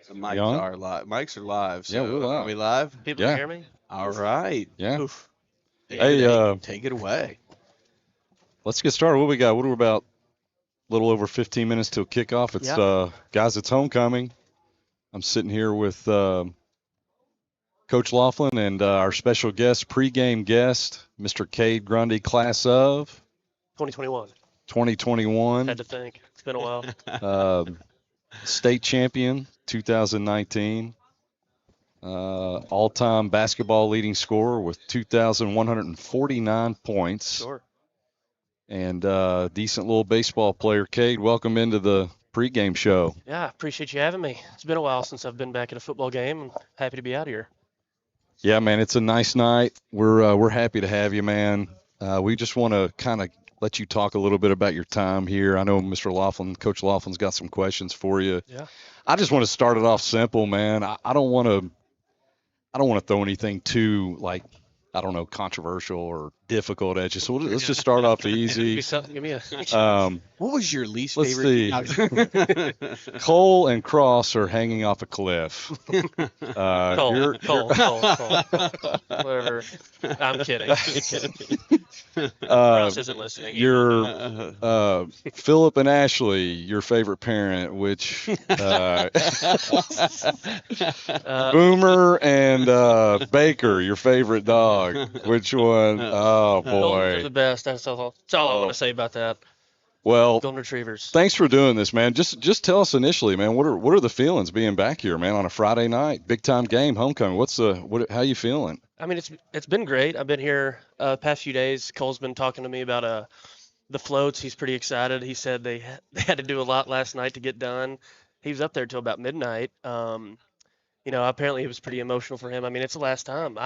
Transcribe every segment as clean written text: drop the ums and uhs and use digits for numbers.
The mics Young? are live. Mics are live. Yeah, we're So are live. we live? People Yeah. can hear me? All right. Yeah. Oof. Hey, Take it away. let's get started. What we got? What are we about? A little over 15 minutes till kickoff. It's guys, it's homecoming. I'm sitting here with Coach Laughlin and our special guest, pregame guest, Mr. Cade Grundy, class of 2021. 2021, Had to think. It's been a while. state champion 2019, all-time basketball leading scorer with 2,149 points. Sure. And decent little baseball player. Cade, welcome into the pregame show. Yeah, appreciate you having me. It's been a while since I've been back at a football game. I'm happy to be out here. Yeah, man, it's a nice night. We're happy to have you, man. We just want to kind of let you talk a little bit about your time here. I know Mr. Laughlin, Coach Laughlin's got some questions for you. Yeah. I just want to start it off simple, man. I don't want to throw anything too controversial or difficult at you. So let's just start off easy. Give me a. What was your least Let's favorite? see. Cole and Cross are hanging off a cliff. Cole. Whatever. I'm kidding. Ross isn't listening. Your Philip and Ashley, your favorite parent, which Boomer and Baker, your favorite dog. Which one? Oh Golden are boy. the best. That's all I want to say about that. Well, Golden Retrievers. thanks for doing this, man. Just tell us initially, man. What are the feelings being back here, man, on a Friday night, big time game, homecoming? How you feeling? I mean, it's been great. I've been here past few days. Cole's been talking to me about the floats. He's pretty excited. He said they had to do a lot last night to get done. He was up there till about midnight. Apparently it was pretty emotional for him. I mean, it's the last time.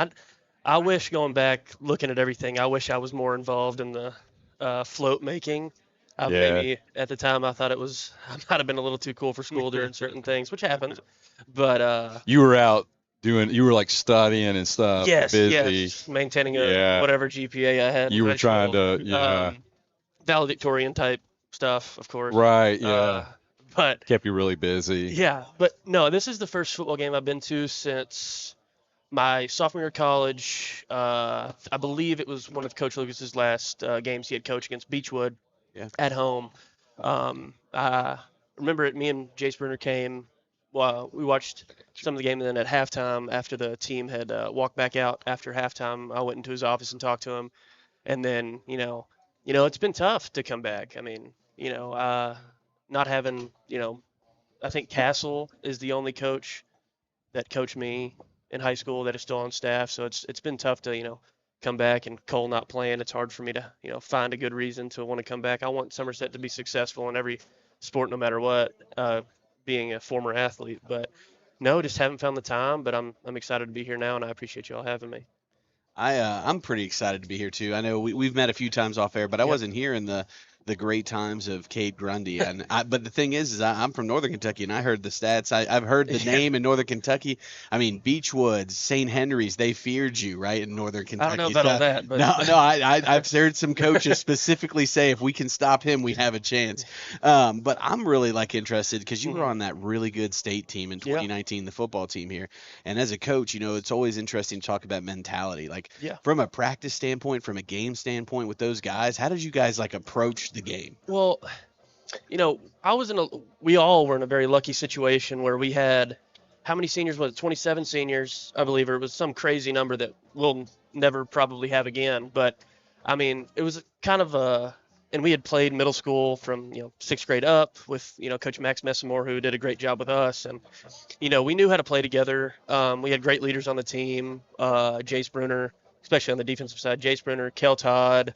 I wish, going back, looking at everything, I wish I was more involved in the float making. Yeah. Maybe at the time I thought I might have been a little too cool for school during certain things, which happened. But You were out you were like studying and stuff. yes, busy. maintaining Yeah. whatever GPA I had. in You were high trying school. to, Valedictorian type stuff, of course. right, yeah. But Kept you really busy. yeah, but no, this is the first football game I've been to since my sophomore year of college. I believe it was one of Coach Lucas's last games he had coached against Beechwood at home. I remember it. Me and Jace Bruner came. Well, we watched some of the game, and then at halftime, after the team had walked back out after halftime, I went into his office and talked to him. And then, it's been tough to come back. I mean, not having, I think Castle is the only coach that coached me in high school that is still on staff. So it's been tough to, come back, and Cole not playing. It's hard for me to, find a good reason to want to come back. I want Somerset to be successful in every sport, no matter what, being a former athlete. But no, just haven't found the time. But I'm excited to be here now, and I appreciate you all having me. I'm pretty excited to be here too. I know we've met a few times off air, but I wasn't here in the great times of Cade Grundy. But the thing is I'm from Northern Kentucky, and I heard the stats. I've heard the name in Northern Kentucky. I mean, Beechwood, St. Henry's, they feared you, right, in Northern Kentucky. I don't know about all that, but no, I've heard some coaches specifically say if we can stop him, we have a chance. But I'm really interested because you were on that really good state team in 2019, the football team here. And as a coach, it's always interesting to talk about mentality. From a practice standpoint, from a game standpoint with those guys, how did you guys approach the game? Well, we all were in a very lucky situation where we had, how many seniors was it? 27 seniors, I believe, or it was some crazy number that we'll never probably have again. But I mean, it was kind of and we had played middle school from, sixth grade up with, Coach Max Messamore, who did a great job with us. And, we knew how to play together. We had great leaders on the team, Jace Bruner, especially on the defensive side, Jace Bruner, Kel Todd,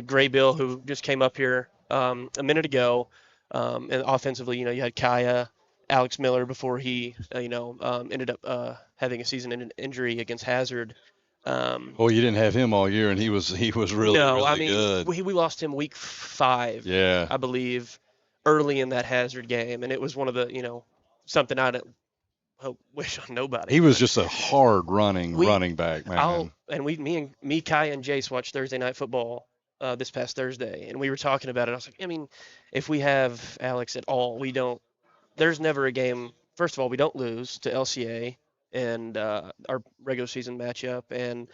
Gray Bill, who just came up here a minute ago. And offensively, you had Kaya, Alex Miller before he, ended up having a season injury against Hazard. You didn't have him all year, and he was really good. We lost him week 5, I believe, early in that Hazard game, and it was one of the, something I don't wish on nobody. He was just a hard running back, man. Me, Kai, and Jace watched Thursday Night Football this past Thursday, and we were talking about it. I was like, I mean, if we have Alex at all, there's never a game first of all, we don't lose to LCA and our regular season matchup, and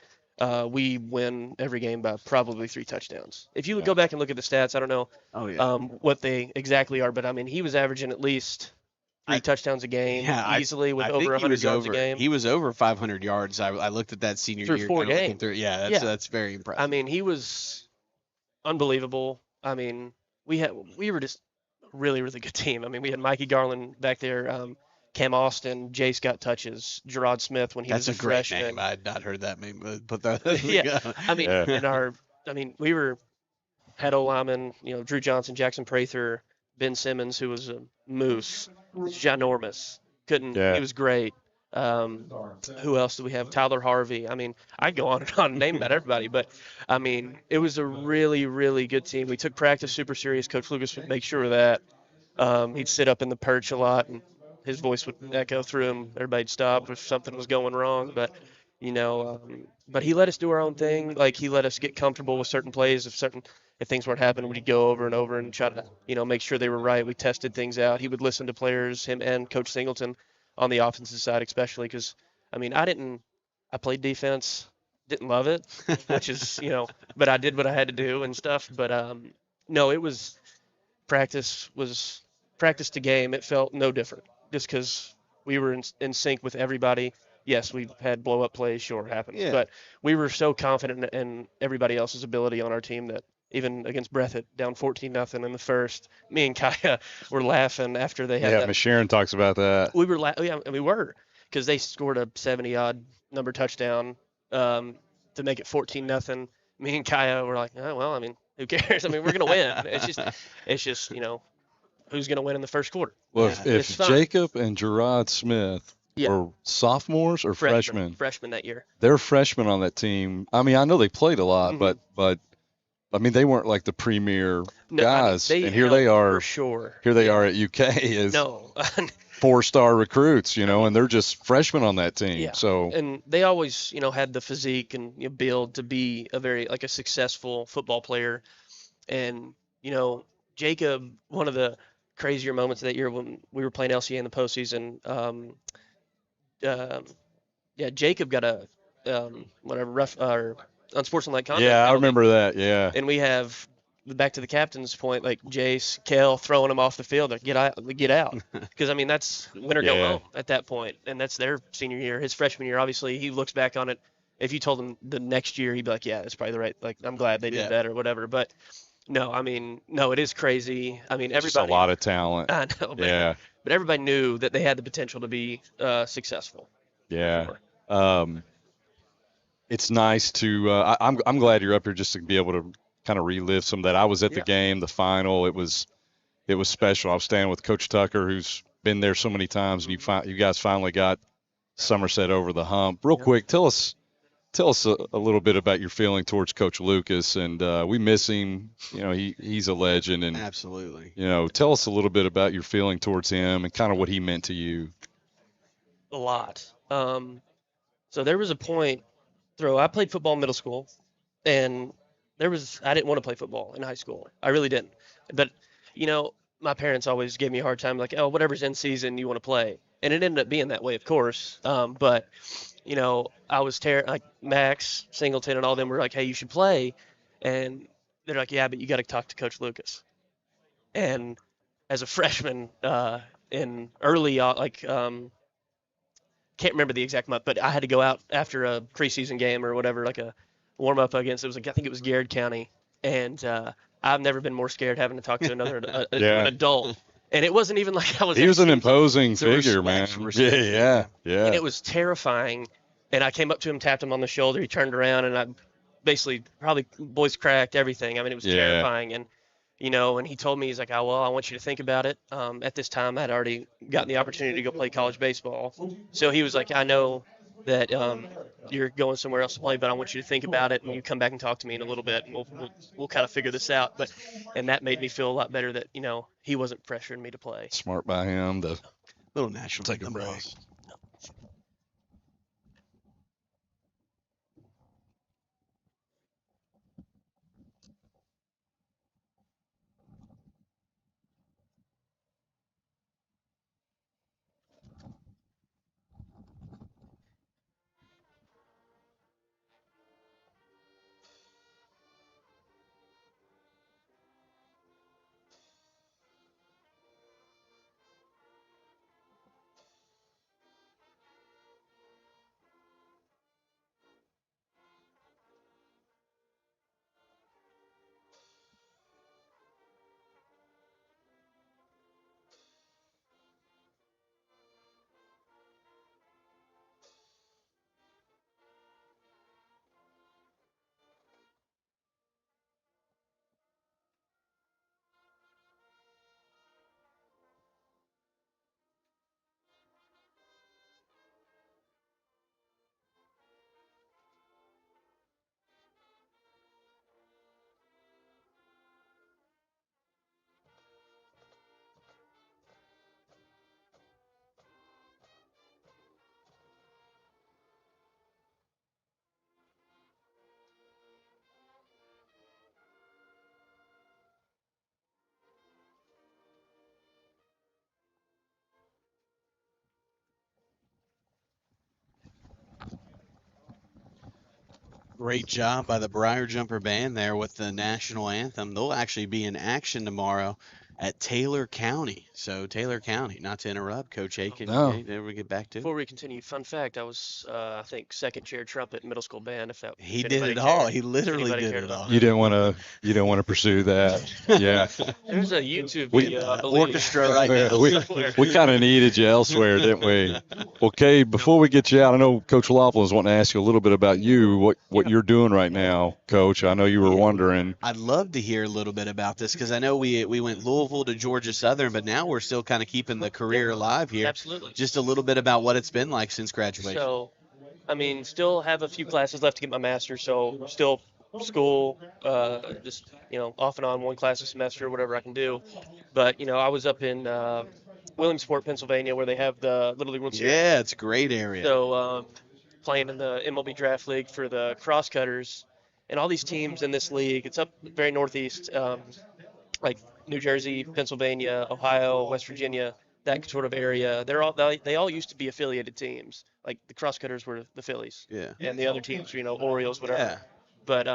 we win every game by probably 3 touchdowns. If you would go back and look at the stats, I don't know what they exactly are, but I mean, he was averaging at least three touchdowns a game easily with over 100 yards a game. He was over 500 yards. I looked at that senior through year. 4 games. Yeah, that's very impressive. I mean, he was unbelievable. I mean, we were just a really, really good team. I mean, we had Mikey Garland back there, Cam Austin, Jace got touches, Gerard Smith when he was a freshman. That's a great name. I had not heard that name. Put that. I mean, we had O-linemen, Drew Johnson, Jackson Prather, Ben Simmons, who was a moose, ginormous. He was great. Who else do we have? Tyler Harvey. I mean, I'd go on and on and name about everybody, but I mean, it was a really, really good team. We took practice super serious. Coach Lucas would make sure of that. He'd sit up in the perch a lot, and his voice would echo through him. Everybody'd stop if something was going wrong, but but he let us do our own thing. Like, he let us get comfortable with certain plays. If things weren't happening, we'd go over and over and try to make sure they were right. We tested things out. He would listen to players, him and Coach Singleton, on the offensive side especially, because I mean, I played defense, didn't love it, which is but I did what I had to do and stuff. But no, it was practice to game. It felt no different, just because we were in sync with everybody. Yes, we had blow up plays, sure, happens, but we were so confident in everybody else's ability on our team that even against Breathitt, down 14-0 in the first, me and Kaya were laughing after they had that. Miss Sharon talks about that. We were because they scored a 70-odd number touchdown to make it 14-0. Me and Kaya were like, oh, well, I mean, who cares? I mean, we're gonna win. It's just who's gonna win in the first quarter. Well, if Jacob and Gerard Smith were sophomores or freshmen that year, they're freshmen on that team. I mean, I know they played a lot, but I mean, they weren't like the premier guys, and here they are. For sure. Here they are at UK as 4-star recruits, and they're just freshmen on that team. Yeah. So, and they always, had the physique and build to be a successful football player. And Jacob, one of the crazier moments of that year when we were playing LCA in the postseason, Jacob got a rough or unsportsmanlike conduct. Yeah, I remember that. Yeah. And we have, back to the captain's point, like Jace, Kel throwing him off the field, like, get out, because I mean, that's win or go home at that point, and that's their senior year. His freshman year, obviously, he looks back on it. If you told him the next year, he'd be like, yeah, that's probably the right. Like, I'm glad they did that or whatever. But no, I mean, no, it is crazy. I mean, everybody. Just a lot of talent. I know. But everybody knew that they had the potential to be successful. Yeah. It's nice to. I'm glad you're up here just to be able to kind of relive some of that. I was at the game, the final. It was special. I was standing with Coach Tucker, who's been there so many times, and you guys finally got Somerset over the hump. Real quick, tell us a little bit about your feeling towards Coach Lucas, and we miss him. He's a legend, and absolutely. Tell us a little bit about your feeling towards him and kind of what he meant to you. A lot. So there was a point. I played football in middle school, and I didn't want to play football in high school. I really didn't. But, my parents always gave me a hard time, like, oh, whatever's in season, you want to play. And it ended up being that way, of course. But, I was like Max, Singleton, and all them were like, hey, you should play. And they're like, yeah, but you got to talk to Coach Lucas. And as a freshman in early, can't remember the exact month, but I had to go out after a preseason game or whatever, like a warm up against. I think it was Garrett County, and I've never been more scared having to talk to an adult. And it wasn't even like I was. He was an imposing figure, man. Yeah. And it was terrifying. And I came up to him, tapped him on the shoulder. He turned around, and I basically probably voice cracked everything. I mean, it was terrifying. And and he told me, he's like, oh, well, I want you to think about it. At this time, I'd already gotten the opportunity to go play college baseball. So he was like, I know that you're going somewhere else to play, but I want you to think about it, and you come back and talk to me in a little bit, and we'll kind of figure this out. And that made me feel a lot better that, he wasn't pressuring me to play. Smart by him. The little national take a break. Great job by the Briar Jumper Band there with the national anthem. They'll actually be in action tomorrow at Taylor County. So Taylor County, not to interrupt, Coach Aiken. No. Okay, there we get back to. Before we continue, fun fact: I was, I think, second chair trumpet in middle school band. He did it all. He literally did it all. You didn't want to pursue that. Yeah. There's a YouTube video, I believe. Orchestra right now. We kind of needed you elsewhere, didn't we? Okay, before we get you out, I know Coach Laughlin is wanting to ask you a little bit about you, what you're doing right now, Coach. I know you were wondering. I'd love to hear a little bit about this because I know we went Louisville to Georgia Southern, but now we're still kind of keeping the career alive here. Absolutely. Just a little bit about what it's been like since graduation. So, I mean, still have a few classes left to get my master's, so still school, just, off and on one class a semester, whatever I can do. But, I was up in Williamsport, Pennsylvania, where they have the Little League World Series. Yeah, it's a great area. So, playing in the MLB Draft League for the Crosscutters, and all these teams in this league, it's up very northeast, like New Jersey, Pennsylvania, Ohio, West Virginia, that sort of area. They all used to be affiliated teams. Like the Crosscutters were the Phillies. Yeah. And the other teams, Orioles, whatever. Yeah. But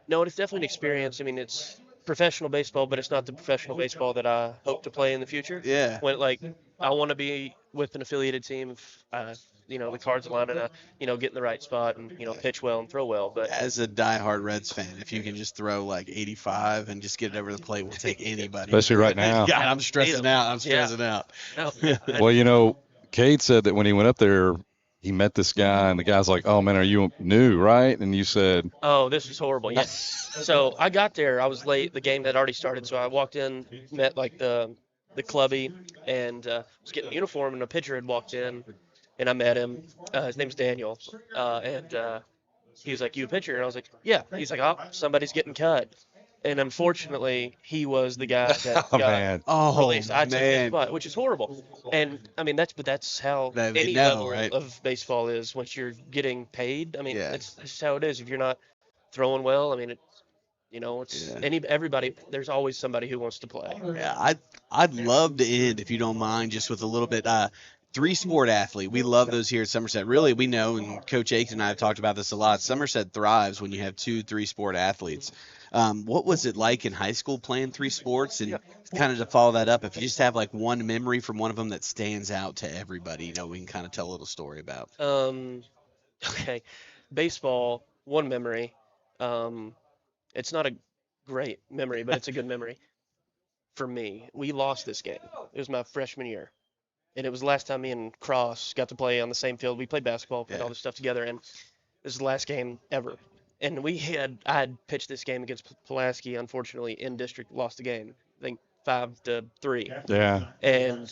no, it's definitely an experience. I mean, it's professional baseball, but it's not the professional baseball that I hope to play in the future. Yeah. When I want to be with an affiliated team if the cards align and get in the right spot and pitch well and throw well. But as a diehard Reds fan, if you can just throw like 85 and just get it over the plate, we'll take anybody. Especially right now. God, I'm stressing out. No, Well, Cade said that when he went up there, he met this guy, and the guy's like, "Oh man, are you new, right?" And you said, "Oh, this was horrible." Yeah. So I got there. I was late. The game had already started. So I walked in, met like the clubby, and was getting a uniform, and a pitcher had walked in, and I met him. His name's Daniel, and he was like, "You a pitcher?" And I was like, "Yeah." He's like, "Oh, somebody's getting cut." And unfortunately, he was the guy that got released. I took his spot, which is horrible. And I mean, that's how any level of baseball is once you're getting paid. I mean, that's just how it is. If you're not throwing well, I mean, everybody. There's always somebody who wants to play. Yeah, I'd love to end, if you don't mind, just with a little bit. Three-sport athlete. We love those here at Somerset. Really, we know, and Coach Aiken and I have talked about this a lot, Somerset thrives when you have 2 3-sport athletes. What was it like in high school playing 3 sports? And kind of to follow that up, if you just have like one memory from one of them that stands out to everybody, we can kind of tell a little story about. Okay. Baseball, one memory. It's not a great memory, but it's a good memory. For me, we lost this game. It was my freshman year. And it was the last time me and Cross got to play on the same field. We played basketball, played all this stuff together, and this is the last game ever. And I had pitched this game against Pulaski, unfortunately, in district, lost the game. I think 5-3. Yeah. And,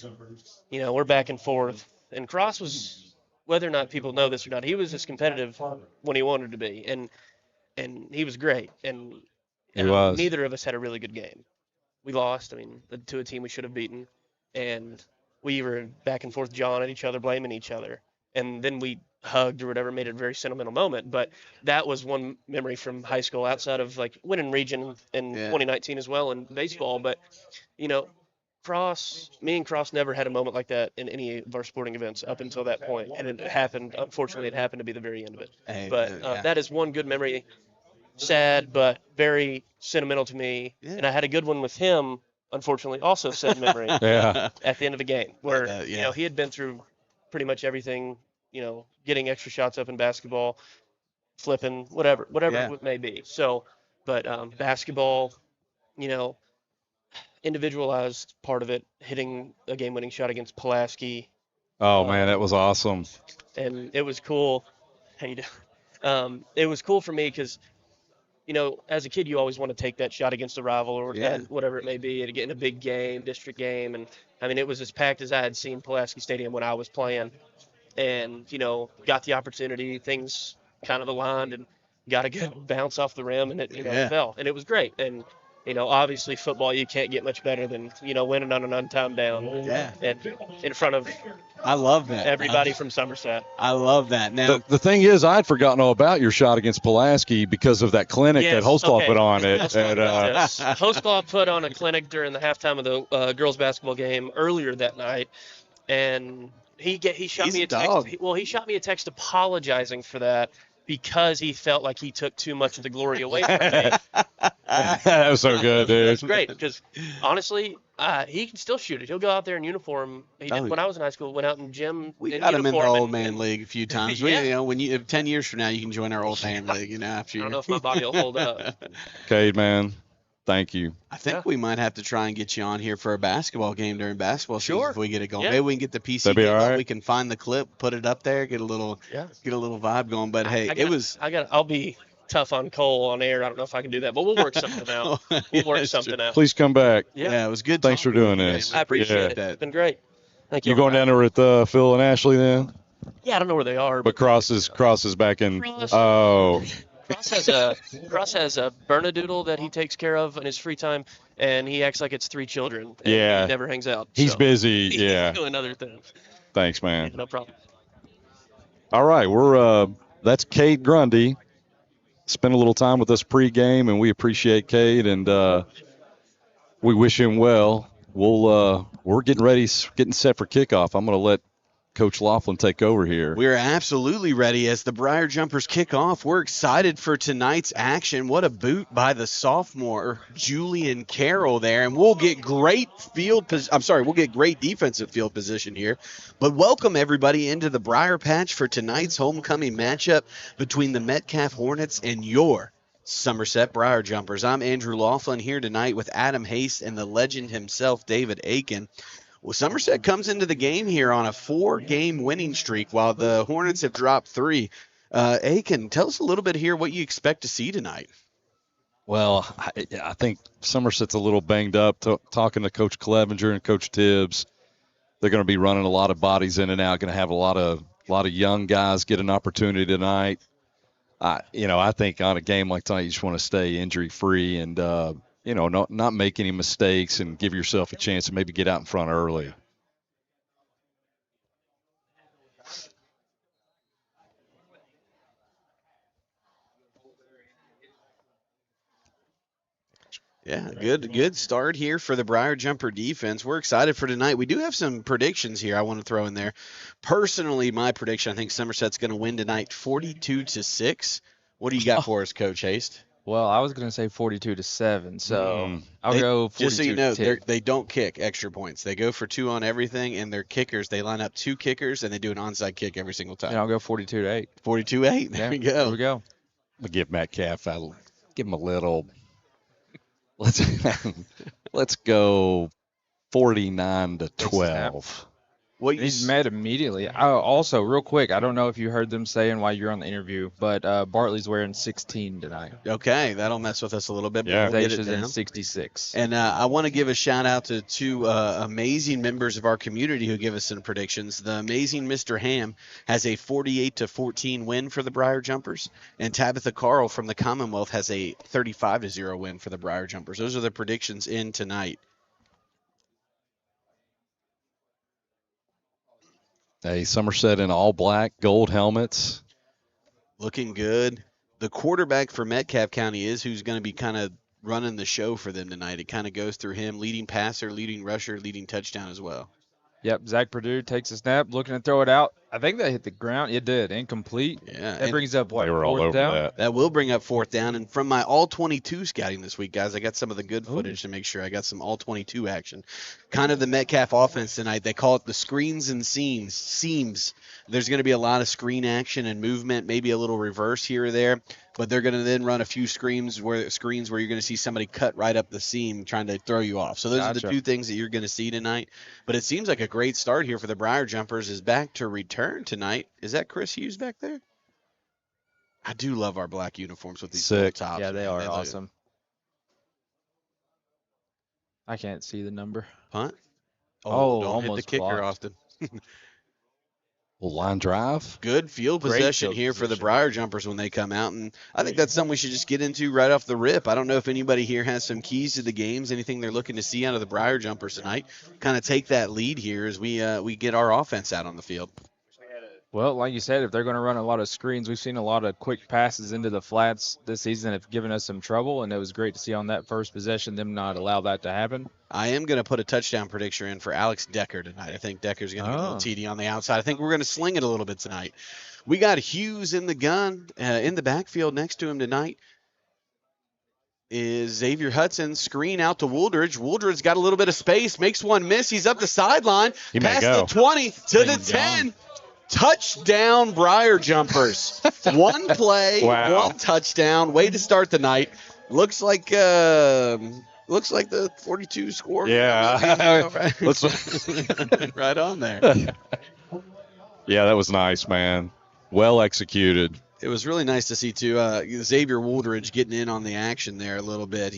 we're back and forth. And Cross was, whether or not people know this or not, he was as competitive when he wanted to be. And he was great. And neither of us had a really good game. We lost, to a team we should have beaten. And we were back and forth jawing at each other, blaming each other. And then we hugged or whatever, made it a very sentimental moment. But that was one memory from high school outside of like winning region in 2019 as well in baseball. But, me and Cross never had a moment like that in any of our sporting events up until that point. And it happened, unfortunately, it happened to be the very end of it. That is one good memory. Sad, but very sentimental to me. Yeah. And I had a good one with him, unfortunately, also sad memory at the end of a game where, he had been through pretty much everything, getting extra shots up in basketball, flipping, whatever it may be. So, but basketball, individualized part of it, hitting a game-winning shot against Pulaski. Oh, man, that was awesome. And it was cool. How you doing? It was cool for me because, as a kid, you always want to take that shot against a rival or whatever it may be to get in a big game, district game. And, it was as packed as I had seen Pulaski Stadium when I was playing. And, got the opportunity, things kind of aligned and got a good bounce off the rim and it fell. And it was great. And, obviously football, you can't get much better than, winning on an untimed down. Yeah. And in front of I love that. Everybody from Somerset. I love that. Now the thing is, I'd forgotten all about your shot against Pulaski because of that clinic that Hostlaw put on it. Hostlaw put on a clinic during the halftime of the girls basketball game earlier that night, and he shot me a text. He shot me a text apologizing for that. because he felt like he took too much of the glory away from me. That was so good, dude. It's great because honestly, he can still shoot it. He'll go out there in uniform. He did, when I was in high school, went out in gym. We in got him in the uniform old man league a few times. Yeah. When 10 years from now, you can join our old man league. After I don't know if my body will hold up. Cade, man, thank you. I think we might have to try and get you on here for a basketball game during basketball season if we get it going. Yeah. Maybe we can get the PC. That'd be all right. We can find the clip, put it up there, get a little vibe going. But hey, I'll be tough on Cole on air. I don't know if I can do that, but we'll work something out. We'll work something out. Please come back. Yeah, it was good. Thanks for doing this. I appreciate it. It's been great. Thank you. You going down there with Phil and Ashley then? Yeah, I don't know where they are. But Cross is back in. Cross. Oh. Cross has a Bernedoodle that he takes care of in his free time, and he acts like it's 3 children. And Yeah. He never hangs out. He's busy. He's Yeah. doing other things. Thanks, man. No problem. All right, that's Cade Grundy. Spent a little time with us pregame, and we appreciate Cade, and we wish him well. We're getting set for kickoff. I'm going to let Coach Laughlin take over here. We're absolutely ready as the Briar Jumpers kick off. We're excited for tonight's action. What a boot by the sophomore Julian Carroll there, and we'll get great defensive field position here. But welcome everybody into the Briar Patch for tonight's homecoming matchup between the Metcalfe Hornets and your Somerset Briar Jumpers. I'm Andrew Laughlin here tonight with Adam Haste and the legend himself, David Aiken. Well, Somerset comes into the game here on a 4-game winning streak while the Hornets have dropped 3. Aiken, tell us a little bit here what you expect to see tonight. Well, I think Somerset's a little banged up. Talking to Coach Clevenger and Coach Tibbs, they're going to be running a lot of bodies in and out. Going to have a lot of young guys get an opportunity tonight. I think on a game like tonight, you just want to stay injury free and not make any mistakes and give yourself a chance to maybe get out in front early. Yeah, good start here for the Briar Jumper defense. We're excited for tonight. We do have some predictions here I want to throw in there. Personally, my prediction, I think Somerset's going to win tonight 42-6. What do you got for us, Coach Haste? Well, I was going to say 42-7, so I'll go 42. Just so you know, they don't kick extra points. They go for 2 on everything, and their kickers, they line up 2 kickers, and they do an onside kick every single time. And I'll go 42-8. 42-8. There we go. There we go. I'll give Metcalfe. I'll give him a little. Let's go 49-12. He's mad immediately. Also, real quick, I don't know if you heard them saying while you're on the interview, but Bartley's wearing 16 tonight. Okay, that'll mess with us a little bit. Yeah, Dacia's in 66. And I want to give a shout out to 2 amazing members of our community who give us some predictions. The amazing Mr. Ham has a 48-14 win for the Briar Jumpers, and Tabitha Carl from the Commonwealth has a 35-0 win for the Briar Jumpers. Those are the predictions in tonight. Hey, Somerset in all black, gold helmets. Looking good. The quarterback for Metcalfe County is who's going to be kind of running the show for them tonight. It kind of goes through him, leading passer, leading rusher, leading touchdown as well. Yep, Zach Purdue takes a snap, looking to throw it out. I think that hit the ground. It did. Incomplete. Yeah. That brings up what? They were all over that. That will bring up 4th down. And from my all-22 scouting this week, guys, I got some of the good footage to make sure I got some all-22 action. Kind of the Metcalfe offense tonight. They call it the screens and seams. There's going to be a lot of screen action and movement, maybe a little reverse here or there. But they're going to then run a few screens where you're going to see somebody cut right up the seam trying to throw you off. So those are the 2 things that you're going to see tonight. But it seems like a great start here for the Briar Jumpers is back to return tonight. Is that Chris Hughes back there? I do love our black uniforms with these gold tops. Yeah, they are awesome. I can't see the number. Punt? Oh, don't hit the almost kicker, blocked. Austin. Line drive. Good field possession here for the Briar Jumpers when they come out, and I think that's something we should just get into right off the rip. I don't know if anybody here has some keys to the games, anything they're looking to see out of the Briar Jumpers tonight. Kind of take that lead here as we get our offense out on the field. Well, like you said, if they're going to run a lot of screens, we've seen a lot of quick passes into the flats this season have given us some trouble, and it was great to see on that first possession them not allow that to happen. I am going to put a touchdown prediction in for Alex Decker tonight. I think Decker's going to get a little TD on the outside. I think we're going to sling it a little bit tonight. We got Hughes in the gun, in the backfield next to him tonight is Xavier Hudson. Screen out to Wooldridge. Wooldridge's got a little bit of space, makes one miss. He's up the sideline, past the 20 to the 10. Touchdown, Briar Jumpers. One play, one touchdown. Way to start the night. Looks like the 42 score. Yeah. Right on there. Yeah, that was nice, man. Well executed. It was really nice to see, too, Xavier Wooldridge getting in on the action there a little bit.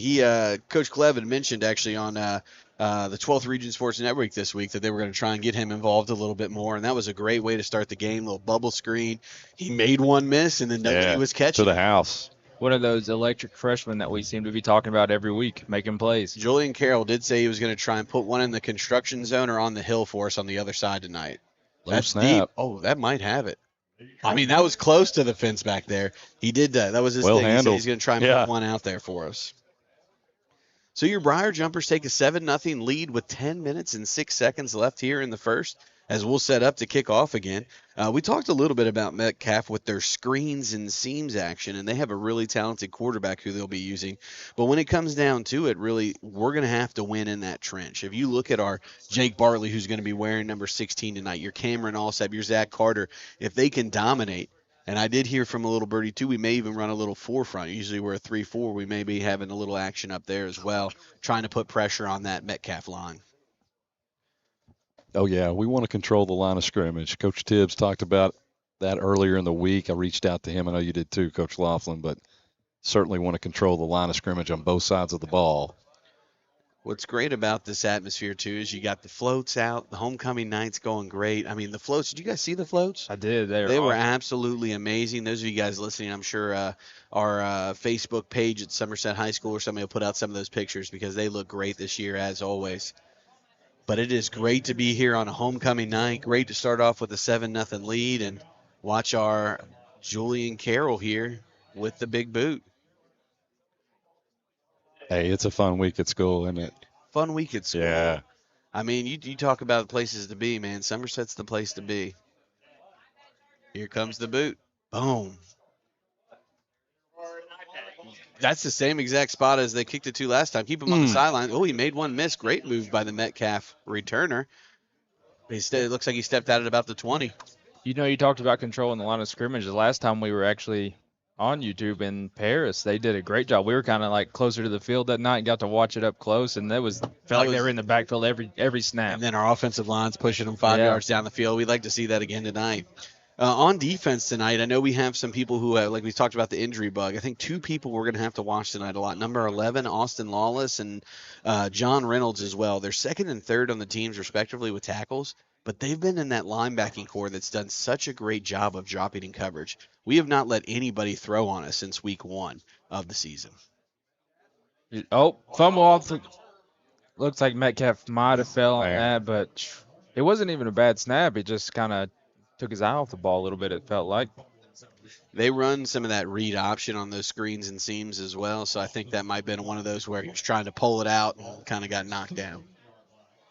Coach Clevin mentioned, actually, on the 12th Region Sports Network this week that they were going to try and get him involved a little bit more, and that was a great way to start the game, little bubble screen. He made one miss, and then he was catching to the house. One of those electric freshmen that we seem to be talking about every week, making plays. Julian Carroll did say he was going to try and put one in the construction zone or on the hill for us on the other side tonight. That's snap. Deep. Oh, that might have it. I mean, that was close to the fence back there. He did that. That was his thing. Handled. He's going to try and put one out there for us. So your Briar Jumpers take a 7-0 lead with 10 minutes and 6 seconds left here in the first as we'll set up to kick off again. We talked a little bit about Metcalfe with their screens and seams action, and they have a really talented quarterback who they'll be using. But when it comes down to it, really, we're going to have to win in that trench. If you look at our Jake Bartley, who's going to be wearing number 16 tonight, your Cameron Alsep, your Zach Carter, if they can dominate, and I did hear from a little birdie, too, we may even run a little forefront. Usually we're a 3-4. We may be having a little action up there as well, trying to put pressure on that Metcalfe line. Oh, yeah, we want to control the line of scrimmage. Coach Tibbs talked about that earlier in the week. I reached out to him. I know you did too, Coach Laughlin, but certainly want to control the line of scrimmage on both sides of the ball. What's great about this atmosphere, too, is you got the floats out. The homecoming night's going great. I mean, the floats, did you guys see the floats? I did. They were absolutely amazing. Those of you guys listening, I'm sure our Facebook page at Somerset High School or somebody will put out some of those pictures because they look great this year, as always. But it is great to be here on a homecoming night. Great to start off with a 7-0 lead and watch our Julian Carroll here with the big boot. Hey, it's a fun week at school, isn't it? Fun week at school. Yeah. I mean, you talk about places to be, man. Somerset's the place to be. Here comes the boot. Boom. That's the same exact spot as they kicked it to last time. Keep him on the sideline. Oh, he made one miss. Great move by the Metcalfe returner. It looks like he stepped out at about the 20. You know, you talked about controlling the line of scrimmage. The last time we were actually on YouTube in Paris, they did a great job. We were kind of like closer to the field that night and got to watch it up close, and felt like they were in the backfield every snap. And then our offensive line's pushing them 5 yards down the field. We'd like to see that again tonight. On defense tonight, I know we have some people who have, like we talked about the injury bug. I think 2 people we're going to have to watch tonight a lot. Number 11, Austin Lawless, and John Reynolds as well. They're second and third on the teams, respectively, with tackles. But they've been in that linebacking core that's done such a great job of dropping in coverage. We have not let anybody throw on us since week 1 of the season. Oh, fumble off the – looks like Metcalfe might have fell on that, but it wasn't even a bad snap. It just kind of took his eye off the ball a little bit, it felt like. They run some of that read option on those screens and seams as well, so I think that might have been one of those where he was trying to pull it out and kind of got knocked down.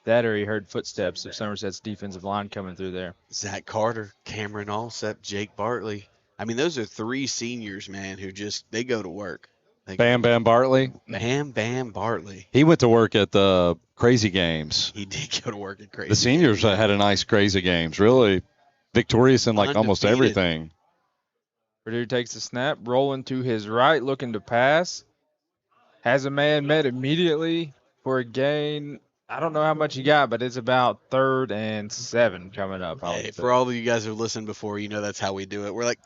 That or he heard footsteps of Somerset's defensive line coming through there. Zach Carter, Cameron Alsep, Jake Bartley. I mean, those are 3 seniors, man, who they go to work. Bam Bartley. Bam Bartley. He went to work at the Crazy Games. He did go to work at Crazy The seniors Games. had a nice Crazy Games, really victorious in like almost everything. Purdue takes the snap, rolling to his right, looking to pass. Has a man met immediately for a gain. I don't know how much he got, but it's about 3rd and 7 coming up. Hey, for all of you guys who've listened before, you know that's how we do it. We're like,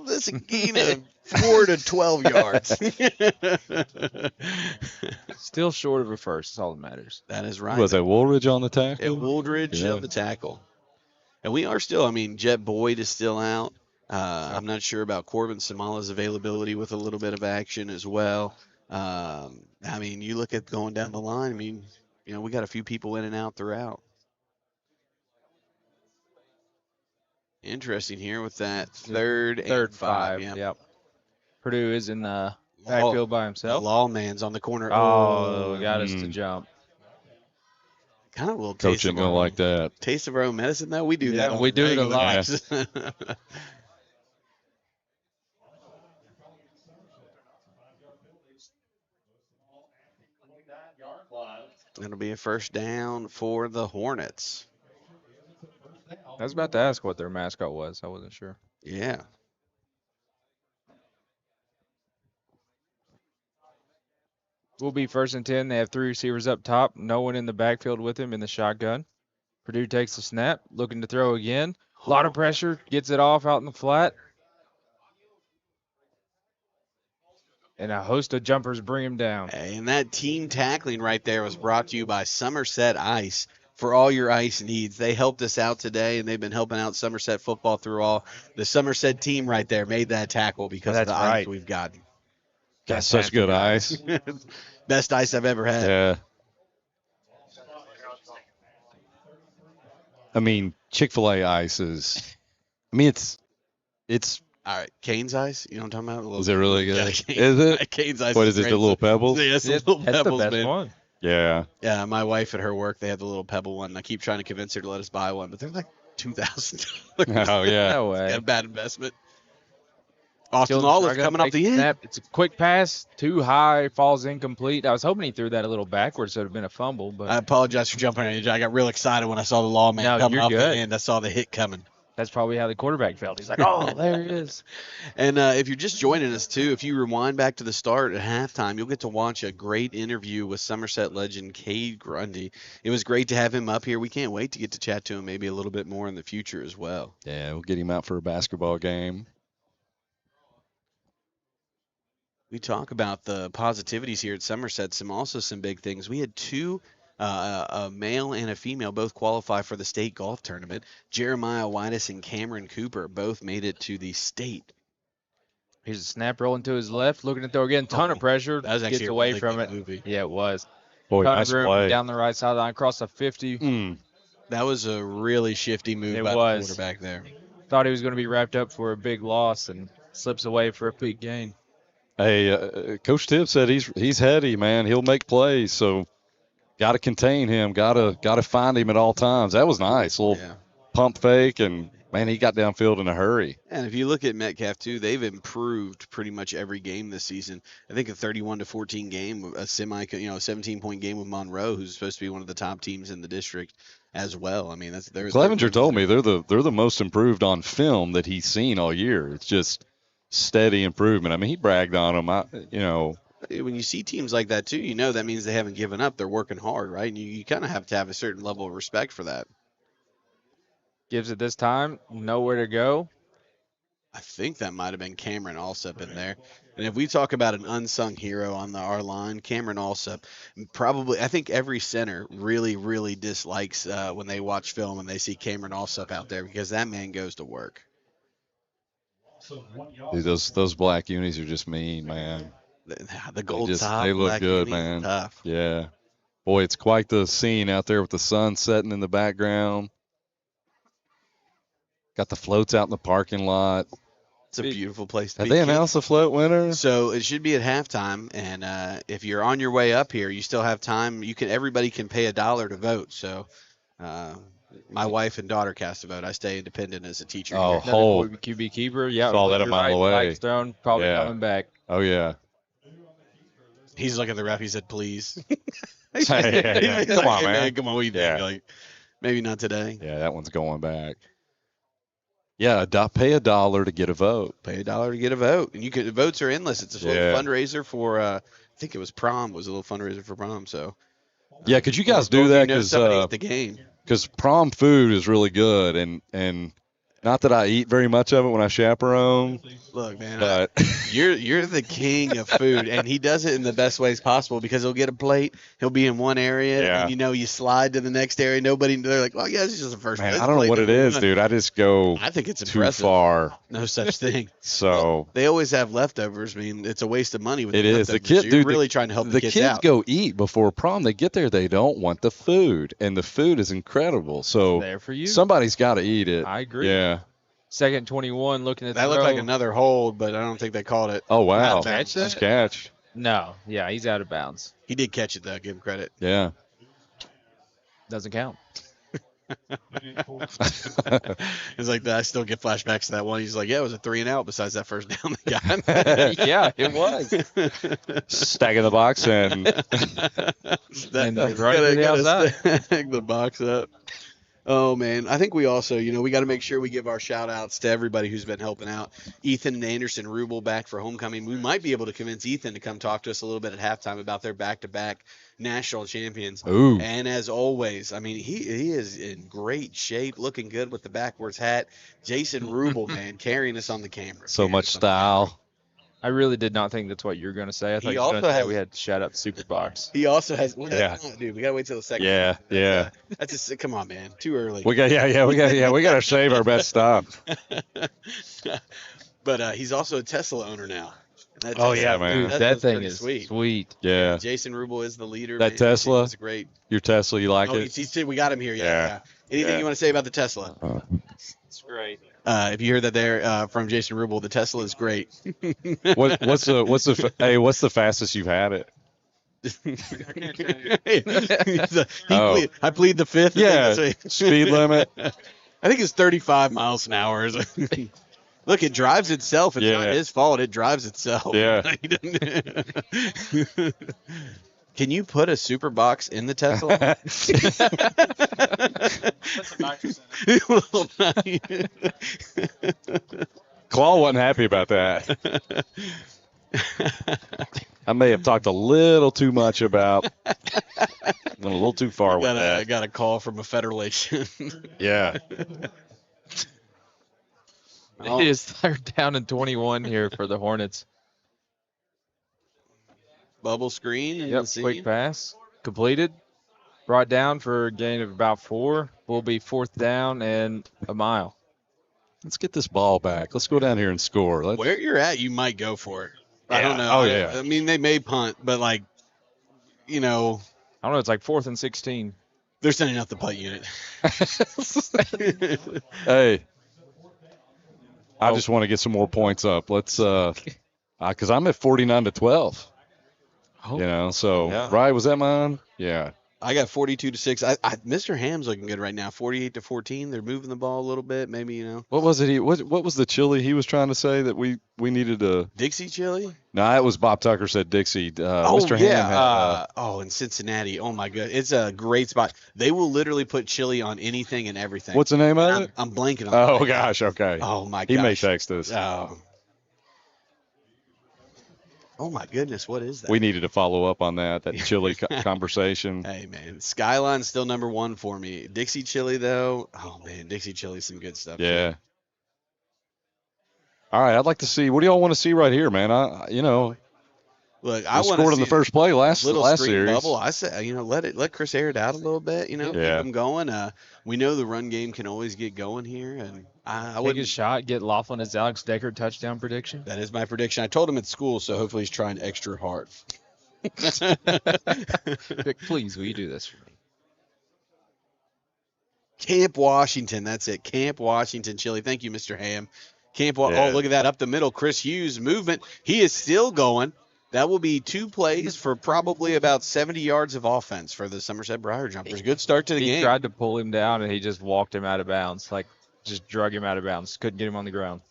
let's gain of 4 to 12 yards. Still short of a first. That's all that matters. That is right. Was it Woolridge on the tackle? Woolridge on the tackle. And we are still, Jet Boyd is still out. I'm not sure about Corbin Samala's availability with a little bit of action as well. You look at going down the line, we got a few people in and out throughout. interesting here with that third and five. Yeah. Yep. Purdue is in the backfield by himself. The Lawman's on the corner. Oh, got us to jump. Kind of a little Coach ain't gonna like that. Taste of our own medicine, though. We do that. Yeah, we do it a lot. It'll be a first down for the Hornets. I was about to ask what their mascot was. I wasn't sure. Yeah. We'll be 1st and 10. They have 3 receivers up top. No one in the backfield with him in the shotgun. Purdue takes the snap, looking to throw again. A lot of pressure. Gets it off out in the flat. And a host of jumpers bring him down. And that team tackling right there was brought to you by Somerset Ice. For all your ice needs. They helped us out today, and they've been helping out Somerset football through all. The Somerset team right there made that tackle because of the ice we've gotten. Got such good ice. Best ice I've ever had. Yeah. I mean, Chick-fil-A ice is. I mean, it's. All right, Cane's ice. You know what I'm talking about? Is it really good? Yeah, is it? Cane's ice. What is it? The little pebbles? Yeah, it's the little That's pebbles, the best man. one. Yeah. Yeah, my wife at her work, they have the little pebble one. And I keep trying to convince her to let us buy one, but they're like $2,000. Oh yeah. No way. Yeah, bad investment. Austin Kills Lawless shotgun, coming off takes the end. snap. It's a quick pass, too high, falls incomplete. I was hoping he threw that a little backwards, so it would have been a fumble. But I apologize for jumping on you. I got real excited when I saw the lawman No, coming you're off good. the end. I saw the hit coming. that's probably how the quarterback felt. He's like, oh, there he is. And if you're just joining us, too, if you rewind back to the start at halftime, you'll get to watch a great interview with Somerset legend Cade Grundy. It was great to have him up here. We can't wait to get to chat to him maybe a little bit more in the future as well. Yeah, we'll get him out for a basketball game. We talk about the positivities here at Somerset, some big things. We had 2 a male and a female both qualify for the state golf tournament. Jeremiah Whitus and Cameron Cooper both made it to the state. Here's a snap rolling to his left, looking to throw again. Ton of pressure. That was actually Gets a away really from good it. movie. Yeah, it was. Boy, Ton nice of room play. down the right sideline, across the 50. That was a really shifty move It by was. the quarterback there. Thought he was going to be wrapped up for a big loss and slips away for a big gain. Hey, Coach Tibbs said he's heady, man. He'll make plays, so got to contain him. Got to find him at all times. That was nice. Little pump fake, and man, he got downfield in a hurry. And if you look at Metcalfe too, they've improved pretty much every game this season. I think a 31-14 game, a 17-point game with Monroe, who's supposed to be one of the top teams in the district as well. I mean, Clevenger told me they're the most improved on film that he's seen all year. It's just steady improvement. I mean, he bragged on them. When you see teams like that too, that means they haven't given up. They're working hard, right? And you kind of have to have a certain level of respect for that. Gives it this time, nowhere to go. I think that might have been Cameron Alsop in there. And if we talk about an unsung hero on our line, Cameron Alsop, probably, I think every center really, really dislikes when they watch film and they see Cameron Alsop out there because that man goes to work. Dude, those black unis are just mean, man. The gold top. They look good, man. Tough. Yeah. Boy, it's quite the scene out there with the sun setting in the background. Got the floats out in the parking lot. It's a beautiful place to Have be. they announced the float winner? So it should be at halftime, and if you're on your way up here, you still have time. Everybody can pay $1 to vote. So my wife and daughter cast a vote. I stay independent as a teacher. Oh, here. hold. QB keeper. Yeah. Saw that a mile away. Flags thrown, probably coming back. Oh, yeah. He's looking at the ref. He said, "Please." Hey, come on, man. Come on, what you think? Like, maybe not today. Yeah, that one's going back. Yeah, pay $1 to get a vote. Pay $1 to get a vote, and the votes are endless. It's a little fundraiser for. I think it was prom. Was a little fundraiser for prom. So. Yeah, could you guys do that? Because prom food is really good, and not that I eat very much of it when I chaperone. Look, man, but you're the king of food, and he does it in the best ways possible because he'll get a plate, he'll be in one area, and you slide to the next area. They're like, well, yeah, this is just the first. Man, I don't know what it is, dude. I just go. I think it's too impressive. far. No such thing. So they always have leftovers. I mean, it's a waste of money. It is. The kid, dude. Really trying to help the kids out. Go eat before prom. They get there, they don't want the food, and the food is incredible. So there for you. Somebody's got to eat it. I agree. Yeah. 2nd 21, looking at That looked like another hold, but I don't think they called it. Oh, wow. Catch Nice catch. No, yeah, he's out of bounds. He did catch it, though. Give him credit. Yeah. Doesn't count. It's like that. I still get flashbacks to that one. He's like, yeah, it was a 3-and-out besides that first down they got. Yeah, it was. Stacking the box and right to the outside. Stack the box up. Oh, man. I think we also, we got to make sure we give our shout-outs to everybody who's been helping out. Ethan and Anderson Rubel back for homecoming. We might be able to convince Ethan to come talk to us a little bit at halftime about their back-to-back national champions. Ooh. And as always, I mean, he is in great shape, looking good with the backwards hat. Jason Rubel, man, carrying us on the camera. So much style. I really did not think that's what you were going to say. I thought He you were going also to say has- we had to shout out the Superbox. He also has Yeah. Dude, we got to wait till the second. Yeah, yeah. That's just, come on, man. Too early. We got to save our best stuff. But he's also a Tesla owner now. Oh, yeah, man. Dude, that thing pretty is sweet. Yeah. Jason Rubel is the leader. That man. Tesla? It's great. Your Tesla, you like Oh, it? we got him here. Yeah. Yeah. Anything Yeah. you want to say about the Tesla? It's great. If you heard that there from Jason Rubel, the Tesla is great. What's the fastest you've had it? I plead the fifth. Yeah. Speed limit. I think it's 35 miles an hour. Look, it drives itself. It's not his fault. It drives itself. Yeah. Can you put a super box in the Tesla? Claw wasn't happy about that. I may have talked a little too much about. Went a little too far with that. I got a call from a federal agent. Yeah. It is 3rd down and 21 here for the Hornets. Bubble screen. And Yep, quick pass. Completed. Brought down for a gain of about 4. Will be 4th down and a mile. Let's get this ball back. Let's go down here and score. Where you're at, you might go for it. I Yeah. don't know. Oh, yeah. I mean, they may punt, but I don't know. It's like 4th and 16. they're sending out the punt unit. Hey. I just want to get some more points up. Let's because I'm at 49-12. So Yeah. right, was that mine? Yeah. I got 42-6. Mr. Ham's looking good right now. 48-14. They're moving the ball a little bit. Maybe What was it? What was the chili he was trying to say that we needed to? Dixie chili. No, it was Bob Tucker said Dixie. Oh Mr. yeah. Ham had, in Cincinnati. Oh my god, it's a great spot. They will literally put chili on anything and everything. what's the name of it? I'm blanking on. Oh it. gosh, okay. Oh my gosh. He may text us. Oh my goodness, what is that? We needed to follow up on that chili conversation. Hey man, Skyline's still number 1 for me. Dixie chili though. Oh man, Dixie chili's some good stuff. Yeah. All right, I'd like to see. What do y'all want to see right here, man? Look, I want to scored in the first play last little screen series. bubble. I said, let Chris air it out a little bit. Keep him going. We know the run game can always get going here, and I would Take a shot, get Laughlin as Alex Decker touchdown prediction. That is my prediction. I told him at school, so hopefully he's trying extra hard. Vic, please, will you do this for me? Camp Washington. That's it. Camp Washington chili. Thank you, Mr. Ham. Yeah. Oh, look at that up the middle. Chris Hughes movement. He is still going. That will be 2 plays for probably about 70 yards of offense for the Somerset Briar Jumpers. Good start to the game. He tried to pull him down, and he just walked him out of bounds. Just drug him out of bounds. Couldn't get him on the ground.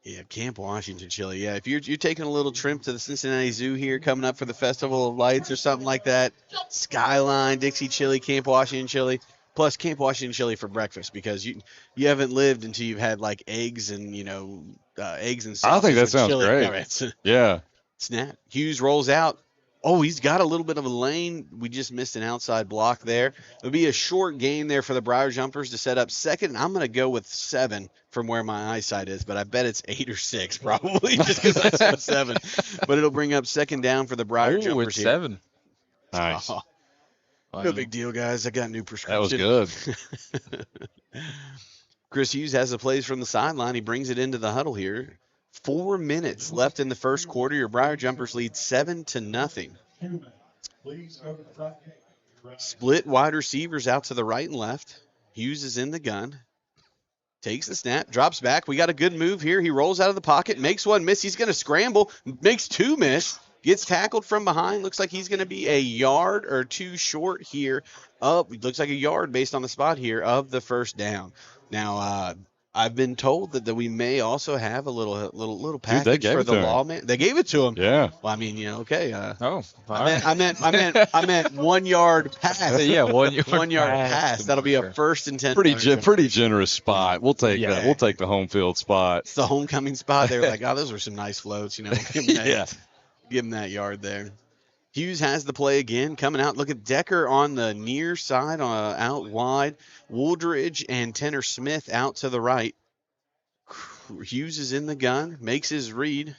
Yeah, Camp Washington chili. Yeah, if you're taking a little trip to the Cincinnati Zoo here, coming up for the Festival of Lights or something like that, Skyline, Dixie chili, Camp Washington chili, plus Camp Washington chili for breakfast, because you haven't lived until you've had like eggs and eggs and sausage. I think that with sounds chili. great. All right. Yeah. Snap. Hughes rolls out. Oh, he's got a little bit of a lane. We just missed an outside block there. It'll be a short gain there for the Briar Jumpers to set up second. I'm going to go with 7 from where my eyesight is, but I bet it's 8 or 6 probably just because I said 7. But it'll bring up second down for the Briar Jumpers it's here. 7. Nice. Oh, no big deal, guys. I got a new prescription. That was good. Chris Hughes has the plays from the sideline. He brings it into the huddle here. 4 minutes left in the first quarter. Your Briar Jumpers lead 7-0. Split wide receivers out to the right and left. Hughes is in the gun. Takes the snap, drops back. We got a good move here. He rolls out of the pocket, makes one miss. He's going to scramble, makes two miss, gets tackled from behind. Looks like he's going to be a yard or two short here. Looks like a yard based on the spot here of the first down. Now, I've been told that we may also have a little Dude, they package gave for it the to him. lawman. They gave it to him. Yeah. Well, I mean, okay. I I meant 1 yard pass. Yeah, 1 yard 1 yard pass. That'll be a first and 10. Pretty generous spot. We'll take Yeah. that. We'll take the home field spot. It's the homecoming spot. They were like, oh, those were some nice floats. Give him that yard there. Hughes has the play again, coming out. Look at Decker on the near side, out wide. Wooldridge and Tanner Smith out to the right. Hughes is in the gun, makes his read,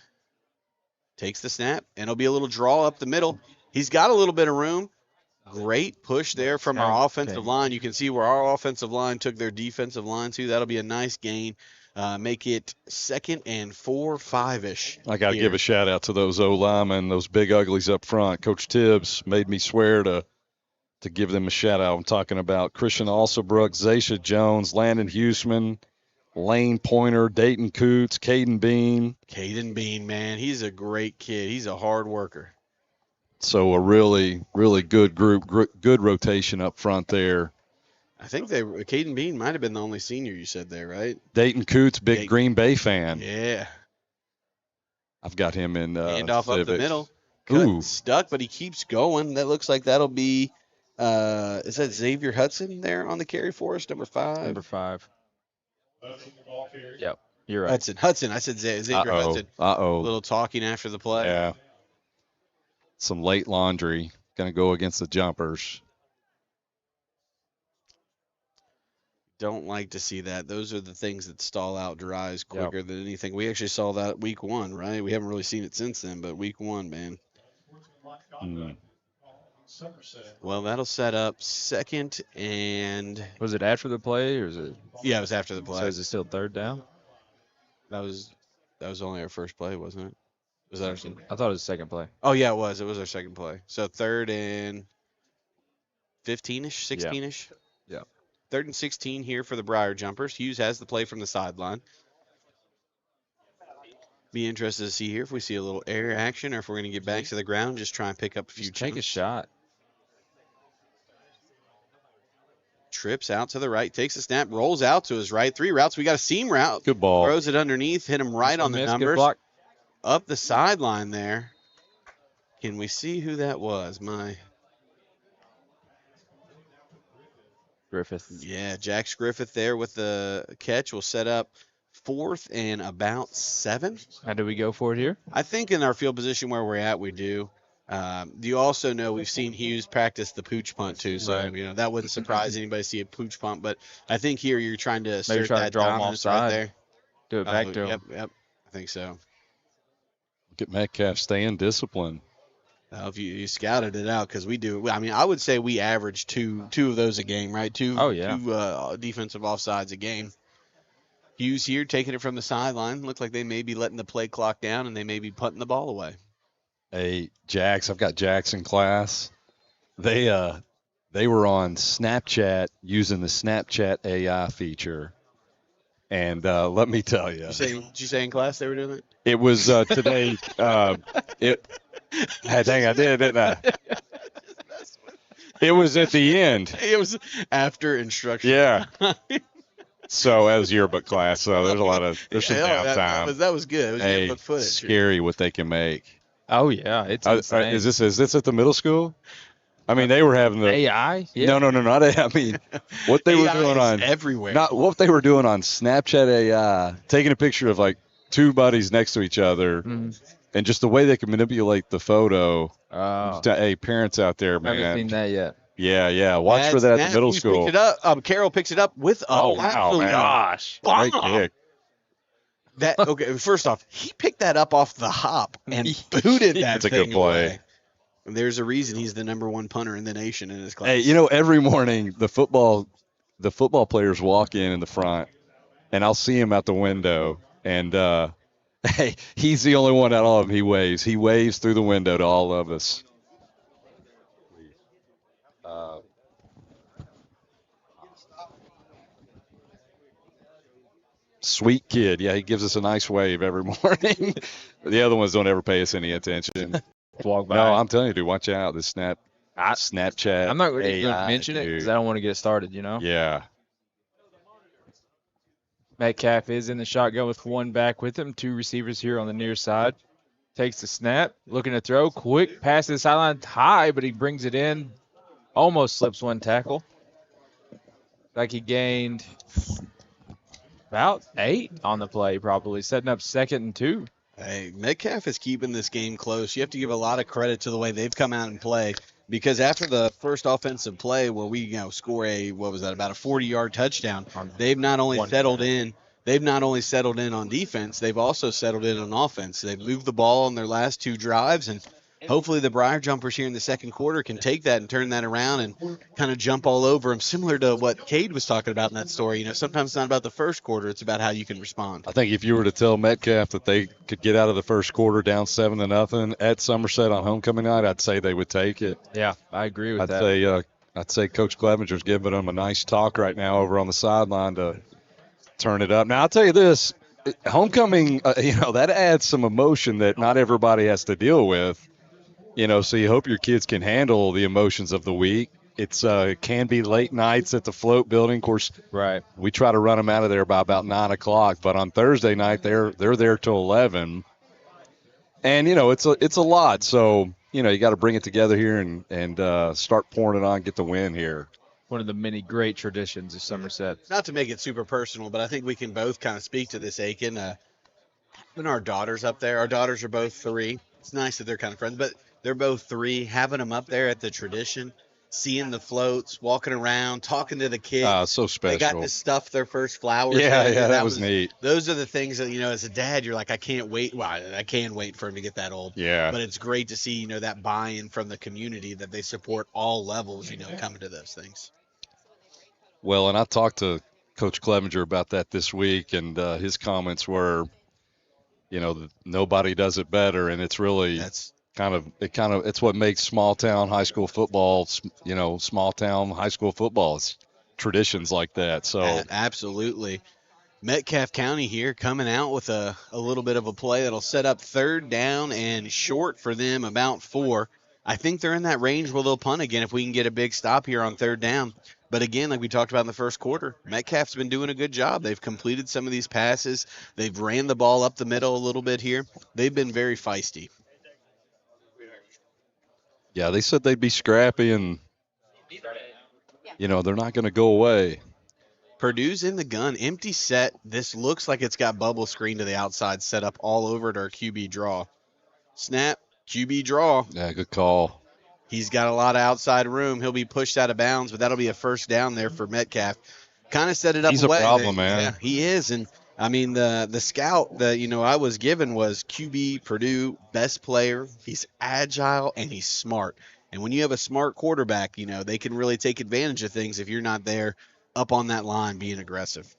takes the snap, and it'll be a little draw up the middle. He's got a little bit of room. Great push there from our offensive line. You can see where our offensive line took their defensive line to. That'll be a nice gain. Make it 2nd and 4, 5-ish. I got to give a shout out to those O-linemen, those big uglies up front. Coach Tibbs made me swear to give them a shout out. I'm talking about Christian Alsobrook, Zaysha Jones, Landon Huseman, Lane Pointer, Dayton Coots, Caden Bean. Caden Bean, man, he's a great kid. He's a hard worker. So a really, really good group, good rotation up front there. I think Caden Bean might have been the only senior you said there, right? Dayton Coots, big Green Bay fan. Yeah. I've got him in Handoff Civic. up the middle. Ooh. Stuck, but he keeps going. That looks like that'll be is that Xavier Hudson there on the carry for us, number 5? Number 5. Yep, you're right. Hudson. I said Xavier Hudson. A little talking after the play. Yeah. Some late laundry. Going to go against the jumpers. Don't like to see that. Those are the things that stall out dries quicker than anything. We actually saw that week 1, right? We haven't really seen it since then, but week 1, man. Well, that'll set up 2nd and. Was it after the play or is it? Yeah, it was after the play. So is it still 3rd down? That was only our first play, wasn't it? Was that our? I thought it was 2nd play. Oh yeah, it was. It was our 2nd play. So 3rd and 15-ish, 16-ish. Yeah. 3rd and 16 here for the Briar Jumpers. Hughes has the play from the sideline. Be interested to see here if we see a little air action or if we're going to get back to the ground, just try and pick up a few Just take a shot. Trips out to the right, takes a snap, rolls out to his right. 3 routes. We got a seam route. Good ball. Throws it underneath, hit him right on the numbers. Up the sideline there. Can we see who that was? Griffith. Yeah, Jax Griffith there with the catch will set up 4th and about 7. How do we go for it here? I think in our field position where we're at, we do. You also know we've seen Hughes practice the pooch punt too, so that wouldn't surprise anybody to see a pooch punt. But I think here you're trying to assert that dominance right there. Do it back to him. Yep, I think so. Look at Metcalfe staying disciplined. If you scouted it out, because we do. I mean, I would say we average two of those a game, right? Two defensive offsides a game. Hughes here taking it from the sideline. Look like they may be letting the play clock down, and they may be putting the ball away. Hey, Jax, I've got Jax in class. They were on Snapchat using the Snapchat AI feature. And let me tell you. Did you say in class they were doing it? It was today. Dang, I did, didn't I? It was at the end. It was after instruction. Yeah. So that was yearbook class. So there's some downtime. That was good. It was yearbook footage. Scary what they can make. Oh yeah, it's insane. Is this at the middle school? I mean, they were having the AI. Yeah. No, not AI. I mean, what they were doing on everywhere. Not what they were doing on Snapchat AI, taking a picture of like 2 buddies next to each other, and just the way they can manipulate the photo. Hey, parents out there, man. I haven't seen that yet. Yeah. Watch for that at the middle school. Picked it up. Carroll picks it up with a wow, man. Gosh. Great kick. First off, he picked that up off the hop and booted that That's a thing good play. away. And there's a reason he's the number 1 punter in the nation in his class. Hey, every morning the football players walk in the front, and I'll see him out the window, and hey, he's the only one out of all of them. He waves through the window to all of us. Sweet kid. Yeah, he gives us a nice wave every morning. The other ones don't ever pay us any attention. Walk by. No, I'm telling you, dude, watch out. This Snapchat. I'm not going to AI, mention it because dude. I don't want to get it started, Yeah. Metcalfe is in the shotgun with one back with him. Two receivers here on the near side. Takes the snap, looking to throw. Quick pass to the sideline high, but he brings it in. Almost slips one tackle. Like he gained about 8 on the play, probably. Setting up 2nd and 2. Hey, Metcalfe is keeping this game close. You have to give a lot of credit to the way they've come out and play, because after the first offensive play where we score about a 40-yard touchdown, they've not only settled in on defense, they've also settled in on offense. They've moved the ball on their last 2 drives, and hopefully the Briar Jumpers here in the second quarter can take that and turn that around and kind of jump all over them, similar to what Cade was talking about in that story. Sometimes it's not about the first quarter, it's about how you can respond. I think if you were to tell Metcalfe that they could get out of the first quarter down 7-0 at Somerset on homecoming night, I'd say they would take it. Yeah, I agree with that. I'd say Coach Clevenger's giving them a nice talk right now over on the sideline to turn it up. Now, I'll tell you this, homecoming, that adds some emotion that not everybody has to deal with. So you hope your kids can handle the emotions of the week. It can be late nights at the float building. Of course, right. We try to run them out of there by about 9 o'clock. But on Thursday night, they're there till 11. And it's a lot. So you got to bring it together here and start pouring it on, get the win here. One of the many great traditions of Somerset. Not to make it super personal, but I think we can both kind of speak to this, Aiken. When our daughters up there, our daughters are both 3. It's nice that they're kind of friends, but they're both 3. Having them up there at the tradition, seeing the floats, walking around, talking to the kids. So special. They got to stuff their first flowers. Yeah, that was neat. Those are the things that, as a dad, you're like, I can't wait. Well, I can wait for him to get that old. Yeah. But it's great to see, that buy-in from the community, that they support all levels, coming to those things. Well, and I talked to Coach Clevenger about that this week, and his comments were, nobody does it better, and it's really it's what makes small town high school football, small town high school football. It's traditions like that. So absolutely. Metcalfe County here coming out with a little bit of a play that'll set up 3rd down and short for them, about 4. I think they're in that range where they'll punt again if we can get a big stop here on 3rd down. But again, like we talked about in the first quarter, Metcalfe's been doing a good job. They've completed some of these passes. They've ran the ball up the middle a little bit here. They've been very feisty. Yeah, they said they'd be scrappy, and, they're not going to go away. Purdue's in the gun, empty set. This looks like it's got bubble screen to the outside set up all over to our QB draw. Snap, QB draw. Yeah, good call. He's got a lot of outside room. He'll be pushed out of bounds, but that'll be a 1st down there for Metcalfe. Kind of set it up. He's a problem, man. Yeah, he is. And, the scout that, I was given was QB, Purdue, best player. He's agile, and he's smart. And when you have a smart quarterback, they can really take advantage of things if you're not there up on that line being aggressive.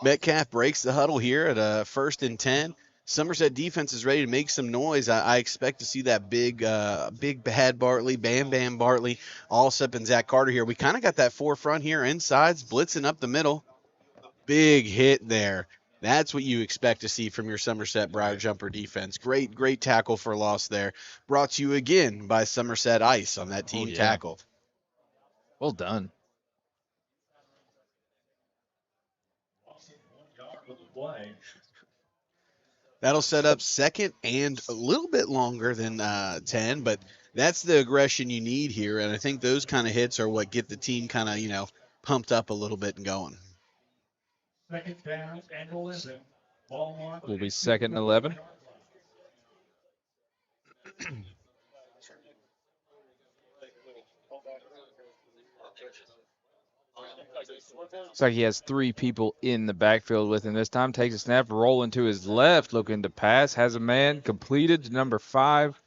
Metcalfe breaks the huddle here at a 1st and 10. Somerset defense is ready to make some noise. I expect to see that big bad Bartley, Bam Bartley, Allsup and Zach Carter here. We kind of got that forefront here, insides, blitzing up the middle. Big hit there. That's what you expect to see from your Somerset Briar Jumper defense. Great tackle for loss there. Brought to you again by Somerset Ice on that team tackle. Well done. That'll set up 2nd and a little bit longer than 10, but that's the aggression you need here, and I think those kind of hits are what get the team kind of, pumped up a little bit and going. 2nd down and 11. Will be 2nd and 11. Looks like he has 3 people in the backfield with him this time. Takes a snap, rolling to his left, looking to pass. Has a man completed to number 5.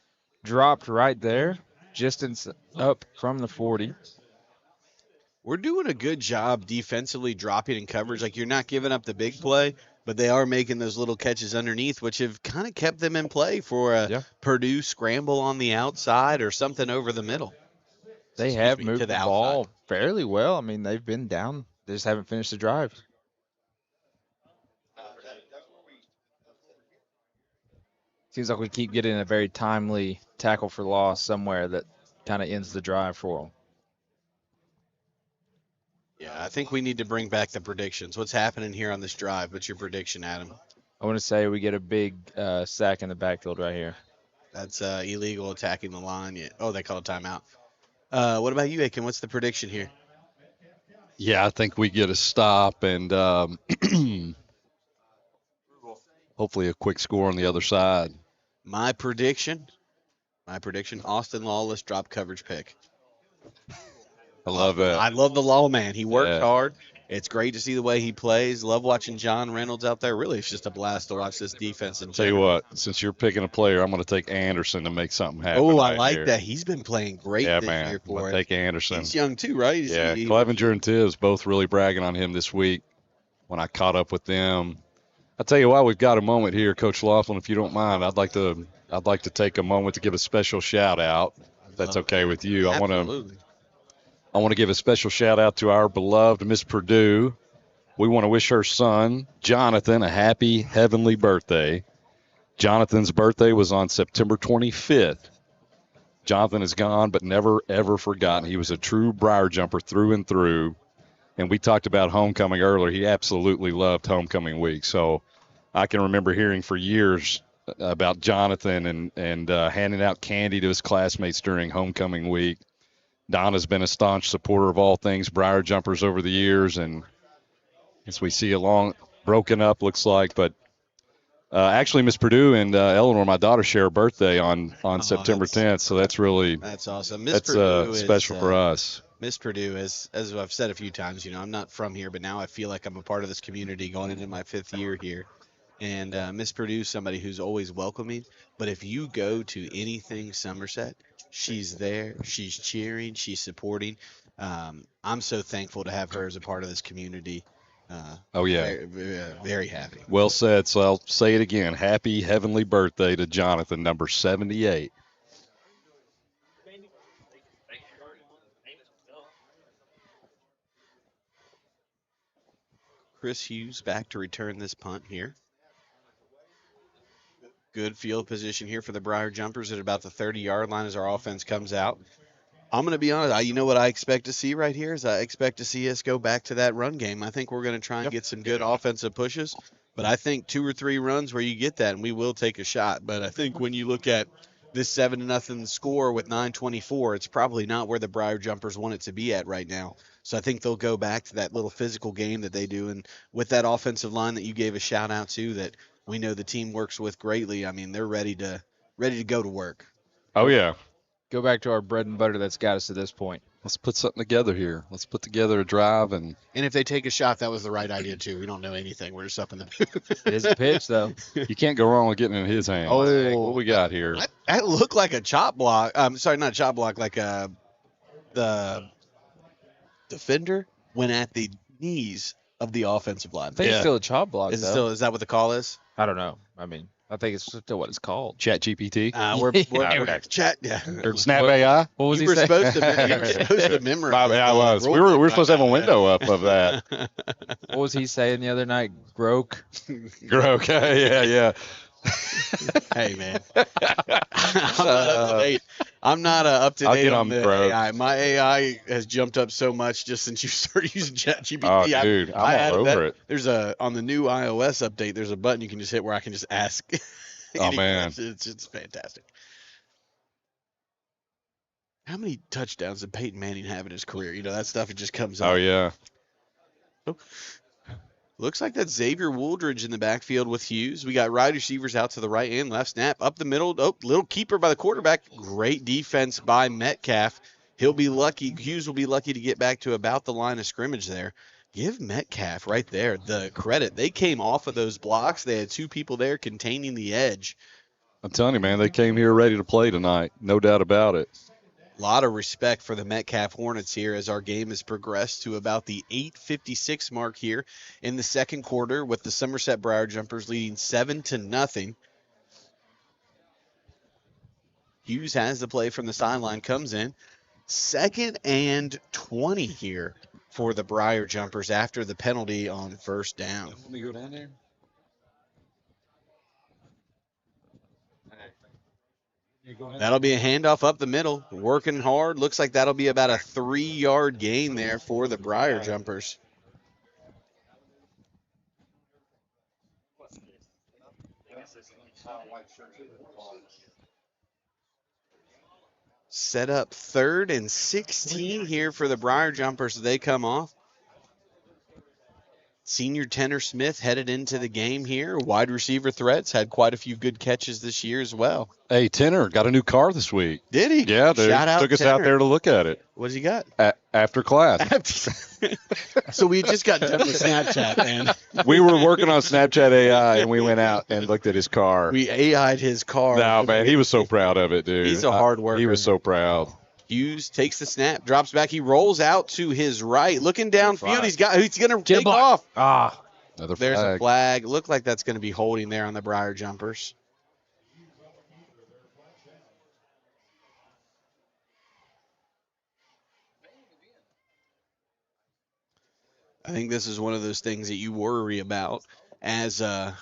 Dropped right there. Distance up from the 40. We're doing a good job defensively dropping in coverage. Like, you're not giving up the big play, but they are making those little catches underneath, which have kind of kept them in play for a Purdue scramble on the outside or something over the middle. They have moved the ball fairly well. I mean, they've been down. They just haven't finished the drive. Seems like we keep getting a very timely tackle for loss somewhere that kind of ends the drive for them. Yeah, I think we need to bring back the predictions. What's happening here on this drive? What's your prediction, Adam? I want to say we get a big sack in the backfield right here. That's illegal attacking the line. Yeah. Oh, they call a timeout. What about you, Aiken? What's the prediction here? Yeah, I think we get a stop and hopefully a quick score on the other side. My prediction, Austin Lawless drop coverage pick. I love that. I love the Law man. He works hard. It's great to see the way he plays. Love watching John Reynolds out there. Really, it's just a blast to watch this defense. Tell you what, since you're picking a player, I'm going to take Anderson to make something happen. Oh, I like that. He's been playing great this year for us. Take Anderson. He's young too, right? Clevenger and Tibbs both really bragging on him this week when I caught up with them. I'll tell you why we've got a moment here, Coach Laughlin, if you don't mind. I'd like to take a moment to give a special shout out, if that's okay with you. Absolutely. I want to give a special shout out to our beloved Miss Purdue. We want to wish her son, Jonathan, a happy heavenly birthday. Jonathan's birthday was on September 25th. Jonathan is gone, but never, ever forgotten. He was a true Briar jumper through and through. And we talked about homecoming earlier. He absolutely loved homecoming week. So I can remember hearing for years about Jonathan and handing out candy to his classmates during homecoming week. Donna's been a staunch supporter of all things Briar jumpers over the years, and as we see along, broken up looks like. But actually, Miss Purdue and Eleanor, my daughter, share a birthday on September 10th, so that's awesome. That's special for us. Miss Purdue, as I've said a few times, I'm not from here, but now I feel like I'm a part of this community going into my 5th year here. And Miss Purdue is somebody who's always welcoming. But if you go to anything Somerset, she's there. She's cheering. She's supporting. I'm so thankful to have her as a part of this community. Very, very happy. Well said. So I'll say it again. Happy heavenly birthday to Jonathan, number 78. Chris Hughes back to return this punt here. Good field position here for the Briar Jumpers at about the 30-yard line as our offense comes out. I'm going to be honest. You know what I expect to see right here is I expect to see us go back to that run game. I think we're going to try and get some good offensive pushes, but I think 2 or 3 runs where you get that, and we will take a shot. But I think when you look at this 7-0 score with 9:24, it's probably not where the Briar Jumpers want it to be at right now. So I think they'll go back to that little physical game that they do, and with that offensive line that you gave a shout out to that we know the team works with greatly. I mean, they're ready to go to work. Oh yeah. Go back to our bread and butter that's got us to this point. Let's put something together here. Let's put together a drive and if they take a shot, that was the right idea too. We don't know anything. We're just up in the booth. It is a pitch though. You can't go wrong with getting in his hand. Oh, what we got here? That looked like a chop block. Sorry, not a chop block. Like the defender went at the knees of the offensive line. I think it's still a chop block. Is that what the call is? I don't know. I mean, I think it's still what it's called. Chat GPT. We're chat. Yeah. Or Snap AI. What was you he saying? You were supposed to memorize. I was. We were supposed to have a window up of that. What was he saying the other night? Groke. Groke. Yeah. Hey man, I'm not up to date on the AI. My AI has jumped up so much just since you started using ChatGPT. Oh, dude, I'm all over it. There's on the new iOS update. There's a button you can just hit where I can just ask. Oh man, it's fantastic. How many touchdowns did Peyton Manning have in his career? That stuff, it just comes up. Oh yeah. Looks like that's Xavier Wooldridge in the backfield with Hughes. We got wide receivers out to the right and left. Snap up the middle. Oh, little keeper by the quarterback. Great defense by Metcalfe. He'll be lucky. Hughes will be lucky to get back to about the line of scrimmage there. Give Metcalfe right there the credit. They came off of those blocks. They had 2 people there containing the edge. I'm telling you, man, they came here ready to play tonight. No doubt about it. A lot of respect for the Metcalfe Hornets here as our game has progressed to about the 8:56 mark here in the second quarter, with the Somerset Briar Jumpers leading 7-0. Hughes has the play from the sideline, comes in. 2nd and 20 here for the Briar Jumpers after the penalty on first down. Let me go down there. That'll be a handoff up the middle, working hard. Looks like that'll be about a 3-yard gain there for the Briar Jumpers. Set up 3rd and 16 here for the Briar Jumpers as they come off. Senior Tanner Smith headed into the game here. Wide receiver threats, had quite a few good catches this year as well. Hey, Tanner got a new car this week. Did he? Yeah, dude. Shout out Took us out Tanner. there to look at it. What's he got? After class. So we just got done with Snapchat, man. We were working on Snapchat AI, and we went out and looked at his car. We AI'd his car. No, man, he was so proud of it, dude. He's a hard worker. He was so proud. Hughes takes the snap, drops back. He rolls out to his right, looking downfield. He's going to take off. Another flag. There's a flag. Looked like that's going to be holding there on the Briar Jumpers. I think this is one of those things that you worry about as a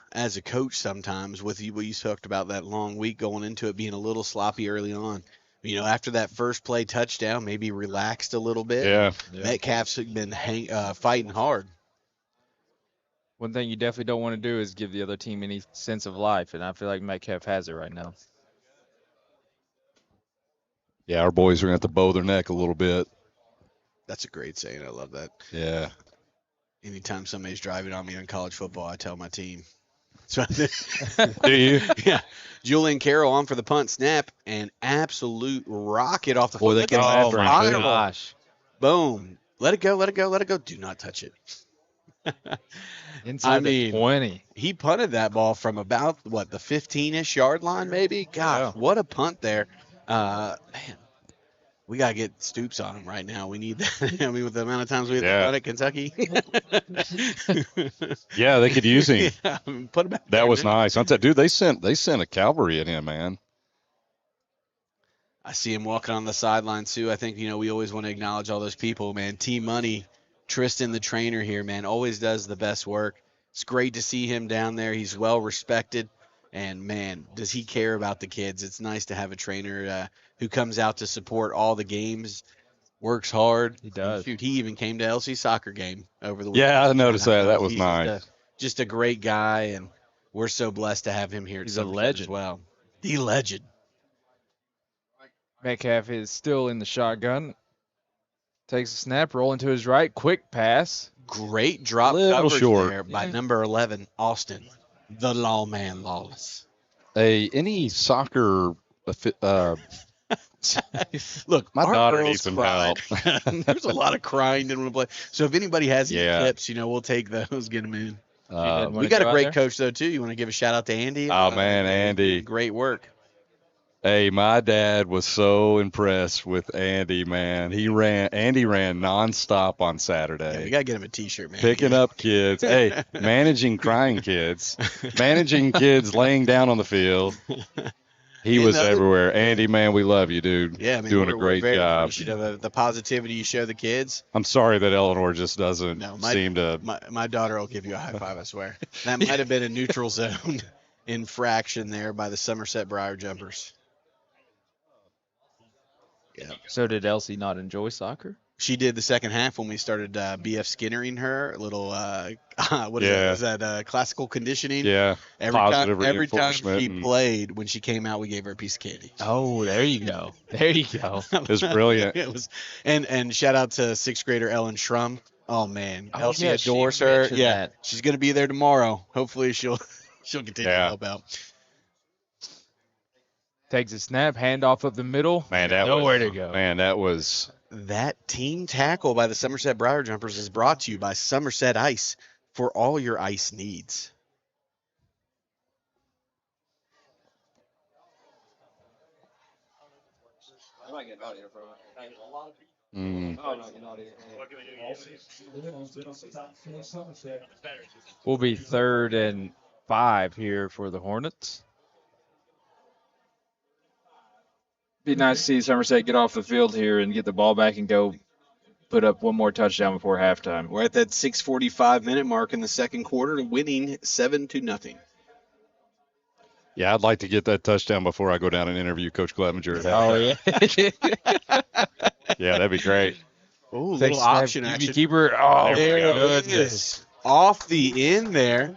coach sometimes with what you talked about, that long week going into it being a little sloppy early on. You know, after that first play touchdown, maybe relaxed a little bit. Yeah. Metcalfe's been fighting hard. One thing you definitely don't want to do is give the other team any sense of life, and I feel like Metcalfe has it right now. Yeah, our boys are going to have to bow their neck a little bit. That's a great saying. I love that. Yeah. Anytime somebody's driving on me on college football, I tell my team. So, Do you? Yeah. Julian Carroll on for the punt snap, and absolute rocket off the Boy, foot. they Look can at add that Frank fireball. Boone. Gosh. Boom. Let it go, let it go, let it go. Do not touch it. Inside the 20. He punted that ball from about, the 15-ish yard line maybe? Gosh, what a punt there. Man, we got to get Stoops on him right now. We need that. I mean, with the amount of times we have done at Kentucky. Yeah, they could use him. Yeah, put him back That there, was man. nice. Dude, they sent a cavalry at him, man. I see him walking on the sideline, too. I think, we always want to acknowledge all those people, man. T-Money, Tristan, the trainer here, man, always does the best work. It's great to see him down there. He's well respected. And, man, does he care about the kids. It's nice to have a trainer who comes out to support all the games, works hard. He does. Shoot, he even came to LC soccer game over the weekend. Yeah, I noticed that. That was He's nice. Just a great guy, and we're so blessed to have him here. He's a legend as well. The legend. Metcalfe is still in the shotgun. Takes a snap, rolling to his right, quick pass. Great drop Little coverage short. there by number 11, Austin, the lawman Lawless. Any soccer Look, my our daughter girls needs some cried. help. There's a lot of crying didn't want to play. So if anybody has any Yeah. tips, we'll take those, get them in. Wanna We got go a out great there? coach, though, too. You want to give a shout-out to Andy? Oh, man, Andy. Great work. Hey, my dad was so impressed with Andy, man. Andy ran nonstop on Yeah, Saturday. we got to get him a T-shirt, man. Picking up kids. Hey, managing crying kids. Managing kids laying down on the field. He was everywhere. Andy, man, we love you, dude. Yeah, man, doing a we're great very job. appreciative of the positivity you show the kids. I'm sorry that Eleanor just doesn't No, seem to. My daughter will give you a high five, I swear. That might have been a neutral zone infraction there by the Somerset Briar Jumpers. Yeah. So did Elsie not enjoy soccer? She did the second half when we started BF Skinnering her. A little, what is Yeah. that? Is that classical conditioning? Yeah. Every Positive time she reinforcement. played, when she came out, we gave her a piece of candy. Oh, there you go. There you go. It was brilliant. It was, and shout out to sixth grader Ellen Shrum. Oh man, Oh, Elsie yeah, she adores her. mentioned Yeah, that. she's gonna be there tomorrow. Hopefully she'll continue to help out. Takes a snap, handoff up the middle. Man, that Nowhere was, to go. Man, that was. That team tackle by the Somerset Briar Jumpers is brought to you by Somerset Ice for all your ice needs. Mm. Will be 3rd and 5 here for the Hornets. Be nice to see Somerset get off the field here and get the ball back and go put up one more touchdown before halftime. We're at that 6:45-minute mark in the second quarter, winning 7-0. Yeah, I'd like to get that touchdown before I go down and interview Coach Clevenger. Oh, yeah. Yeah, that'd be great. Ooh, little option action. Keeper. Oh, There it goodness. is. Off the end there.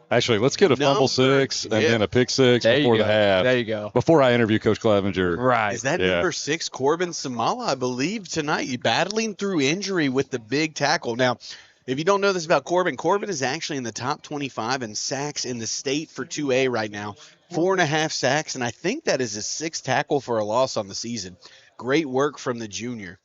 Actually, let's get a fumble 6 and then a pick 6 There before you the go. half. There you go. Before I interview Coach Clevenger. Right. Is that number 6, Corbin Samala, I believe, tonight, battling through injury with the big tackle. Now, if you don't know this about Corbin, Corbin is actually in the top 25 in sacks in the state for 2A right now. 4.5 sacks, and I think that is his 6th tackle for a loss on the season. Great work from the junior,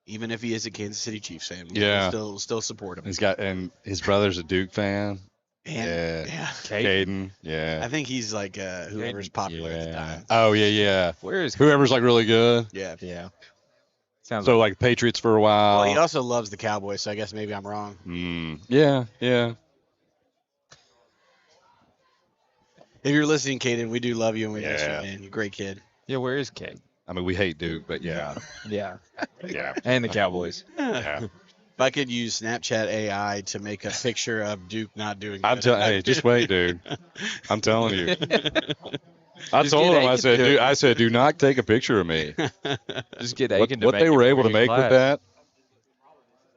even if he is a Kansas City Chiefs fan. We'll still support him. And his brother's a Duke fan. Yeah. Caden. Yeah. I think he's like whoever's popular at the time. Oh, yeah. Where is whoever's like really good. Yeah. Sounds So like Patriots for a while. Well, he also loves the Cowboys, so I guess maybe I'm wrong. Yeah. If you're listening, Caden, we do love you and we miss you, man. You're a great kid. Yeah, where is Kate? I mean, we hate Duke, but yeah. Yeah. Yeah. And the Cowboys. Yeah. If I could use Snapchat AI to make a picture of Duke not doing good. Hey, just wait, dude. I'm telling you. I Just told get him, Aiken I said, do not take a picture of me. Just get What Aiken to make they it were able to before make you with class. that.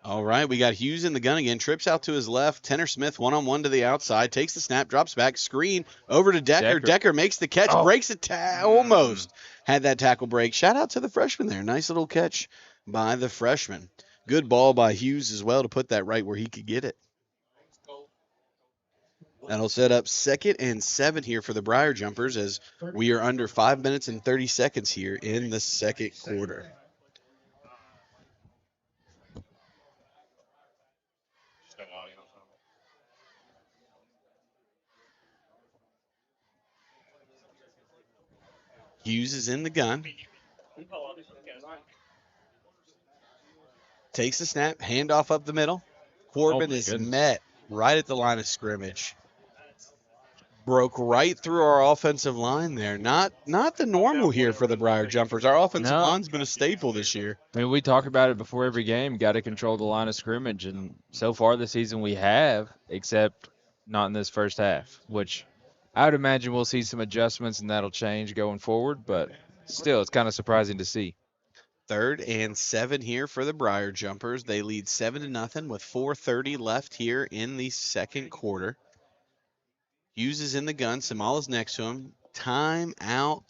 All right, we got Hughes in the gun again. Trips out to his left. Tenor Smith one-on-one to the outside. Takes the snap, drops back, screen over to Decker. Decker makes the catch, breaks it, almost had that tackle break. Shout out to the freshman there. Nice little catch by the freshman. Good ball by Hughes as well to put that right where he could get it. That'll set up 2nd and 7 here for the Briar Jumpers as we are under 5 minutes and 30 seconds here in the second quarter. Hughes is in the gun. Takes the snap, handoff up the middle. Corbin is met right at the line of scrimmage. Broke right through our offensive line there. Not the normal here for the Briar Jumpers. Our offensive line's been a staple this year. I mean, we talk about it before every game. Got to control the line of scrimmage, and so far this season we have, except not in this first half, which I would imagine we'll see some adjustments and that'll change going forward. But still, it's kind of surprising to see. 3rd and 7 here for the Briar Jumpers. They lead 7-0 with 4:30 left here in the second quarter. Hughes is in the gun. Samala's next to him. Timeout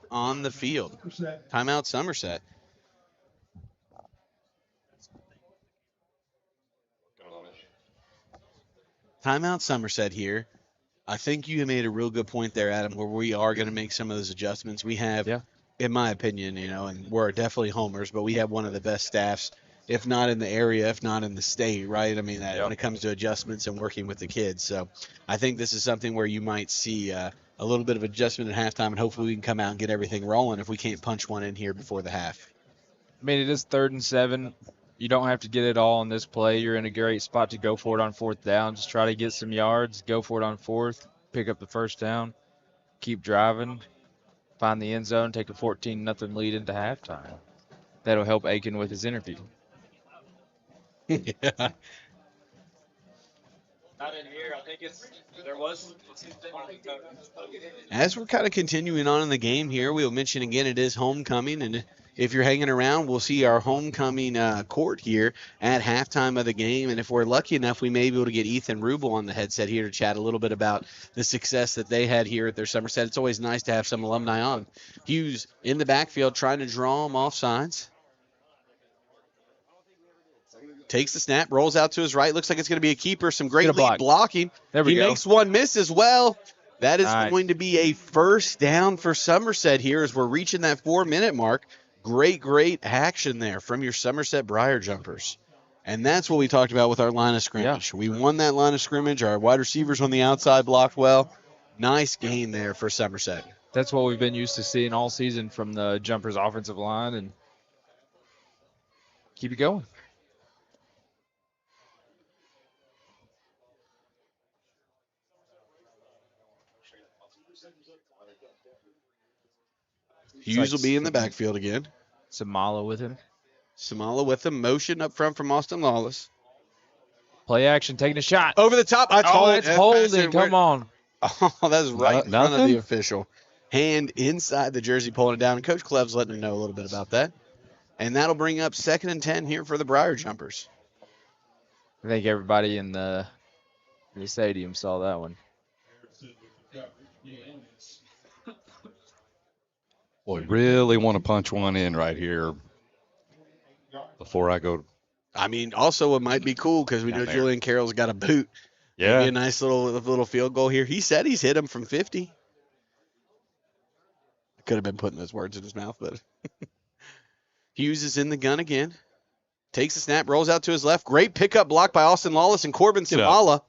on the field. Timeout Somerset. Timeout Somerset here. I think you made a real good point there, Adam, where we are going to make some of those adjustments. We have, in my opinion, and we're definitely homers, but we have one of the best staffs, if not in the area, if not in the state, right? I mean, when it comes to adjustments and working with the kids. So I think this is something where you might see a little bit of adjustment at halftime, and hopefully we can come out and get everything rolling if we can't punch one in here before the half. I mean, it is 3rd and 7. You don't have to get it all on this play. You're in a great spot to go for it on 4th down. Just try to get some yards, go for it on 4th, pick up the first down, keep driving, find the end zone, take a 14-0 lead into halftime. That'll help Aiken with his interview. Yeah. Not in here. I think there was. As we're kind of continuing on in the game here, we'll mention again it is homecoming, and if you're hanging around, we'll see our homecoming court here at halftime of the game. And if we're lucky enough, we may be able to get Ethan Rubel on the headset here to chat a little bit about the success that they had here at their Somerset. It's always nice to have some alumni on. Hughes in the backfield trying to draw them off sides. Takes the snap, rolls out to his right. Looks like it's going to be a keeper. Some great lead blocking. There we go. He makes one miss as well. That is going to be a first down for Somerset here as we're reaching that 4-minute mark. Great action there from your Somerset Briar Jumpers. And that's what we talked about with our line of scrimmage. We won that line of scrimmage. Our wide receivers on the outside blocked well. Nice gain there for Somerset. That's what we've been used to seeing all season from the Jumpers offensive line, and keep it going. Hughes will be in the backfield again. Samala with him. Samala with him. Motion up front from Austin Lawless. Play action, taking a shot. Over the top. That's holding. Come on. Oh, that's right in front of the official. Hand inside the jersey, pulling it down. And Coach Clev's letting him know a little bit about that. And that'll bring up 2nd and 10 here for the Briar Jumpers. I think everybody in the stadium saw that one. Boy, really want to punch one in right here before I go. I mean, also it might be cool because we know Julian Carroll's got a boot. Yeah. Maybe a nice little field goal here. He said he's hit him from 50. I could have been putting those words in his mouth, but Hughes is in the gun again. Takes the snap, rolls out to his left. Great pickup block by Austin Lawless and Corbin Simala.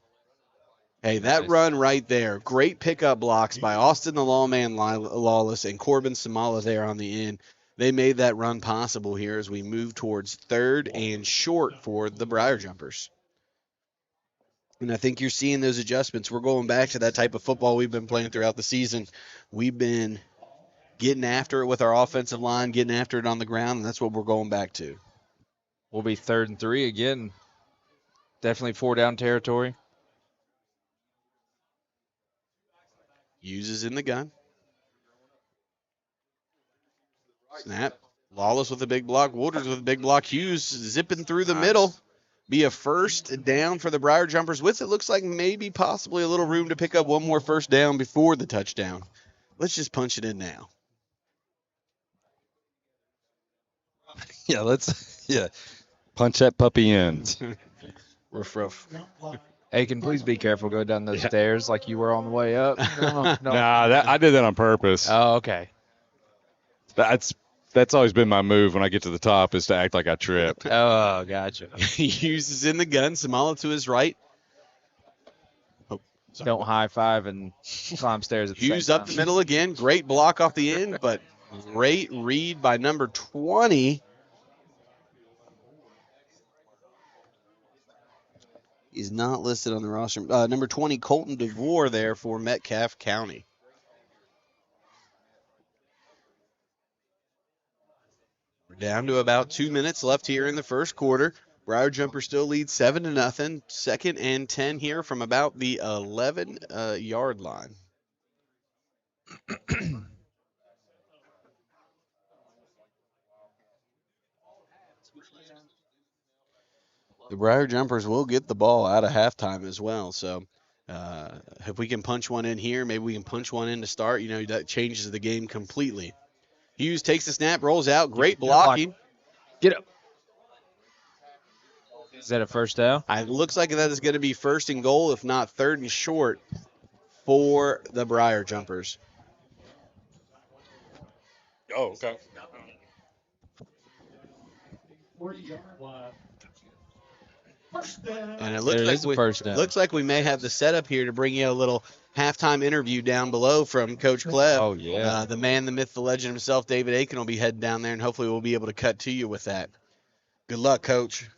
Hey, that run right there. Great pickup blocks by Austin the Lawman Lawless and Corbin Simala there on the end. They made that run possible here as we move towards 3rd and short for the Briar Jumpers. And I think you're seeing those adjustments. We're going back to that type of football we've been playing throughout the season. We've been getting after it with our offensive line, getting after it on the ground, and that's what we're going back to. We'll be 3rd and 3 again. Definitely 4-down territory. Hughes is in the gun. Snap. Lawless with a big block. Wooders with a big block. Hughes zipping through the middle. Be a 1st down for the Briar Jumpers with it looks like maybe possibly a little room to pick up one more 1st down before the touchdown. Let's just punch it in now. Yeah, punch that puppy in. Ruff. Aiken, please be careful. Go down those stairs like you were on the way up. No. Nah, I did that on purpose. Oh, okay. That's always been my move when I get to the top is to act like I tripped. Oh, gotcha. Hughes is in the gun. Samala to his right. Don't high five and climb stairs at the Hughes same up the middle again. Great block off the end, but great read by number 20. He's not listed on the roster. Number 20, Colton DeVore there for Metcalfe County. We're down to about 2 minutes left here in the 1st quarter. Briar Jumper still leads 7-0. 2nd and 10 here from about the 11-yard line. The Briar Jumpers will get the ball out of halftime as well. So if we can punch one in here, maybe we can punch one in to start. You know, that changes the game completely. Hughes takes the snap, rolls out. Great blocking. Get up. Is that a 1st down? It looks like that is going to be 1st and goal, if not 3rd and short for the Briar Jumpers. Oh, okay. And it looks like we may have the setup here to bring you a little halftime interview down below from Coach Clev. Oh, yeah. The man, the myth, the legend himself, David Aiken, will be heading down there, and hopefully we'll be able to cut to you with that. Good luck, Coach.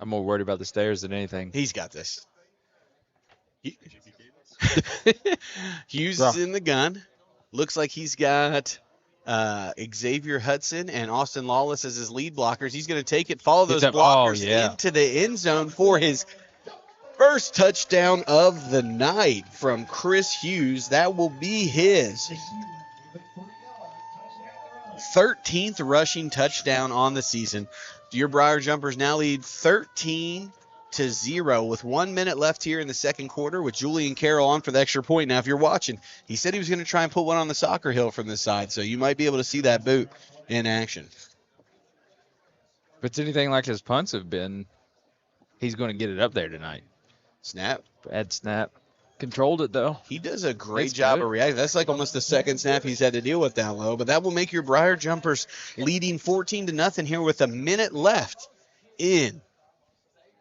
I'm more worried about the stairs than anything. He's got this. Hughes is in the gun. Looks like he's got Xavier Hudson and Austin Lawless as his lead blockers. He's going to take it, follow those blockers into the end zone for his first touchdown of the night from Chris Hughes. That will be his 13th rushing touchdown on the season. Your Briar Jumpers now lead 13-0 with 1 minute left here in the 2nd quarter with Julian Carroll on for the extra point. Now, if you're watching, he said he was going to try and put one on the soccer hill from this side, so you might be able to see that boot in action. If it's anything like his punts have been, he's going to get it up there tonight. Snap. Bad snap. Controlled it, though. He does a great job of reacting. That's like almost the 2nd snap he's had to deal with down low, but that will make your Briar Jumpers leading 14-0 here with a minute left in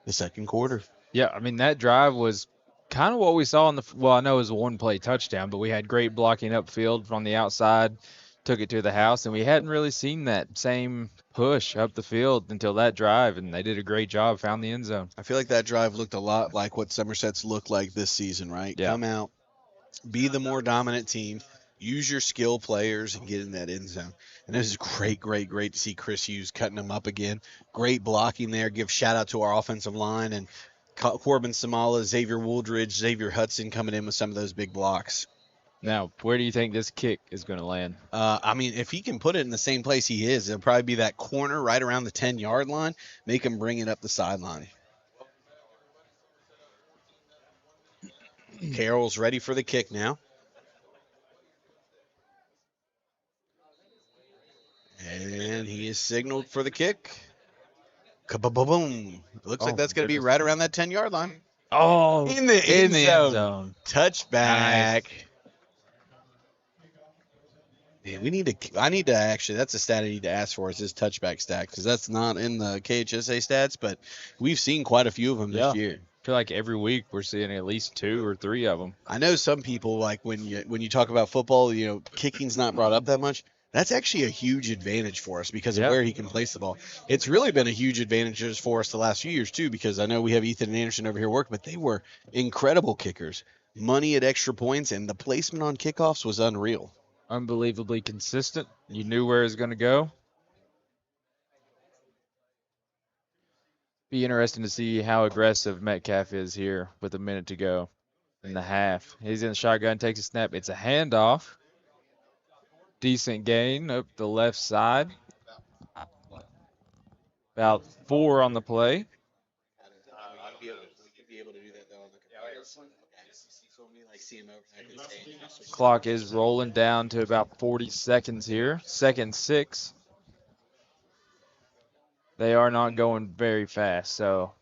the 2nd quarter. Yeah, I mean, that drive was kind of what we saw well, I know it was a one-play touchdown, but we had great blocking upfield from the outside, took it to the house, and we hadn't really seen that same push up the field until that drive, and they did a great job, found the end zone. I feel like that drive looked a lot like what Somerset's looked like this season, right? Yeah. Come out, be the more dominant team, use your skill players, and get in that end zone. And this is great to see Chris Hughes cutting them up again. Great blocking there. Give shout out to our offensive line and Corbin Samala, Xavier Wooldridge, Xavier Hudson coming in with some of those big blocks. Now, where do you think this kick is going to land? I mean, if he can put it in the same place he is, it'll probably be that corner right around the 10-yard line. Make him bring it up the sideline. Carroll's ready for the kick now. And he is signaled for the kick. Ka-ba-ba-boom. Looks like that's going to be right around that 10-yard line. Oh, In the end zone. Touchback. Nice. Man, I need to actually, that's a stat I need to ask for is his touchback stat because that's not in the KHSA stats, but we've seen quite a few of them this year. I feel like every week we're seeing at least 2 or 3 of them. I know some people, like when you talk about football, kicking's not brought up that much. That's actually a huge advantage for us because of where he can place the ball. It's really been a huge advantage for us the last few years, too, because I know we have Ethan and Anderson over here working, but they were incredible kickers. Money at extra points, and the placement on kickoffs was unreal. Unbelievably consistent. You knew where it was going to go. Be interesting to see how aggressive Metcalfe is here with a minute to go in the half. He's in the shotgun, takes a snap. It's a handoff. Decent gain up the left side. About 4 on the play. Clock is rolling down to about 40 seconds here. 2nd 6. They are not going very fast, so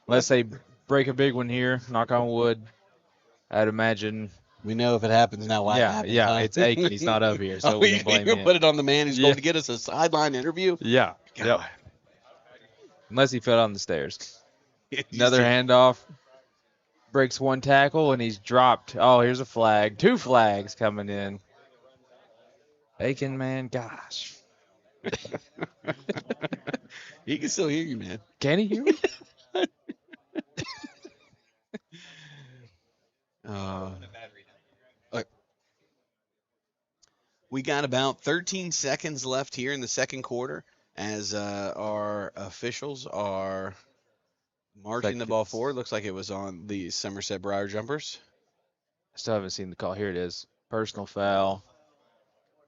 unless they break a big one here, knock on wood, I'd imagine. We know if it happens now, why it happens. Yeah, it's Aiken. He's not up here, so we can blame him. Put it on the man who's going to get us a sideline interview. Yeah. Yep. Unless he fell down the stairs. Another handoff. Breaks 1 tackle, and he's dropped. Oh, here's a flag. 2 flags coming in. Aiken, man, gosh. He can still hear you, man. Can he hear me? We got about 13 seconds left here in the second quarter as our officials are marching the ball forward. Looks like it was on the Somerset Briar Jumpers. I still haven't seen the call. Here it is. Personal foul.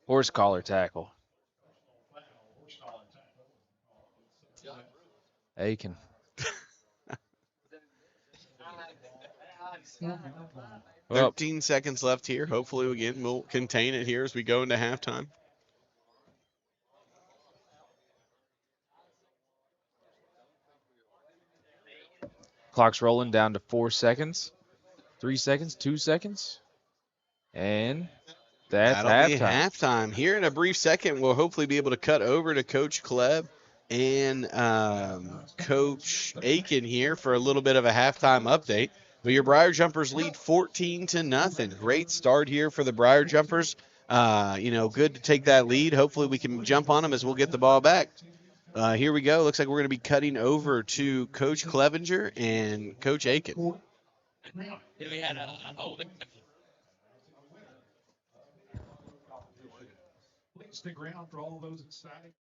Horse collar tackle. Aiken. Well, 13 seconds left here. Hopefully, again, we'll contain it here as we go into halftime. Clock's rolling down to 4 seconds. 3 seconds, 2 seconds. And that's That'll be halftime. halftime. Here in a brief second, we'll hopefully be able to cut over to Coach Klebb and Coach Aiken here for a little bit of a halftime update. But your Briar Jumpers lead 14-0. Great start here for the Briar Jumpers. Good to take that lead. Hopefully we can jump on them as we'll get the ball back. Here we go. Looks like we're going to be cutting over to Coach Clevenger and Coach Aiken. Stick around for all those exciting.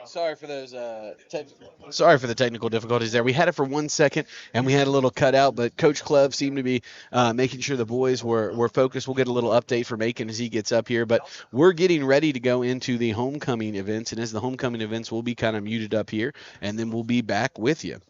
Sorry for those. Sorry for the technical difficulties there. We had it for 1 second, and we had a little cutout, but Coach Klebb seemed to be making sure the boys were focused. We'll get a little update from Aiken as he gets up here, but we're getting ready to go into the homecoming events, and as the homecoming events, we'll be kind of muted up here, and then we'll be back with you.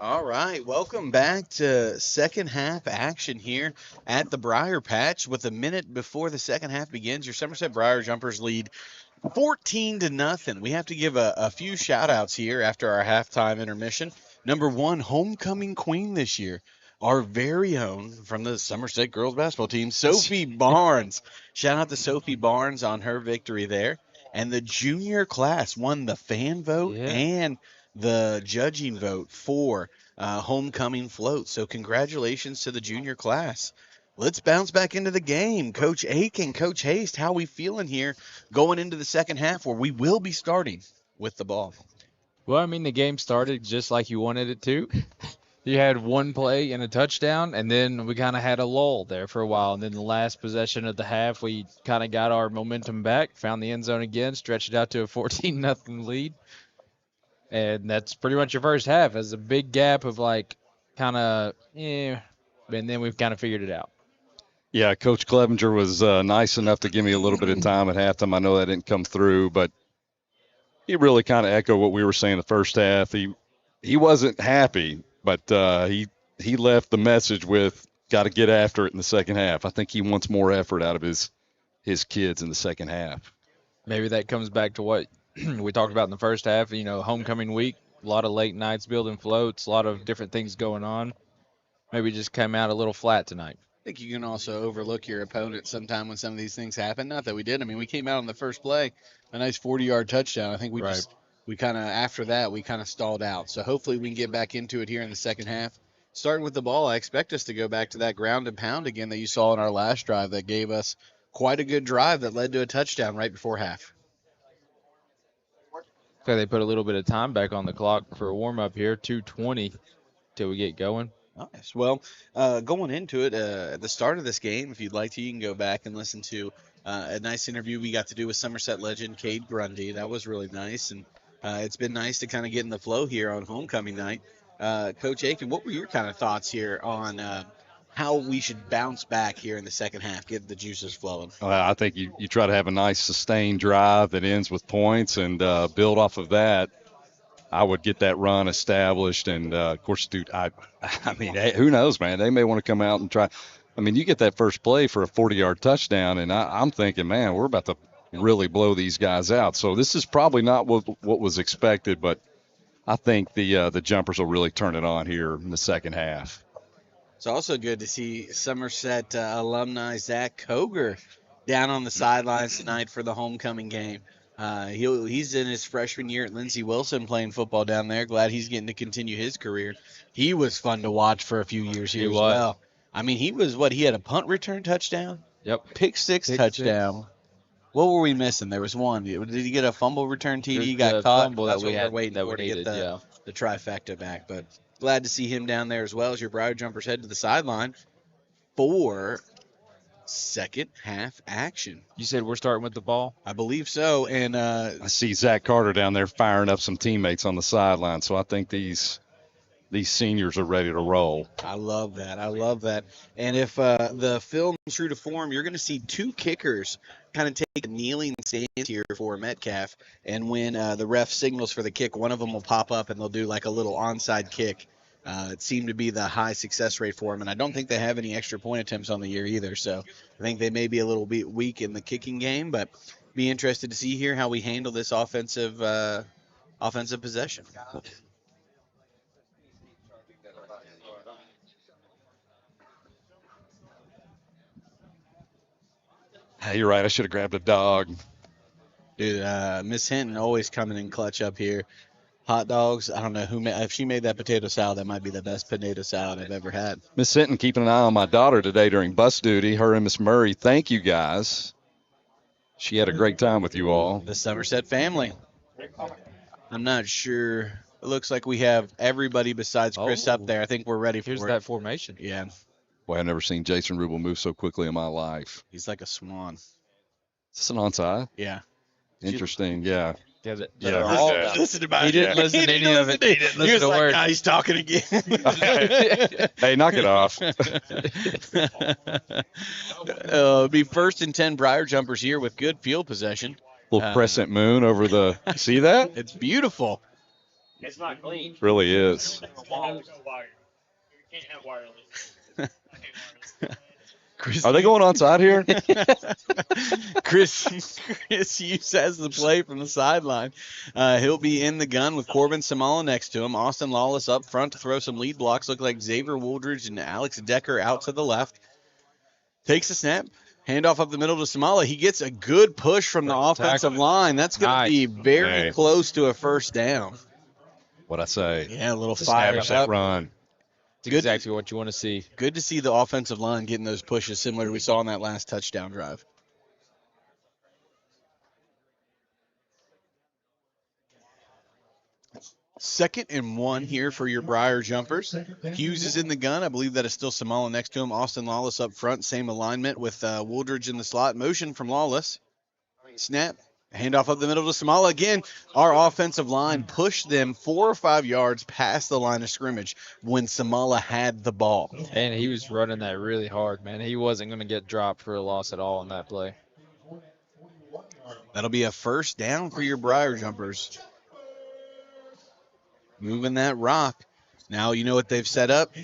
All right, welcome back to second half action here at the Briar Patch. With a minute before the second half begins, your Somerset Briar Jumpers lead 14-0. We have to give a few shout outs here after our halftime intermission. Number one, homecoming queen this year, our very own from the Somerset girls basketball team, Sophie Barnes. Shout out to Sophie Barnes on her victory there. And the junior class won the fan vote and the judging vote for homecoming float. So congratulations to the junior class. Let's bounce back into the game. Coach Aiken, Coach Haste, how we feeling here going into the second half where we will be starting with the ball? Well, I mean, the game started just like you wanted it to. You had one play and a touchdown, and then we kind of had a lull there for a while. And then the last possession of the half, we kind of got our momentum back, found the end zone again, stretched it out to a 14-0 lead. And that's pretty much your first half. There's a big gap of kind of, and then we've kind of figured it out. Yeah, Coach Clevenger was nice enough to give me a little bit of time at halftime. I know that didn't come through, but he really kind of echoed what we were saying the first half. He wasn't happy, but he left the message with got to get after it in the second half. I think he wants more effort out of his kids in the second half. Maybe that comes back to what we talked about in the first half. Homecoming week, a lot of late nights building floats, a lot of different things going on. Maybe just came out a little flat tonight. I think you can also overlook your opponent sometime when some of these things happen. Not that we did. I mean, we came out on the first play, a nice 40-yard touchdown. I think we kind of, after that, we kind of stalled out. So hopefully we can get back into it here in the second half. Starting with the ball, I expect us to go back to that ground and pound again that you saw in our last drive that gave us quite a good drive that led to a touchdown right before half. So they put a little bit of time back on the clock for a warm-up here, 2:20 till we get going. Nice. Well, going into it, at the start of this game, if you'd like to, you can go back and listen to a nice interview we got to do with Somerset legend Cade Grundy. That was really nice, and it's been nice to kind of get in the flow here on homecoming night. Coach Aiken, what were your kind of thoughts here on how we should bounce back here in the second half, get the juices flowing? I think you try to have a nice sustained drive that ends with points and build off of that. I would get that run established, and of course, dude, I mean, hey, who knows, man? They may want to come out and try. I mean, you get that first play for a 40-yard touchdown, and I'm thinking, man, we're about to really blow these guys out. So this is probably not what was expected, but I think the jumpers will really turn it on here in the second half. It's also good to see Somerset alumni Zach Koger down on the sidelines tonight for the homecoming game. He's in his freshman year at Lindsey Wilson playing football down there. Glad he's getting to continue his career. He was fun to watch for a few years here as well. I mean, he had a punt return touchdown? Yep. Pick six touchdown. What were we missing? There was one. Did he get a fumble return TD? He got caught. Fumble That's that we what had we're waiting that for we to needed, get the trifecta back. But glad to see him down there as well as your Briar Jumpers head to the sideline for second half action. You said we're starting with the ball? I believe so. And I see Zach Carter down there firing up some teammates on the sideline, so I think these seniors are ready to roll. I love that. And if the film's true to form, you're going to see two kickers kind of take a kneeling stance here for Metcalfe. And when the ref signals for the kick, one of them will pop up and they'll do like a little onside kick. It seemed to be the high success rate for them, and I don't think they have any extra point attempts on the year either. So I think they may be a little bit weak in the kicking game, but be interested to see here how we handle this offensive possession. Hey, you're right. I should have grabbed a dog. Dude, Miss Hinton always coming in clutch up here. Hot dogs. I don't know if she made that potato salad. That might be the best potato salad I've ever had. Miss Hinton keeping an eye on my daughter today during bus duty. Her and Miss Murray. Thank you guys. She had a great time with you all. The Somerset family. I'm not sure. It looks like we have everybody besides Chris up there. I think we're ready for it. Here's that formation. Yeah. Boy, I've never seen Jason Rubel move so quickly in my life. He's like a swan. Is this an onside? Yeah. Interesting. Yeah. Listen to my. He didn't listen to any of it. He didn't listen to like, words. he's talking again. Hey, knock it off. It'll be 1st and 10 Briar Jumpers here with good field possession. Little crescent moon over the. See that? It's beautiful. It's not clean. It really is. You can't have wireless. Chris, Are they going onside here? Chris Hughes has the play from the sideline. He'll be in the gun with Corbin Samala next to him. Austin Lawless up front to throw some lead blocks. Look like Xavier Wooldridge and Alex Decker out to the left. Takes a snap. Handoff up the middle to Samala. He gets a good push from the offensive line. That's going to be very close to a first down. What'd I say? Yeah, a little fire that run. It's exactly what you want to see. Good to see the offensive line getting those pushes similar to we saw on that last touchdown drive. Second and 1 here for your Briar Jumpers. Hughes is in the gun. I believe that is still Samala next to him. Austin Lawless up front. Same alignment with Wooldridge in the slot. Motion from Lawless. Snap. Handoff up the middle to Samala. Again, our offensive line pushed them 4 or 5 yards past the line of scrimmage when Samala had the ball. And he was running that really hard, man. He wasn't going to get dropped for a loss at all on that play. That'll be a first down for your Briar Jumpers. Moving that rock. Now you know what they've set up.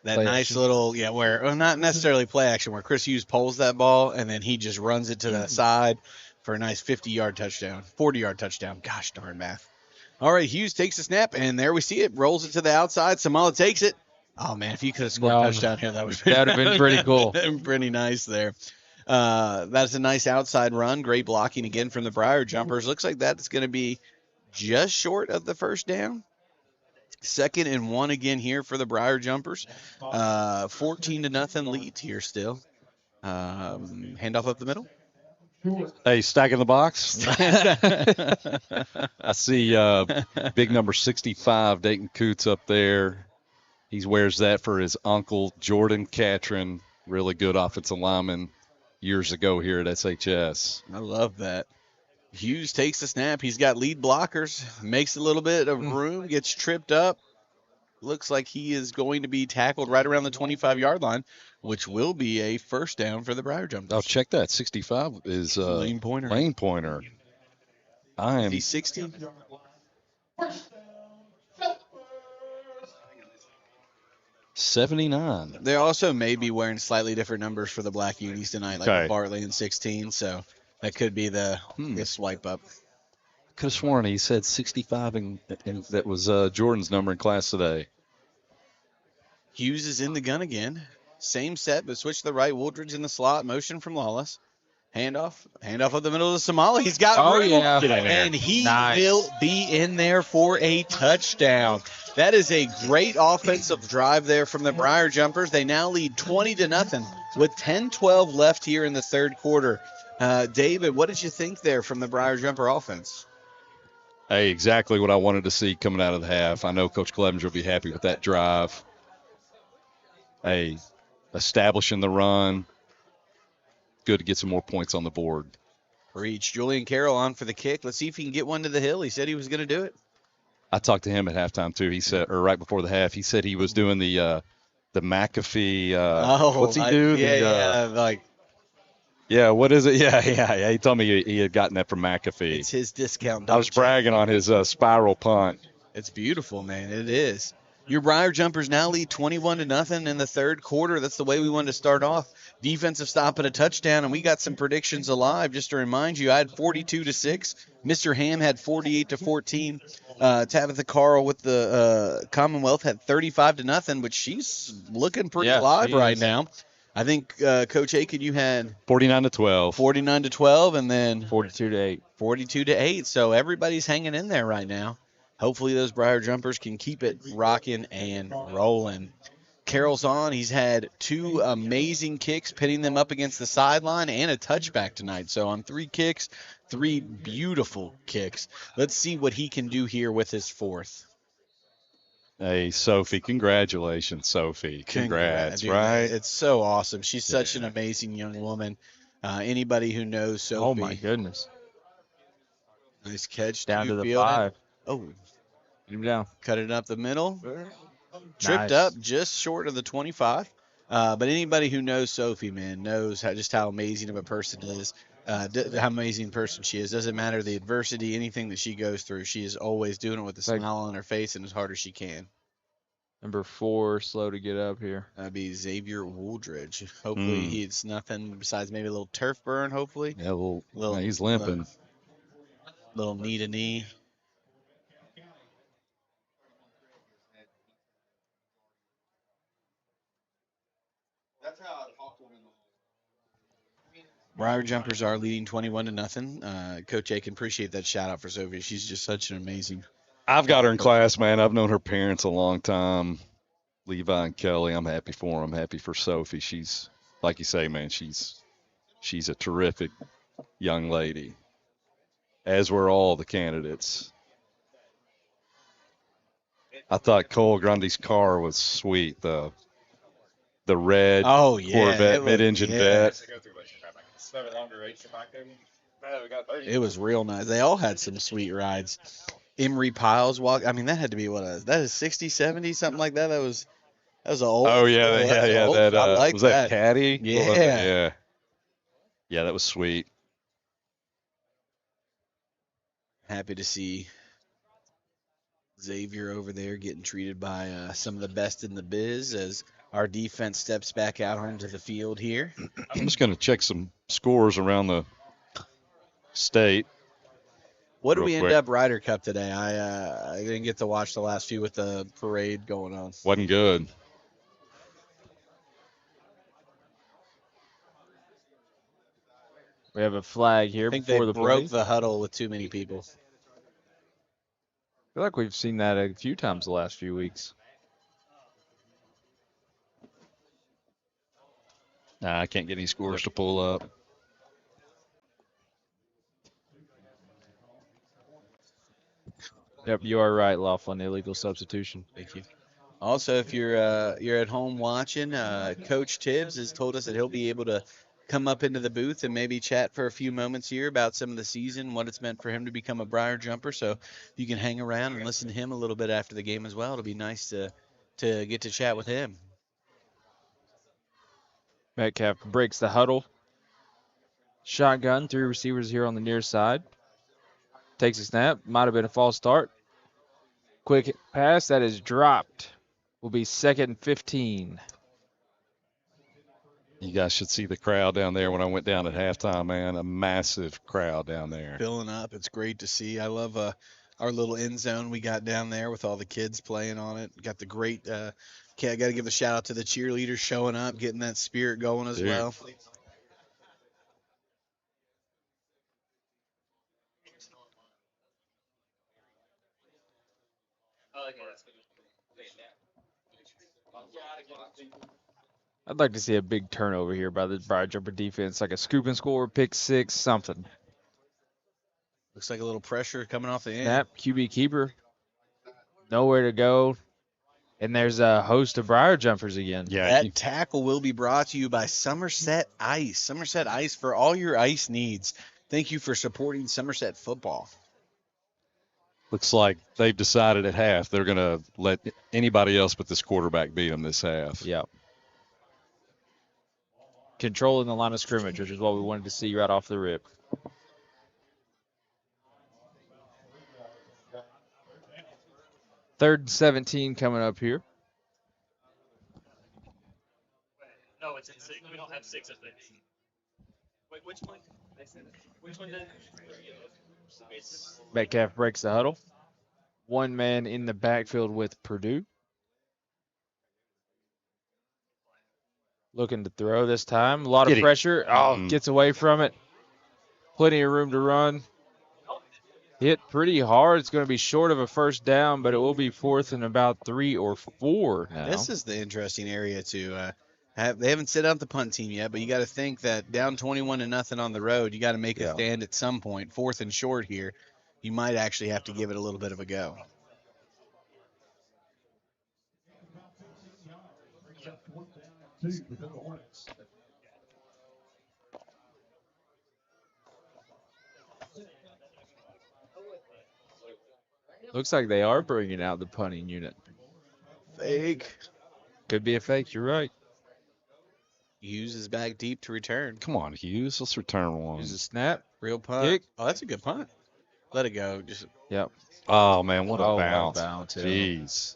That Play nice action. little, well, not necessarily play action, where Chris Hughes pulls that ball and then he just runs it to the side for a nice 50-yard touchdown, 40-yard touchdown. Gosh darn math. All right, Hughes takes a snap, and there we see it. Rolls it to the outside. Samala takes it. Oh, man, if you could have scored a touchdown here, that would have been pretty cool. Pretty nice there. That's a nice outside run. Great blocking again from the Briar Jumpers. Looks like that's going to be just short of the first down. Second and 1 again here for the Briar Jumpers. 14-0 lead here still. Handoff up the middle. Hey, stack in the box. I see big number 65, Dayton Coots up there. He wears that for his uncle, Jordan Catron, really good offensive lineman years ago here at SHS. I love that. Hughes takes the snap. He's got lead blockers, makes a little bit of room, gets tripped up. Looks like he is going to be tackled right around the 25-yard line, which will be a first down for the Briar Jumpers. Oh, check that. 65 is Lane Pointer. Lane Pointer. I am. He's 60. $79. They also may be wearing slightly different numbers for the Black Unis tonight, like Bartley and 16. So that could be the swipe up. Could have sworn he said 65, and that was Jordan's number in class today. Hughes is in the gun again. Same set, but switch to the right. Wooldridge in the slot. Motion from Lawless. Handoff up the middle of Samala. He's got room. Yeah. And he will be in there for a touchdown. That is a great offensive drive there from the Briar Jumpers. They now lead 20-0 with 10-12 left here in the third quarter. David, what did you think there from the Briar Jumper offense? Hey, exactly what I wanted to see coming out of the half. I know Coach Clevenger will be happy with that drive. Hey, establishing the run. Good to get some more points on the board. Reach. Julian Carroll on for the kick. Let's see if he can get one to the hill. He said he was going to do it. I talked to him at halftime too. He said, or right before the half, he said he was doing the McAfee. What's he do? Yeah, what is it? Yeah. He told me he had gotten that from McAfee. It's his discount. I was bragging on his spiral punt. It's beautiful, man. It is. Your Briar Jumpers now lead 21-0 in the third quarter. That's the way we wanted to start off. Defensive stop and a touchdown, and we got some predictions alive. Just to remind you, I had 42-6. Mr. Ham had 48-14. Tabitha Carl with the Commonwealth had 35-0, but she's looking pretty live right now. I think Coach Aiken, you had 49-12. 49-12, and then 42-8. 42-8. So everybody's hanging in there right now. Hopefully those Briar Jumpers can keep it rocking and rolling. Carroll's on. He's had 2 amazing kicks, pitting them up against the sideline, and a touchback tonight. So on 3 kicks, 3 beautiful kicks. Let's see what he can do here with his 4th. Hey, Sophie, congratulations, Sophie. Congrats, dude, right? It's so awesome. She's such an amazing young woman. Anybody who knows Sophie. Oh, my goodness. Nice catch. Down to the 5. Oh. Get him down. Cut it up the middle. Tripped up just short of the 25. But anybody who knows Sophie, man, knows just how amazing of a person it is. how amazing person she is. Doesn't matter the adversity, anything that she goes through, she is always doing it with a smile on her face and as hard as she can. Number 4, slow to get up here. That'd be Xavier Wooldridge. Hopefully he's nothing besides maybe a little turf burn, hopefully. Yeah, he's limping. Little knee to knee. Briar Jumpers are leading 21-0. Coach A can appreciate that shout out for Sophia. She's just such an amazing. I've got her in class, man. I've known her parents a long time, Levi and Kelly. I'm happy for them. I'm happy for Sophie. She's, like you say, man, she's a terrific young lady, as were all the candidates. I thought Cole Grundy's car was sweet. The red Corvette mid-engine vet. It was real nice. They all had some sweet rides. Emery Piles walk. I mean, that had to be that is 60, 70, something like that. That was an old. Oh yeah, yeah. That I like was that Caddy? Yeah. Yeah, that was sweet. Happy to see Xavier over there getting treated by some of the best in the biz as our defense steps back out onto the field here. I'm just going to check some scores around the state. What did we end up Ryder Cup today? I didn't get to watch the last few with the parade going on. Wasn't good. We have a flag here. I think before they the broke the huddle with too many people. I feel like we've seen that a few times the last few weeks. Nah, I can't get any scores to pull up. Yep, you are right, Laughlin. Illegal substitution. Thank you. Also, if you're at home watching, Coach Tibbs has told us that he'll be able to come up into the booth and maybe chat for a few moments here about some of the season, what it's meant for him to become a Briar Jumper. So you can hang around and listen to him a little bit after the game as well. It'll be nice to get to chat with him. Metcalfe breaks the huddle. Shotgun, 3 receivers here on the near side. Takes a snap. Might have been a false start. Quick pass that is dropped. Will be 2nd and 15. You guys should see the crowd down there when I went down at halftime, man. A massive crowd down there. Filling up. It's great to see. I love our little end zone we got down there with all the kids playing on it. Got the great I got to give a shout out to the cheerleaders showing up, getting that spirit going as well. I'd like to see a big turnover here by the Briar Jumper defense, like a scoop and score, pick 6, something. Looks like a little pressure coming off the end. Snap, QB keeper, nowhere to go. And there's a host of Briar Jumpers again. Yeah. That tackle will be brought to you by Somerset Ice. Somerset Ice for all your ice needs. Thank you for supporting Somerset football. Looks like they've decided at half they're going to let anybody else but this quarterback beat them this half. Yep. Controlling the line of scrimmage, which is what we wanted to see right off the rip. Third and 17 coming up here. No, it's in 6. We don't have 6 at the. Wait, which one? Which one did? Metcalfe breaks the huddle. One man in the backfield with Purdue. Looking to throw this time. A lot of pressure. Oh, gets away from it. Plenty of room to run. Hit pretty hard. It's going to be short of a first down, but it will be 4th and about 3 or 4 now. This is the interesting area to they haven't set out the punt team yet, but you got to think that down 21-0 on the road, you got to make a stand at some point. 4th and short here, you might actually have to give it a little bit of a go. Looks like they are bringing out the punting unit. Fake. Could be a fake. You're right. Hughes is back deep to return. Come on, Hughes. Let's return one. Here's a snap. Real punt. Kick. Oh, that's a good punt. Let it go. Just Yep. Oh, man, what a Oh, what a bounce. bounce, yeah. Jeez.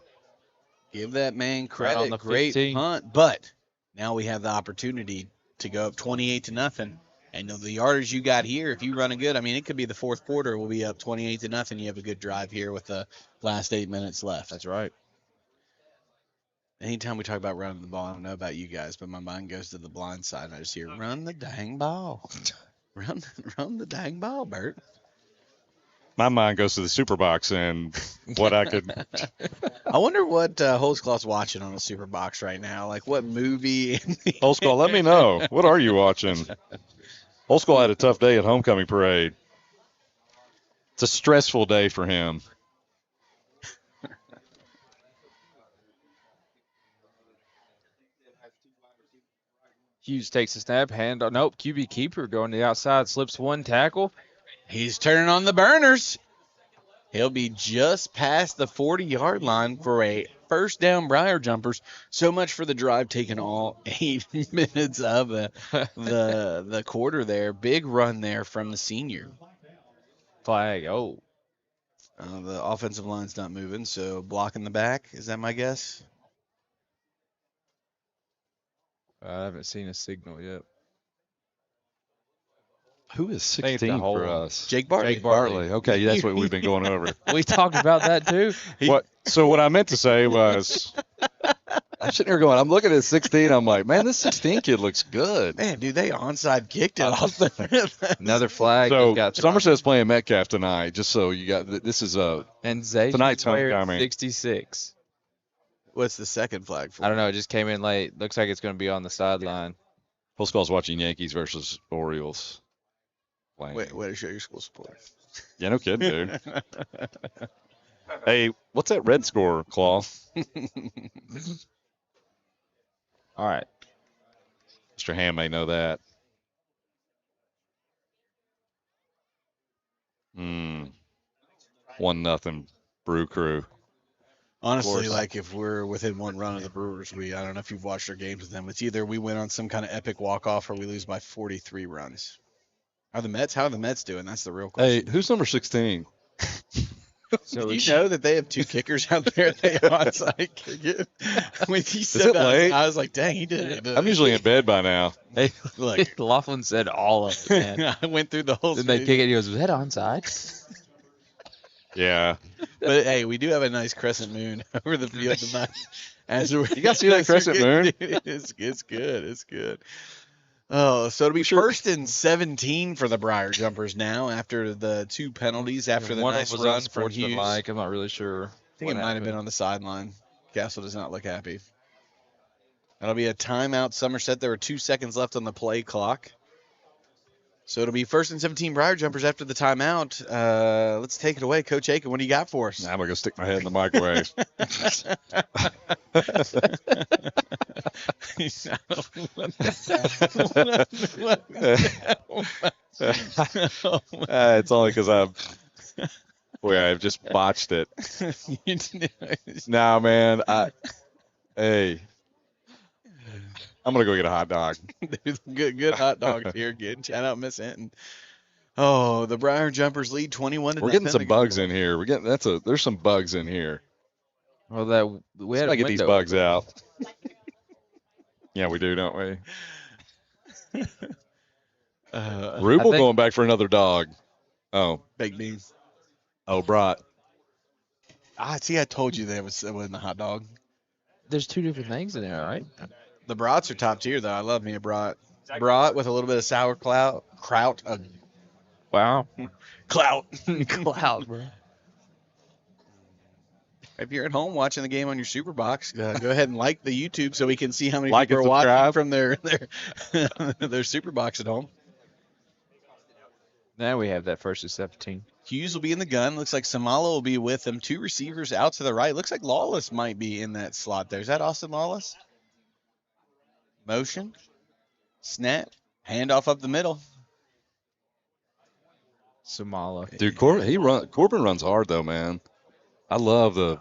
give that man Right credit. on the Great 15. punt. But now we have the opportunity to go up 28-0. And the yardage you got here, if you run it good, I mean, it could be the fourth quarter. We'll be up 28-0. You have a good drive here with the last 8 minutes left. That's right. Anytime we talk about running the ball, I don't know about you guys, but my mind goes to the blind side, and I just hear, run the dang ball. run the dang ball, Bert. My mind goes to the super box and what I could. I wonder what Holtzclaw's watching on the Super Box right now. Like, what movie? Old School, let me know. What are you watching? Old School had a tough day at homecoming parade. It's a stressful day for him. Hughes takes a snap. Hand on. Nope. QB keeper going to the outside. Slips one tackle. He's turning on the burners. He'll be just past the 40-yard line for a first down, Briar Jumpers. So much for the drive taking all 8 minutes of the quarter there. Big run there from the senior. Flag. Oh. The offensive line's not moving, so blocking the back. Is that my guess? I haven't seen a signal yet. Who is think it's a 16 hole. for us? Jake Bartley. Jake Bartley. Okay, that's what we've been going over. We talked about that too. So what I meant to say was, I'm sitting here going, I'm looking at 16. I'm like, man, this 16 kid looks good. Man, dude, they onside kicked it off there. Another flag. So got Somerset's playing Metcalfe tonight. Just so you got, this is and Zay tonight's wearing homecoming. 66. What's the second flag for? I don't know. It just came in late. Looks like it's going to be on the sideline. Whole Skull's watching Yankees versus Orioles. Playing. Wait, way to show your school support. Yeah, no kidding, dude. Hey, what's that red score, Claw? All right. Mr. Ham may know that. 1-0 Brew Crew. Honestly, like if we're within one run of the Brewers, I don't know if you've watched their games with them. It's either we win on some kind of epic walk-off or we lose by 43 runs. How are the Mets doing? That's the real question. Hey, who's number 16? So do you know that they have two kickers out there? They onside kick it. When he said it that, late? I was like, dang, he did it. I'm usually in bed by now. Hey, Look, Laughlin said all of it, man. I went through the whole Then they speech. kick it. He goes, was that onside? Yeah. But hey, we do have a nice crescent moon over the field tonight. You guys see that crescent moon? It's good. It's good. Oh, so it'll be first and 17 for the Briar Jumpers now after the two penalties after the One nice was run from unsportsmanlike. Hughes. Like, I'm not really sure. I think it might have been on the sideline. Castle does not look happy. That'll be a timeout, Somerset. There were 2 seconds left on the play clock. So it'll be first and 17 Briar Jumpers after the timeout. Let's take it away. Coach Aiken, what do you got for us? Now I'm going to go stick my head in the microwave. It's only because I've just botched it. Nah, man. Hey, I'm gonna go get a hot dog. good hot dogs here. Good. Shout out Miss Hinton. Oh, the Briar Jumpers lead 21-0. We're getting some bugs in here. There's some bugs in here. Well, we had Let's to get these bugs out. Yeah, we do, don't we? Rubel going back for another dog. Oh, baked beans. Oh, brat. I told you that wasn't a hot dog. There's two different things in there, right? The brats are top tier, though. I love me a brat. Brat with a little bit of sauerkraut. Wow. Clout. Cloud, bro. If you're at home watching the game on your Super Box, go ahead and like the YouTube so we can see how many Like people and are watching subscribe. from their Super Box at home. Now we have that first and 17. Hughes will be in the gun. Looks like Samala will be with him. Two receivers out to the right. Looks like Lawless might be in that slot there. Is that Austin Lawless? Motion. Snap. Handoff up the middle. Samala. Dude, Corbin runs hard though, man. I love the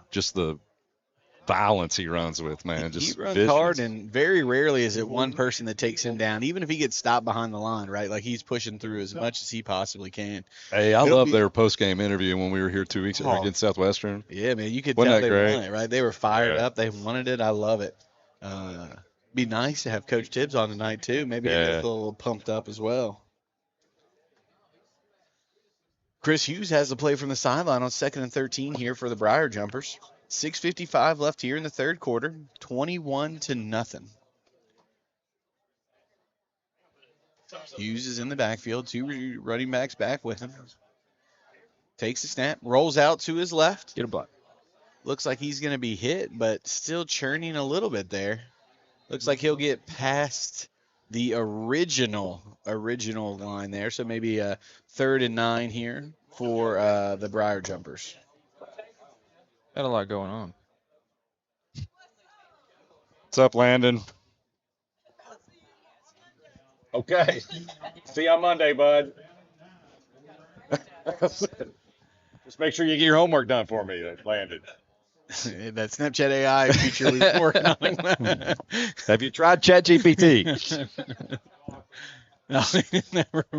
violence he runs with, man. He Just runs vicious. hard, and very rarely is it one person that takes him down, even if he gets stopped behind the line, right? Like he's pushing through as much as he possibly can. Hey, I It'll love be- their post-game interview when we were here 2 weeks ago against Southwestern. Yeah, man, you could Wasn't tell that they great? want it, right? They were fired Yeah. up. They wanted it. I love it. Be nice to have Coach Tibbs on tonight, too. Maybe get us a little pumped up as well. Chris Hughes has the play from the sideline on 2nd and 13 here for the Briar Jumpers. 6:55 left here in the third quarter. 21-0. Hughes is in the backfield. 2 running backs back with him. Takes the snap. Rolls out to his left. Get a block. Looks like he's going to be hit, but still churning a little bit there. Looks like he'll get past the original line there. So maybe a 3rd and 9 here for the Briar Jumpers. Got a lot going on. What's up, Landon? Okay. See you on Monday, bud. Just make sure you get your homework done for me, Landon. That Snapchat AI feature we've been working on. Have you tried ChatGPT? No,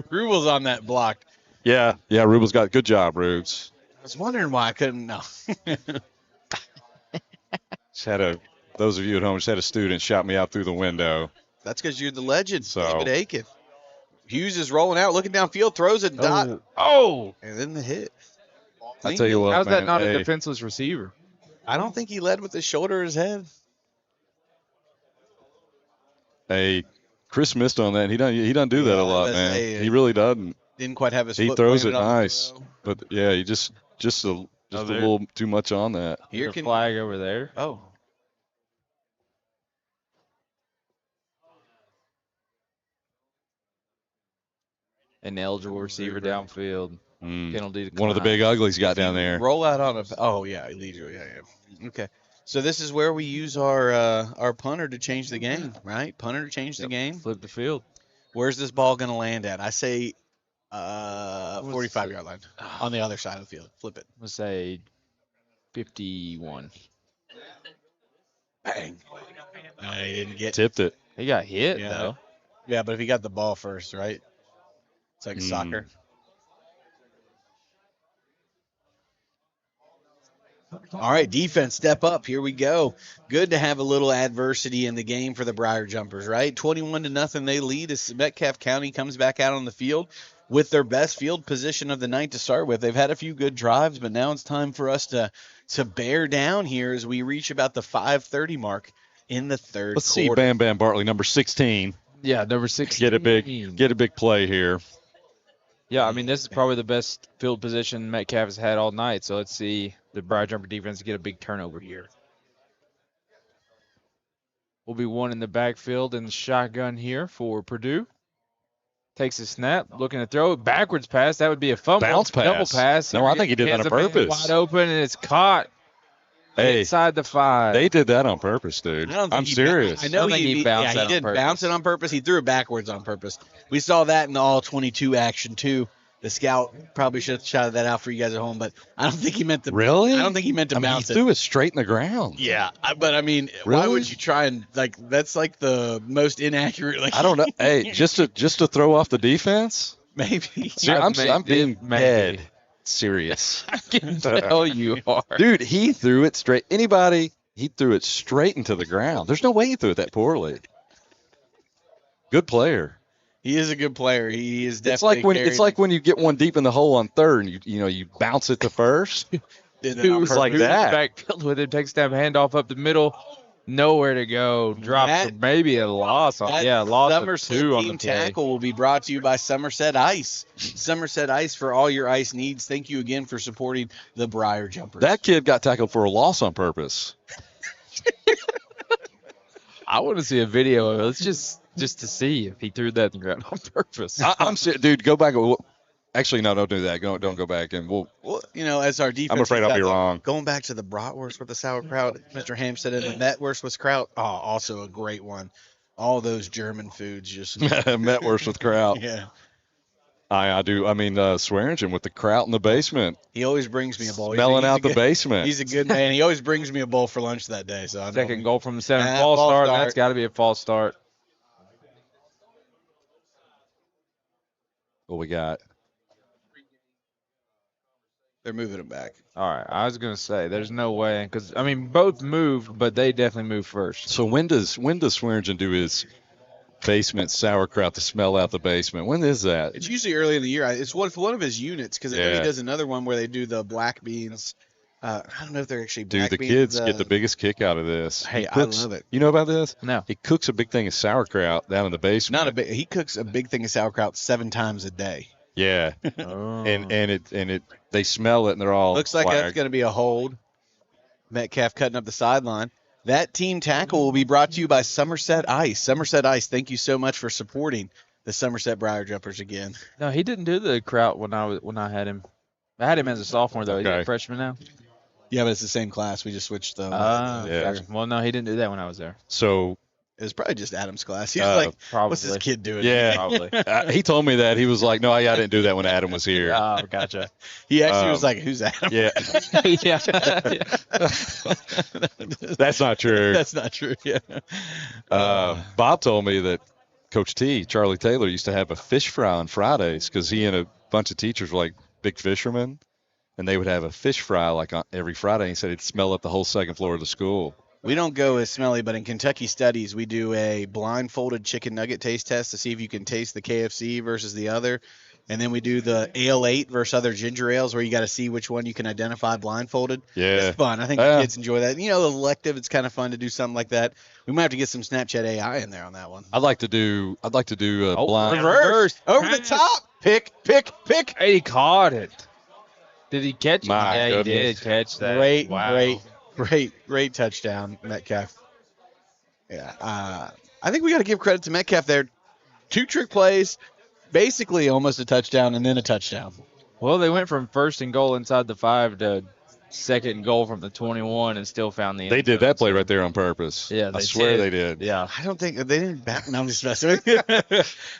Rubel's on that block. Yeah, Rubel's got good job, Rubes. I was wondering why I couldn't. No. Those of you at home just had a student shout me out through the window. That's because you're the legend, So- David Aiken. Hughes is rolling out, looking downfield, throws a dot, Oh! and then the hit. I tell you what, How's man, that not hey, a defenseless receiver? I don't think he led with his shoulder or his head. Hey, Chris missed on that. He doesn't do that a lot, man. He really doesn't. Didn't quite have his He foot throws planted it on the nice, throw. but yeah, he just a little too much on that. Here There's a can flag over there. Oh. An eligible receiver downfield. Penalty One of the big uglies got down there. Roll out on a. Oh yeah, illegal. Yeah. Okay. So this is where we use our punter to change the game, right? Punter to change the game. Flip the field. Where's this ball going to land at? I say 45-yard line on the other side of the field. Flip it. Let's say 51. Bang. No, he didn't get. Tipped it. He got hit, Yeah. though. Yeah, but if he got the ball first, right? It's like soccer. All right, defense, step up. Here we go. Good to have a little adversity in the game for the Briar Jumpers, right? 21-0 they lead as Metcalfe County comes back out on the field with their best field position of the night to start with. They've had a few good drives, but now it's time for us to bear down here as we reach about the 5:30 mark in the third Let's quarter. see Bam Bam Bartley, number 16. Yeah, number 16. Get a big play here. Yeah, I mean, this is probably the best field position Metcalfe has had all night. So let's see the Briar Jumper defense get a big turnover here. Will be one in the backfield in the shotgun here for Purdue. Takes a snap, looking to throw it. Backwards pass. That would be a fumble. Bounce pass. Double pass. No, I think he did that Hands on up and purpose. Wide open, and it's caught Hey, inside the 5. they did that on purpose, dude. I don't think I'm he serious. I know don't think he bounced yeah, it he on didn't bounce purpose. it on purpose. He threw it backwards on purpose. We saw that in the all-22 action too. The scout probably should have shouted that out for you guys at home, but I don't think he meant to. Really? I don't think he meant to I mean, bounce he it. threw it straight in the ground. Yeah, but I mean, why Really? would you try and that's like the most inaccurate. Like I don't know. Hey, just to throw off the defense. maybe. I'm being maybe. dead serious. I can tell you are. Dude, he threw it straight. He threw it straight into the ground. There's no way he threw it that poorly. Good player. He is a good player. He is It's definitely. like when you get one deep in the hole on third and you bounce it to first. Who's like that. Backfield with him, takes that handoff up the middle, nowhere to go. Dropped maybe a loss. Loss of Somerset 2 on the team play. tackle will be brought to you by Somerset Ice. Somerset Ice for all your ice needs. Thank you again for supporting the Briar Jumpers. That kid got tackled for a loss on purpose. I want to see a video of it. Let's just to see if he threw that in the ground on purpose. I'm serious, dude. Go back. Actually, no, don't do that. Don't go back and Well, as our defense. I'm afraid I'll be wrong. Going back to the bratwurst with the sauerkraut, Mr. Hampstead, and the Metwurst with kraut. Oh, also a great one. All those German foods just. Metwurst with kraut. Yeah. I do. I mean, Swearingen with the kraut in the basement. He always brings me a bowl. Smelling He's a out the good- basement. He's a good man. He always brings me a bowl for lunch that day. So I know Second him. goal from the center. Ah, False false start. start. That's got to be a false start. What we got? They're moving him back. All right. I was going to say, there's no way. Because, I mean, both moved, but they definitely moved first. So when does Swearingen do his basement sauerkraut to smell out the basement? When is that? It's usually early in the year. It's one of his units because I know he Yeah. does another one where they do the black beans. I don't know if they're actually Dude, black the beans. kids get the biggest kick out of this. Hey, He I cooks- love it. You know about this? No. He cooks a big thing of sauerkraut down in the basement. Not a big. He cooks a big thing of sauerkraut 7 times a day. Yeah, Oh. and they smell it and they're all Looks like that's flagged. going to be a hold. Metcalfe cutting up the sideline. That team tackle will be brought to you by Somerset Ice. Somerset Ice, thank you so much for supporting the Somerset Briar Jumpers again. No, he didn't do the kraut when I had him. I had him as a sophomore, though. He's Okay. a freshman now. Yeah, but it's the same class. We just switched them. Yeah. Gotcha. Well, no, he didn't do that when I was there. So It was probably just Adam's class. He was like, Probably. what's this kid doing? yeah, Probably. he told me that. He was like, no, I didn't do that when Adam was here. Oh, gotcha. He actually was like, who's Adam? Yeah, yeah. that's not true. That's not true. Yeah. Bob told me that Coach T, Charlie Taylor, used to have a fish fry on Fridays because he and a bunch of teachers were like big fishermen, and they would have a fish fry like on every Friday. He said it'd smell up the whole second floor of the school. We don't go as smelly, but in Kentucky Studies, we do a blindfolded chicken nugget taste test to see if you can taste the KFC versus the other. And then we do the Ale 8 versus other ginger ales where you got to see which one you can identify blindfolded. Yeah, It's fun. I think the kids enjoy that. You know, the elective, it's kind of fun to do something like that. We might have to get some Snapchat AI in there on that one. I'd like to do a blind. Reverse. Over the top. Pick. Hey, he caught it. Did he catch it? My Yeah, he goodness. did catch that. Great, Wow. great touchdown, Metcalfe. Yeah, I think we got to give credit to Metcalfe there. 2 trick plays, basically almost a touchdown and then a touchdown. Well, they went from first and goal inside the 5 to second and goal from the 21 and still found the end They did zone. that play right there on purpose. Yeah, I they swear did. they did. Yeah. I don't think they didn't back. No, I'm just messing with you.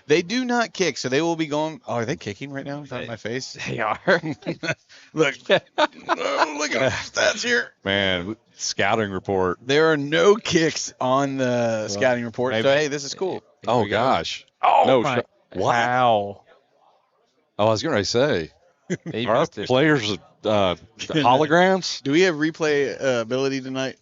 They do not kick, so they will be going. Oh, are they kicking right now in front of my face? They are. Look, look at the stats here. Man, scouting report. There are no kicks on the scouting report. So hey, this is cool. Oh we go. gosh. Oh, No, my. what? Wow. Oh, I was going to say, He are our missed it. players holograms? Do we have replay ability tonight?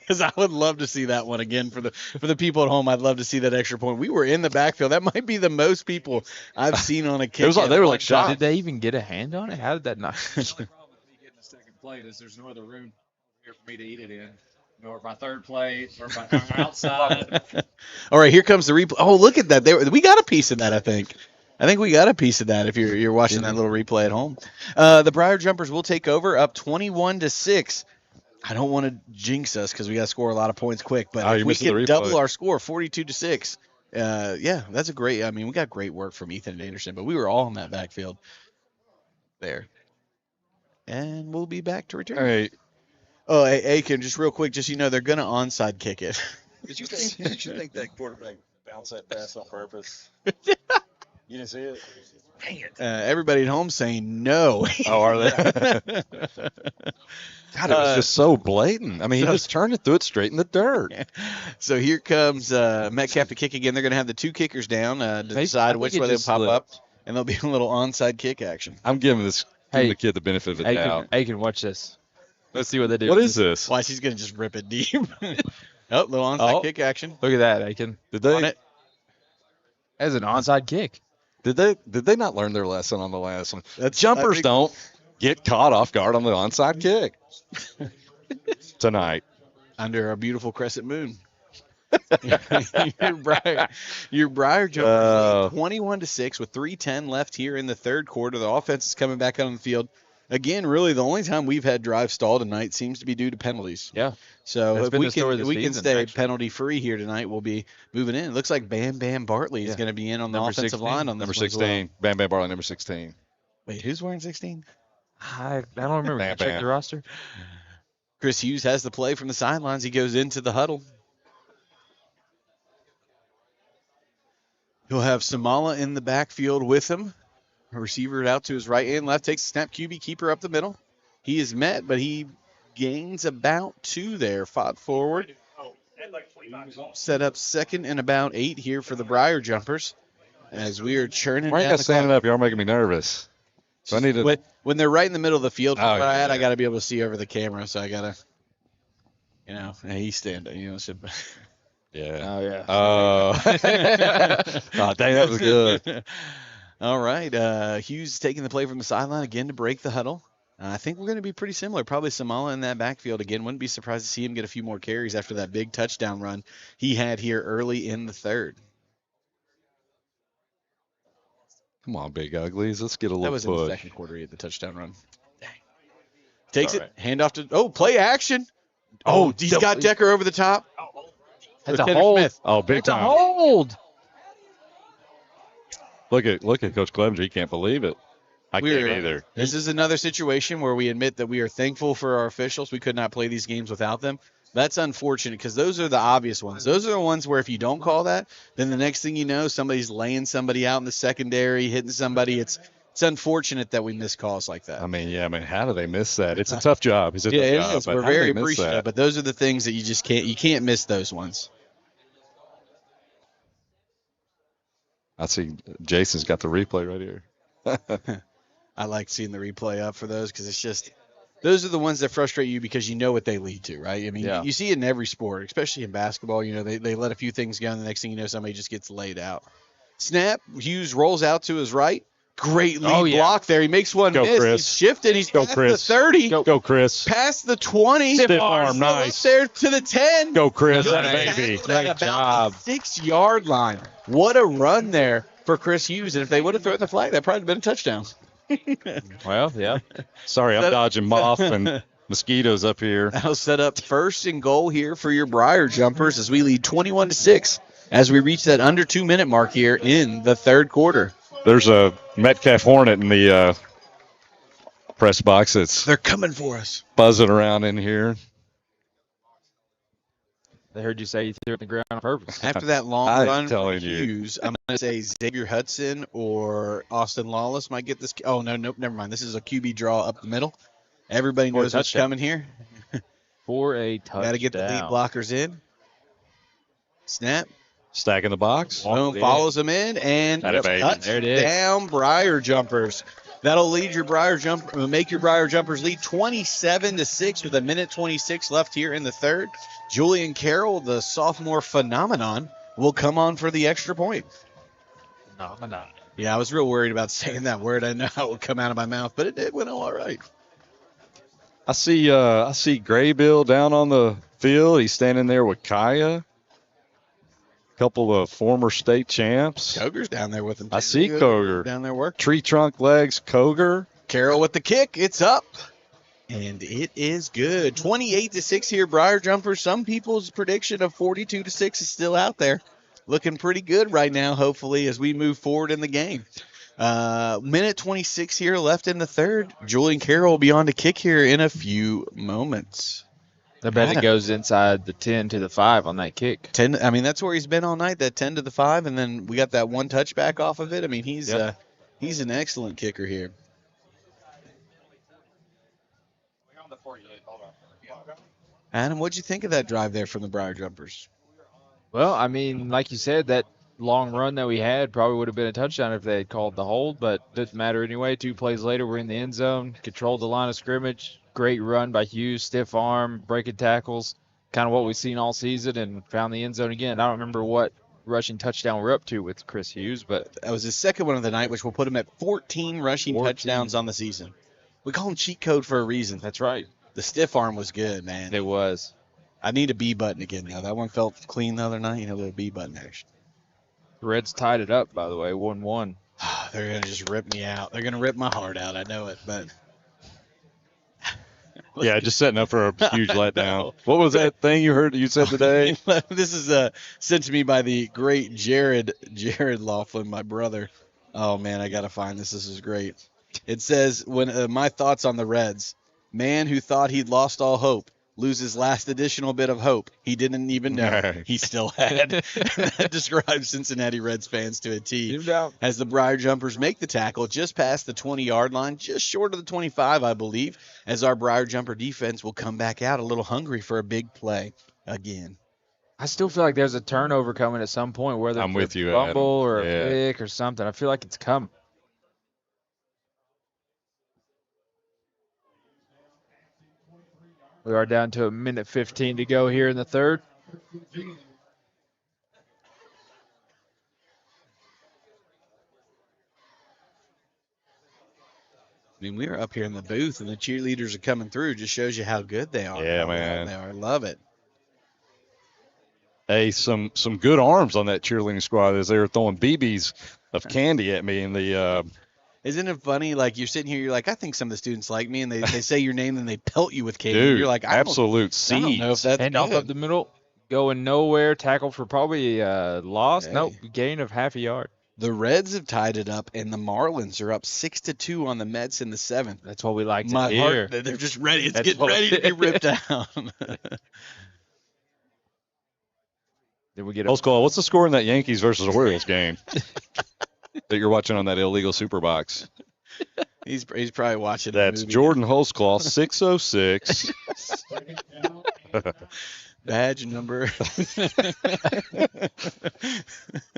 Because I would love to see that one again for the people at home. I'd love to see that extra point. We were in the backfield. That might be the most people I've seen on a kick. It was like they were like shocked. Did they even get a hand on it? How did that not? Problem with me getting the second plate is there's no other room here for me to eat it in. Or my third plate, or my outside. All right, here comes the replay. Oh, look at that! We got a piece of that. I think we got a piece of that. If you're watching that little replay at home, the Briar Jumpers will take over, up 21-6. I don't want to jinx us because we got to score a lot of points quick. But if you're we missing the can replay. double our score, 42-6. Yeah, that's a great. I mean, we got great work from Ethan and Anderson, but we were all in that backfield there. And we'll be back to return. All right. Oh, hey, Aiken, just real quick, just they're gonna onside kick it. Did you think that quarterback bounced that pass on purpose? You didn't see it? Dang it. Everybody at home saying no. Oh, are they? God, it was just so blatant. I mean, he just turned it, threw it straight in the dirt. So here comes Metcalfe to kick again. They're gonna have the 2 kickers down to decide think which it way they'll just pop slipped. up, and there'll be a little onside kick action. I'm giving the kid the benefit of the doubt. Aiken, watch this. Let's see what they do. What is this? Watch, he's gonna just rip it deep. Oh, little onside kick action. Look at that, Aiken. Did On they it. That's an onside kick. did they not learn their lesson on the last one? That's- Jumpers I think- don't get caught off guard on the onside kick tonight. Under a beautiful crescent moon. your Briar Jumpers lead 21-6 with 3:10 left here in the third quarter. The offense is coming back out on the field. Again, really, the only time we've had drive stall tonight seems to be due to penalties. Yeah. So That's if been we the story of can the we can season, stay actually. penalty free here tonight, we'll be moving in. It looks like Bam Bam Bartley is Yeah. going to be in on the Number offensive 16. line on this Number one as well. 16. Bam Bam Barley, number 16. Wait, who's wearing 16? I don't remember. Bam, Did I check bam. the roster. Chris Hughes has the play from the sidelines. He goes into the huddle. He'll have Samala in the backfield with him. Receiver out to his right and left, takes a snap. QB keeper up the middle. He is met, but he gains about 2 there. Fought forward. Set up second and about 8 here for the Briar Jumpers as we are churning Why ain't down I the standing clock. up? Y'all making me nervous. So I need to. When they're right in the middle of the field, from Oh, what I had, yeah. I got to be able to see over the camera, so I got to, he's standing, Yeah. Oh yeah. Oh. Oh, dang, that was good. All right. Hughes taking the play from the sideline again to break the huddle. I think we're going to be pretty similar. Probably Samala in that backfield again. Wouldn't be surprised to see him get a few more carries after that big touchdown run he had here early in the third. Come on, big uglies. Let's get a That little was in the push. second quarter. He had the touchdown run. Dang. Takes it. Handoff to. Play action. He's got Decker over the top. That's a Kendrick hold. Smith. Oh, big It's a time. hold. Look at Coach Clevenger. He can't believe it. I can't either. This is another situation where we admit that we are thankful for our officials. We could not play these games without them. That's unfortunate because those are the obvious ones. Those are the ones where if you don't call that, then the next thing you know, somebody's laying somebody out in the secondary, hitting somebody. It's unfortunate that we miss calls like that. I mean, how do they miss that? It's a tough job. It's a tough It job. is. But We're how do very they miss appreciative, that? but those are the things that you can't miss those ones. I see Jason's got the replay right here. I like seeing the replay up for those because it's just those are the ones that frustrate you because you know what they lead to, right? I mean, you see it in every sport, especially in basketball. They let a few things go, and the next thing you know, somebody just gets laid out. Snap. Hughes rolls out to his right. Great lead block there. He makes one miss. Chris. He's shifted. He's past Chris. the 30. Go, Chris. Past the 20. Stiff arm, nice. Up there to the 10. Go, Chris. Baby. Great job. 6-yard line. What a run there for Chris Hughes. And if they would have thrown the flag, that probably would have been a touchdown. Well, yeah. Sorry, I'm dodging moth and mosquitoes up here. That'll set up first and goal here for your Briar Jumpers as we lead 21-6 as we reach that under 2-minute mark here in the third quarter. There's a Metcalfe Hornet in the press box that's They're coming for us. buzzing around in here. They heard you say you threw it in the ground on purpose. After that long I'm run from telling you. Hughes, I'm going to say Xavier Hudson or Austin Lawless might get this. Oh, no, nope, never mind. This is a QB draw up the middle. Everybody knows what's coming here. For a touchdown. Got to get the lead blockers in. Snap. Stacking the box. Boom, follows them in, and There it is. touchdown Briar Jumpers. That'll lead your make your Briar Jumpers lead 27-6 with 1:26 left here in the third. Julian Carroll, the sophomore phenomenon, will come on for the extra point. Phenomenon. Yeah, I was real worried about saying that word. I know how it would come out of my mouth, but it went all right. I see Graybill down on the field. He's standing there with Kaya. Couple of former state champs. Koger's down there with him. I see Koger. Down there working. Tree trunk legs, Koger. Carroll with the kick. It's up. And it is good. 28-6 here, Briar Jumpers. Some people's prediction of 42-6 is still out there. Looking pretty good right now, hopefully, as we move forward in the game. 1:26 here left in the third. Julian Carroll will be on to kick here in a few moments. I bet it goes inside the 10 to the 5 on that kick. 10. I mean, that's where he's been all night, that 10 to the 5, and then we got that one touchback off of it. I mean, he's an excellent kicker here. Adam, what'd you think of that drive there from the Briar Jumpers? Well, I mean, like you said, that long run that we had probably would have been a touchdown if they had called the hold, but doesn't matter anyway. 2 plays later, we're in the end zone, controlled the line of scrimmage. Great run by Hughes, stiff arm, breaking tackles, kind of what we've seen all season, and found the end zone again. I don't remember what rushing touchdown we're up to with Chris Hughes, but that was his second one of the night, which will put him at 14 rushing touchdowns on the season. We call him cheat code for a reason. That's right. The stiff arm was good, man. It was. I need a B button again now. That one felt clean the other night. The B button action. The Reds tied it up, by the way, 1-1. They're going to just rip me out. They're going to rip my heart out. I know it, but. Yeah, just setting up for a huge letdown. What was that thing you said today? This is sent to me by the great Jared Laughlin, my brother. Oh, man, I got to find this. This is great. It says, when my thoughts on the Reds. Man who thought he'd lost all hope loses last additional bit of hope. He didn't even know he still had. That describes Cincinnati Reds fans to a T. As the Briar Jumpers make the tackle just past the 20-yard line, just short of the 25, I believe, as our Briar Jumper defense will come back out a little hungry for a big play again. I still feel like there's a turnover coming at some point, whether I'm with it's a you, fumble or Adam. a pick or something. I feel like it's coming. We are down to 1:15 to go here in the third. I mean, we were up here in the booth, and the cheerleaders are coming through. Just shows you how good they are. Yeah, how man. They are. Love it. Hey, some good arms on that cheerleading squad as they were throwing BBs of candy at me in the. Isn't it funny? Like, you're sitting here, you're like, I think some of the students like me, and they say your name, and they pelt you with candy. Dude, you're like, absolute I don't know if seeds. that's Hand off good. up the middle, going nowhere. Tackle for probably loss. Hey. Nope, gain of half a yard. The Reds have tied it up, and the Marlins are up 6-2 on the Mets in the seventh. That's what we like to My hear. heart, they're just ready. It's That's getting what- ready to be ripped out. Did we get Post call. What's the score in that Yankees versus Orioles game that you're watching on that illegal super box? He's probably watching. That's a movie. Jordan Holsclaw, 606. Badge number.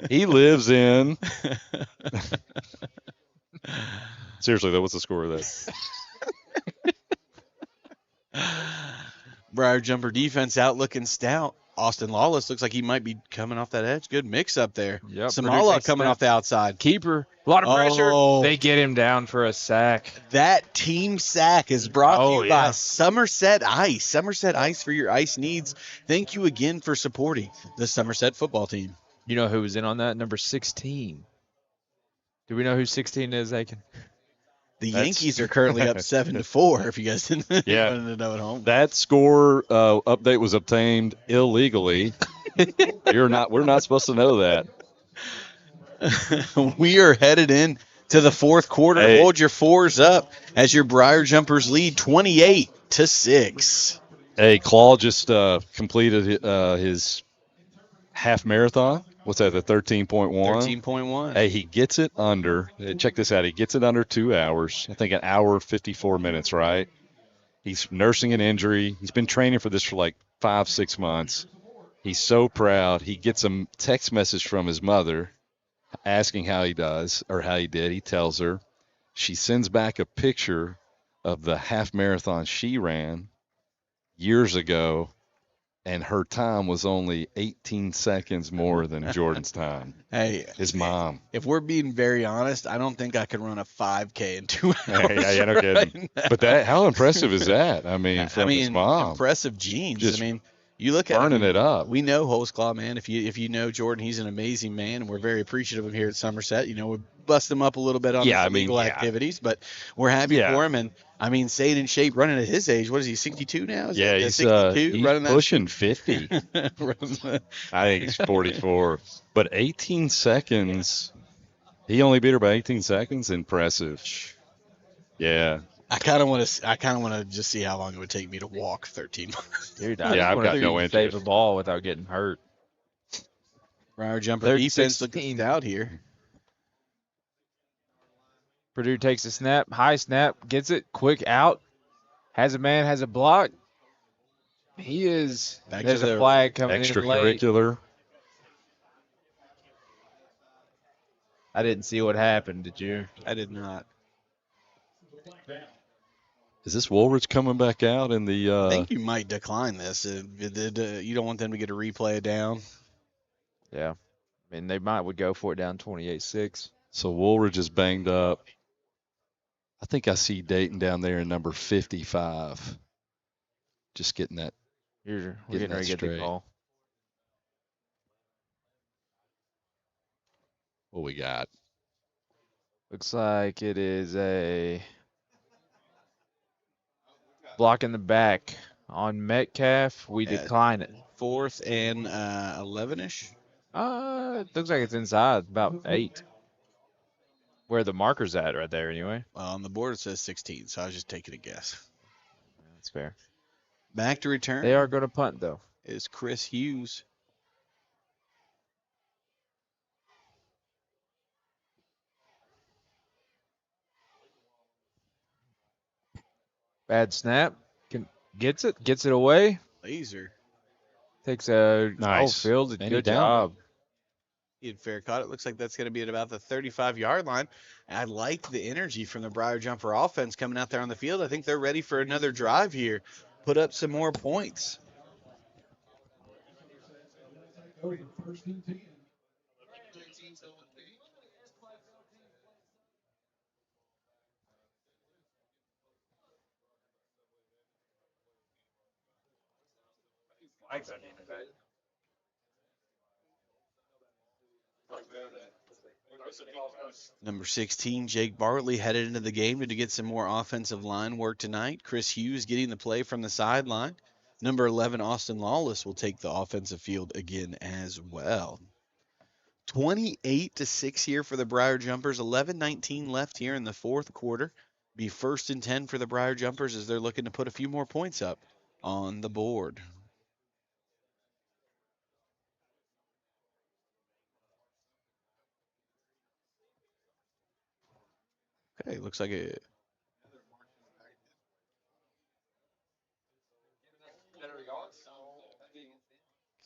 He lives in. Seriously, though, what's the score of that? Briar Jumper defense out looking stout. Austin Lawless looks like he might be coming off that edge. Good mix up there. Yep. Samala coming off the outside. Keeper. A lot of pressure. Oh. They get him down for a sack. That team sack is brought to you by yeah. Somerset Ice. Somerset Ice for your ice needs. Thank you again for supporting the Somerset football team. You know who was in on that? Number 16. Do we know who 16 is, Aiken? The Yankees are currently up 7-4. If you guys didn't wanted to know at home. That score update was obtained illegally. We're not supposed to know that. We are headed in to the fourth quarter. Hey. Hold your fours up as your Briar Jumpers lead 28-6. Hey, Claw just completed his half marathon. What's that, the 13.1? 13.1. Hey, he gets it under, check this out, he gets it under 2 hours. I think an hour, 54 minutes, right? He's nursing an injury. He's been training for this for like 5-6 months. He's so proud. He gets a text message from his mother asking how he does or how he did. He tells her. She sends back a picture of the half marathon she ran years ago, and her time was only 18 seconds more than Jordan's time. Hey, his mom. If we're being very honest, I don't think I could run a 5K in 2 hours. Yeah, no kidding. But how impressive is that? I mean, from his mom. Impressive genes. Just I mean, you look at burning it up. We know Holsclaw, man. If you know Jordan, he's an amazing man, and we're very appreciative of him here at Somerset. You know, we bust him up a little bit on his illegal activities, but we're happy for him. And I mean, staying in shape, running at his age. What is he? 62 now? He's 62, running pushing 50. I think he's 44. But 18 seconds. He only beat her by 18 seconds. Impressive. Yeah. I kind of want to just see how long it would take me to walk 13 miles. Dude, I've got no interest. Save a ball without getting hurt. Briar Jumper defense looking out here. Purdue takes a snap, high snap, gets it, quick out, has a man, has a block. There's a flag coming in late. Extracurricular. I didn't see what happened, did you? I did not. Is this Woolridge coming back out in the I think you might decline this. You don't want them to get a replay down. Yeah. I mean, they would go for it down 28-6. So Woolridge is banged up. I think I see Dayton down there in number 55. Just getting that. We're getting ready to get the call. What we got? Looks like it is a block in the back on Metcalfe. We decline it. 4th and 11-ish. It looks like it's inside, about 8. Where the marker's at right there, anyway. Well, on the board it says 16, so I was just taking a guess. That's fair. Back to return. They are going to punt, though. Is Chris Hughes. Bad snap. Gets it away. Laser. Takes a Nice. Fields. And he Good downed job. He had fair caught. It looks like that's going to be at about the 35-yard line. I like the energy from the Briar Jumper offense coming out there on the field. I think they're ready for another drive here. Put up some more points. Number 16, Jake Bartley, headed into the game to get some more offensive line work tonight. Chris Hughes getting the play from the sideline. Number 11, Austin Lawless, will take the offensive field again as well. 28-6 here for the Briar Jumpers. 11-19 left here in the fourth quarter. Be 1st and 10 for the Briar Jumpers as they're looking to put a few more points up on the board. Okay, looks like it.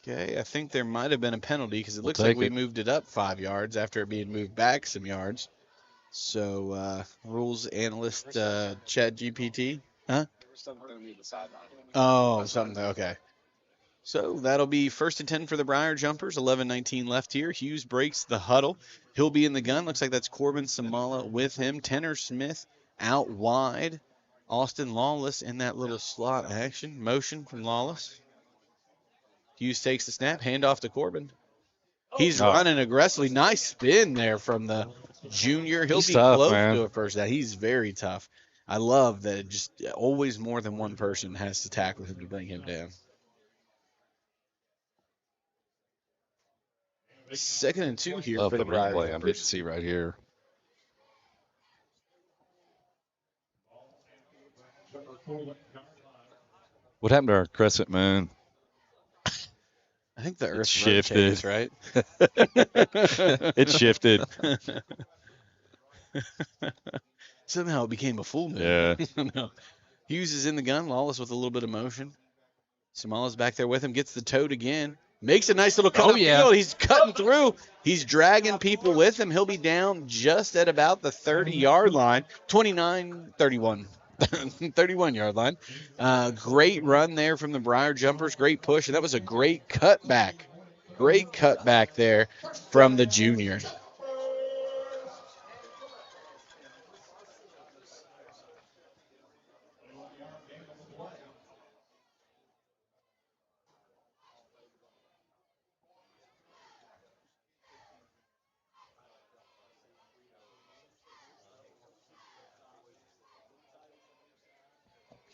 Okay, I think there might have been a penalty because it looks like we moved it up 5 yards after it being moved back some yards. So, rules analyst ChatGPT, huh? Oh, something. Okay. So that'll be 1st and 10 for the Briar Jumpers. 11-19 left here. Hughes breaks the huddle. He'll be in the gun. Looks like that's Corbin Samala with him. Tenor Smith out wide. Austin Lawless in that little slot action. Motion from Lawless. Hughes takes the snap. Handoff to Corbin. He's running aggressively. Nice spin there from the junior. He'll be tough, close man. to a first down. He's very tough. I love that just always more than one person has to tackle him to bring him down. 2nd and 2 here for the Briar replay. I'm Jumpers. to see right here. What happened to our crescent moon? I think the Earth shifted. rotates, right? It shifted. Somehow it became a full moon. Yeah. No. Hughes is in the gun. Lawless with a little bit of motion. Samala's back there with him. Gets the tote again. Makes a nice little cut up field. He's cutting through. He's dragging people with him. He'll be down just at about the 30-yard line. 31. 31-yard line. Great run there from the Briar Jumpers. Great push. And that was a great cutback. Great cutback there from the junior.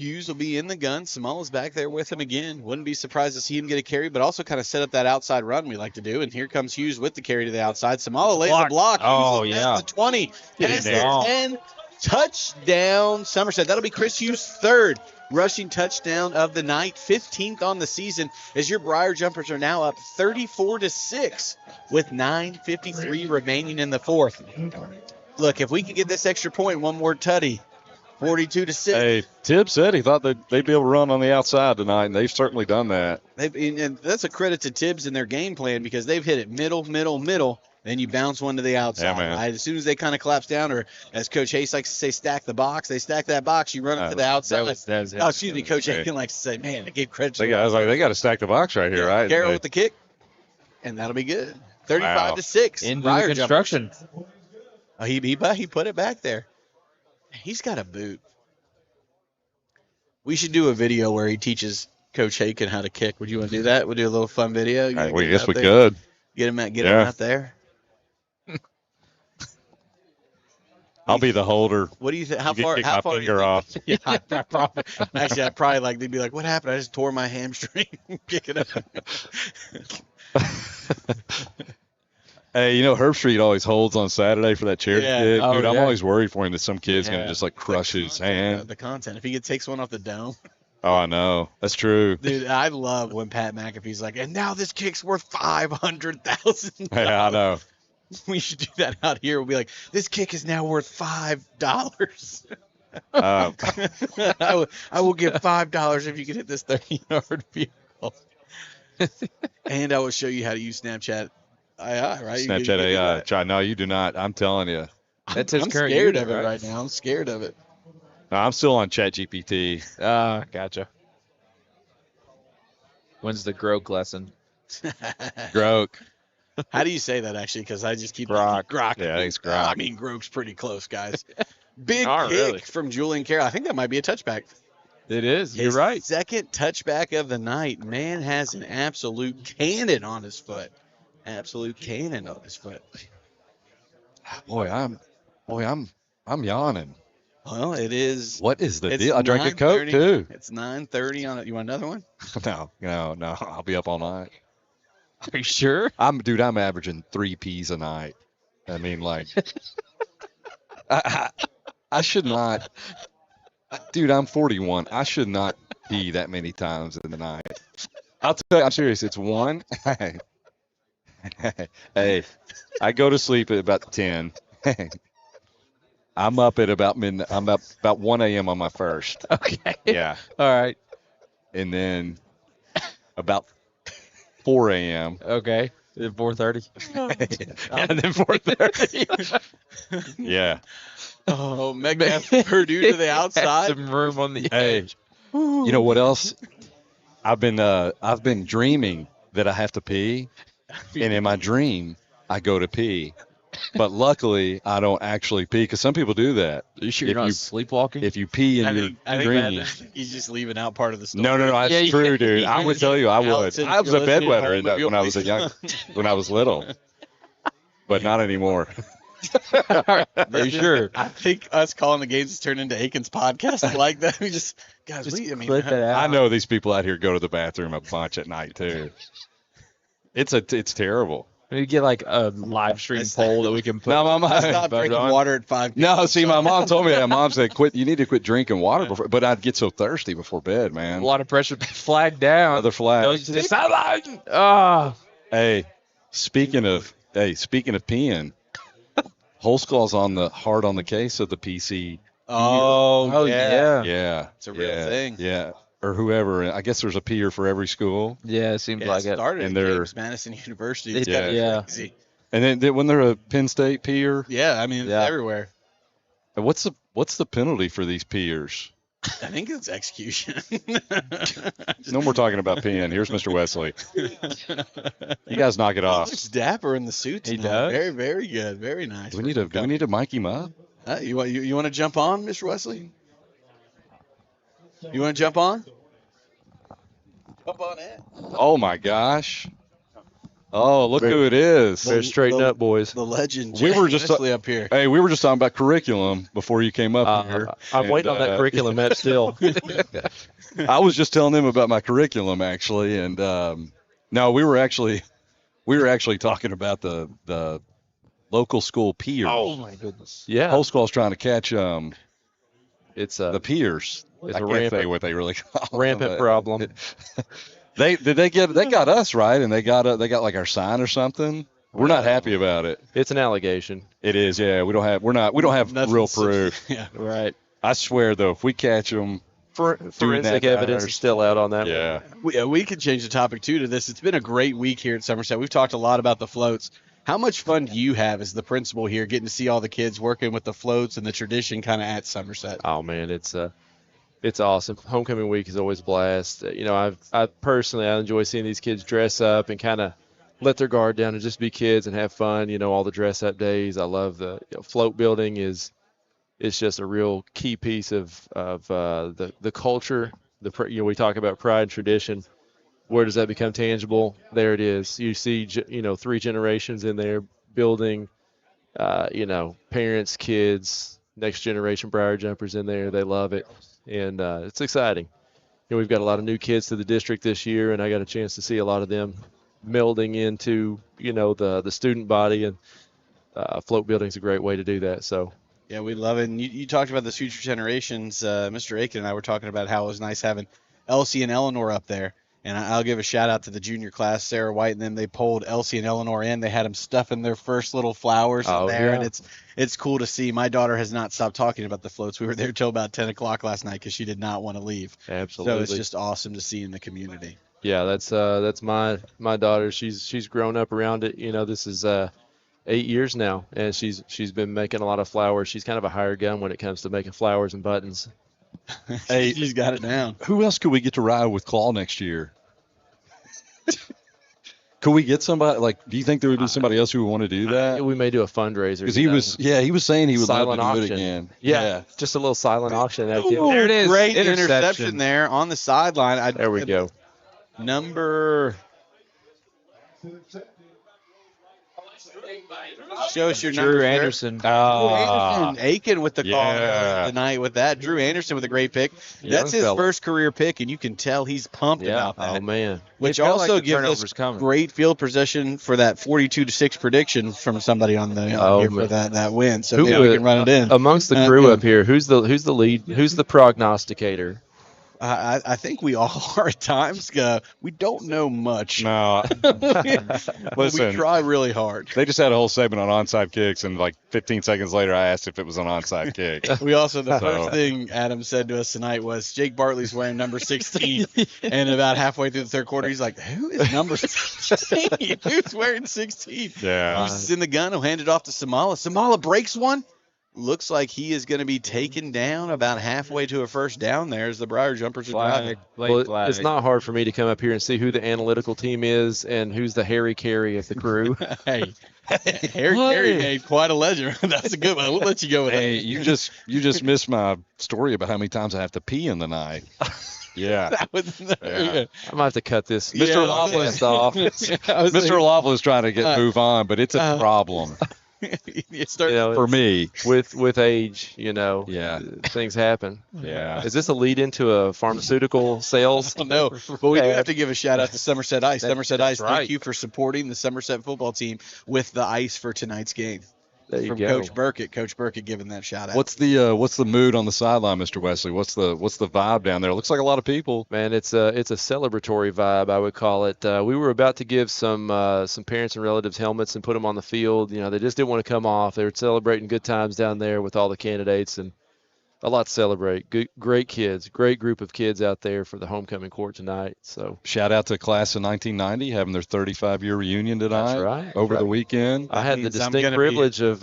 Hughes will be in the gun. Samala's back there with him again. Wouldn't be surprised to see him get a carry, but also kind of set up that outside run we like to do. And here comes Hughes with the carry to the outside. Samala lays the block. Oh, Hughes yeah. the 20. Get in Past the there. 10. Touchdown, Somerset. That'll be Chris Hughes' 3rd rushing touchdown of the night. 15th on the season as your Briar Jumpers are now up 34-6 with 9:53 remaining in the fourth. Look, if we can get this extra point, one more tutty. 42-6. Hey, Tibbs said he thought they'd be able to run on the outside tonight, and they've certainly done that. And that's a credit to Tibbs and their game plan because they've hit it middle, then you bounce one to the outside. Yeah, man. Right? As soon as they kind of collapse down, or as Coach Hayes likes to say, stack the box, they stack that box, you run it to the outside. Coach Hayes likes to say, man, I gave credit to I was like, they got to stack the box right here, right? Carroll with the kick, and that'll be good. 35-6. Into Briar the construction. Oh, he put it back there. He's got a boot. We should do a video where he teaches Coach Haken how to kick. Would you want to do that? We'll do a little fun video. I guess we could. Get him out there. I'll be the holder. What do you think? How You far? kick How my far? finger off. Yeah, actually, I'd probably like. They'd be like, "What happened? I just tore my hamstring kicking up." Hey, Herb Street always holds on Saturday for that charity kick. Oh, Dude, I'm yeah. always worried for him that some kid's going to just, crush his hand. The content. If he takes one off the dome. Oh, I know. That's true. Dude, I love when Pat McAfee's like, and now this kick's worth $500,000. Yeah, I know. We should do that out here. We'll be like, this kick is now worth $5. I will give $5 if you can hit this 30-yard field goal. And I will show you how to use Snapchat AI, right? Snapchat AI. No, you do not. I'm telling you. That's his I'm current scared user, of it right? right now. I'm scared of it. No, I'm still on ChatGPT. Gotcha. When's the Grok lesson? Grok. How do you say that, actually? Because I just keep Grok. Grok. Yeah, I think it's Grok. I mean, Grok's pretty close, guys. Big Oh, kick really? from Julian Carroll. I think that might be a touchback. It is. You're His right. second touchback of the night. Man has an absolute cannon on his foot. Absolute cannon on his foot. Boy, I'm yawning. Well, it is. What is the It's deal? I drank a Coke 9:30. too. It's 9:30 on it. You want another one? No. I'll be up all night. Are you sure? I'm averaging 3 P's a night. I mean, like, I should not. Dude, I'm 41. I should not pee that many times in the night. I'll tell you, I'm serious. It's one. Hey, I go to sleep at about 10. I'm up at about midnight. I'm up about 1 a.m. on my first. Okay. Yeah. All right. And then about 4 a.m. Okay. 4:30. And then 4:30. Yeah. Oh, Metcalfe Purdue to the outside. Some room on the Hey, edge. you know what else? I've been dreaming that I have to pee, and in my dream I go to pee. But luckily, I don't actually pee because some people do that. Are you sure If you're not you- sleepwalking? If you pee I in your think dream. he's just leaving out part of the story. No, that's Yeah, true, dude. I would tell you, I would. Alex, I was you're a listening at bedwetter home, if you'll when I was a young, when I was little, but not anymore. Are you sure? I think us calling the games has turned into Aiken's podcast like that. We just guys, Just I mean, clip it out. I know these people out here go to the bathroom a bunch at night too. It's terrible. We get like a live stream poll that we can put. No, my mom. stop vote drinking on. water at 5 p.m. No, see, my mom told me that. Mom said, "Quit. You need to quit drinking water before." But I'd get so thirsty before bed, A man. lot of pressure. Flag down. Other flag. Goes to the sideline. Ah. Hey, speaking of peeing, Holsclaw's hard on the case of the PC. Oh, yeah. Yeah, It's a real thing. Yeah, or whoever. I guess there's a peer for every school. Yeah, it seems It like it. started And at they're- James Madison University. It's Yeah. kinda Yeah. crazy. And then when they're a Penn State peer, Yeah, I mean, it's Yeah. everywhere. what's the penalty for these peers? I think it's execution. No more talking about peeing. Here's Mr. Wesley. You guys knock it He off. looks dapper in the suit He tonight. does. Very, very good. Very nice. Do we need to mic him up? You want to jump on, Mr. Wesley? You want to jump on? Jump on it. Oh my gosh. Oh, look who it is. Better straighten up, boys. The legend. We were Jack just- Wesley up here. Hey, we were just talking about curriculum before you came up here. I'm waiting on that curriculum, Matt, still. I was just telling them about my curriculum actually, and no, we were actually talking about the local school peers. Oh, my goodness. Yeah. Holsclaw's trying to catch It's the peers. It's I a can't say rampant- what they really call them, rampant but- problem. They got us right, and they got like our sign or something. We're not happy about it. It's an allegation. It is, yeah. We don't have Nothing real subs- proof. Yeah. Right. I swear though, if we catch them, Forensic that evidence matters. is still out on that. yeah. We could change the topic too to this. It's been a great week here at Somerset. We've talked a lot about the floats. How much fun do you have as the principal here, getting to see all the kids working with the floats and the tradition kind of at Somerset? Oh man, it's awesome. Homecoming week is always a blast. You know, I personally enjoy seeing these kids dress up and kind of let their guard down and just be kids and have fun. You know, all the dress up days. I love the float building it's just a real key piece of the culture. We talk about pride and tradition. Where does that become tangible? There it is. You see, 3 generations in there building. Parents, kids, next generation Briar jumpers in there. They love it, and it's exciting. We've got a lot of new kids to the district this year, and I got a chance to see a lot of them melding into the student body, and float building is a great way to do that. So. Yeah, we love it. And you talked about the future generations. Mr. Aiken and I were talking about how it was nice having Elsie and Eleanor up there. And I'll give a shout out to the junior class, Sarah White, and them. They pulled Elsie and Eleanor in. They had them stuffing their first little flowers in there, and it's cool to see. My daughter has not stopped talking about the floats. We were there till about 10 o'clock last night because she did not want to leave. Absolutely. So it's just awesome to see in the community. Yeah, that's my daughter. She's grown up around it. This is 8 years now, and she's been making a lot of flowers. She's kind of a hired gun when it comes to making flowers and buttons. Hey, She's got it down. Who else could we get to ride with Claw next year? Could we get somebody? Do you think there would be somebody else who would want to do that? We may do a fundraiser Because he was saying he would love to do auction. it again. Yeah, just a little silent auction. There it is. Great interception there on the sideline. There we go. Number. Show us your number. Drew Anderson. Drew Anderson, Aiken with the call Yeah. tonight with that. Drew Anderson with a great pick. That's his first career pick, and you can tell he's pumped about that. Oh man. Which It felt also like the gives turnover's us coming. great field possession for that 42-6 prediction from somebody on the here for that win. So maybe we can run it in. Amongst the crew up here, who's the lead? Who's the prognosticator? I think we all are at times. We don't know much. No. Listen, we try really hard. they just had a whole segment on onside kicks, and 15 seconds later, I asked if it was an onside kick. We also, the first thing Adam said to us tonight was Jake Bartley's wearing number 16. And about halfway through the third quarter, he's like, who is number 16? Who's wearing 16? Yeah. Who's in the gun? Who handed off to Samala? Samala breaks one. Looks like he is going to be taken down about halfway to a first down there as the Briar Jumpers are driving. Well, it's not hard for me to come up here and see who the analytical team is and who's the Harry Carey of the crew. Hey, Harry Carey made quite a legend. That's a good one. We'll let you go with that. Hey, you just missed my story about how many times I have to pee in the night. Yeah. That was Yeah. I might have to cut this. Yeah, Mr. Laughlin off. Mr. Laughlin is trying to move on, but it's a problem for me. With age, Yeah. things happen. Yeah. Is this a lead into a pharmaceutical sales? No, but we do have to give a shout out to Somerset Ice. Somerset Ice, right. thank you for supporting the Somerset football team with the ice for tonight's game. There you From go. Coach Burkett. Coach Burkett giving that shout out. What's the mood on the sideline, Mr. Wesley? What's the vibe down there? It looks like a lot of people. Man, it's a celebratory vibe, I would call it. We were about to give some parents and relatives helmets and put them on the field. They just didn't want to come off. They were celebrating good times down there with all the candidates and a lot to celebrate. Good, great kids, great group of kids out there for the homecoming court tonight. So Shout out to class of 1990 having their 35-year reunion tonight. That's right. Over the weekend. I had the means I'm distinct gonna privilege of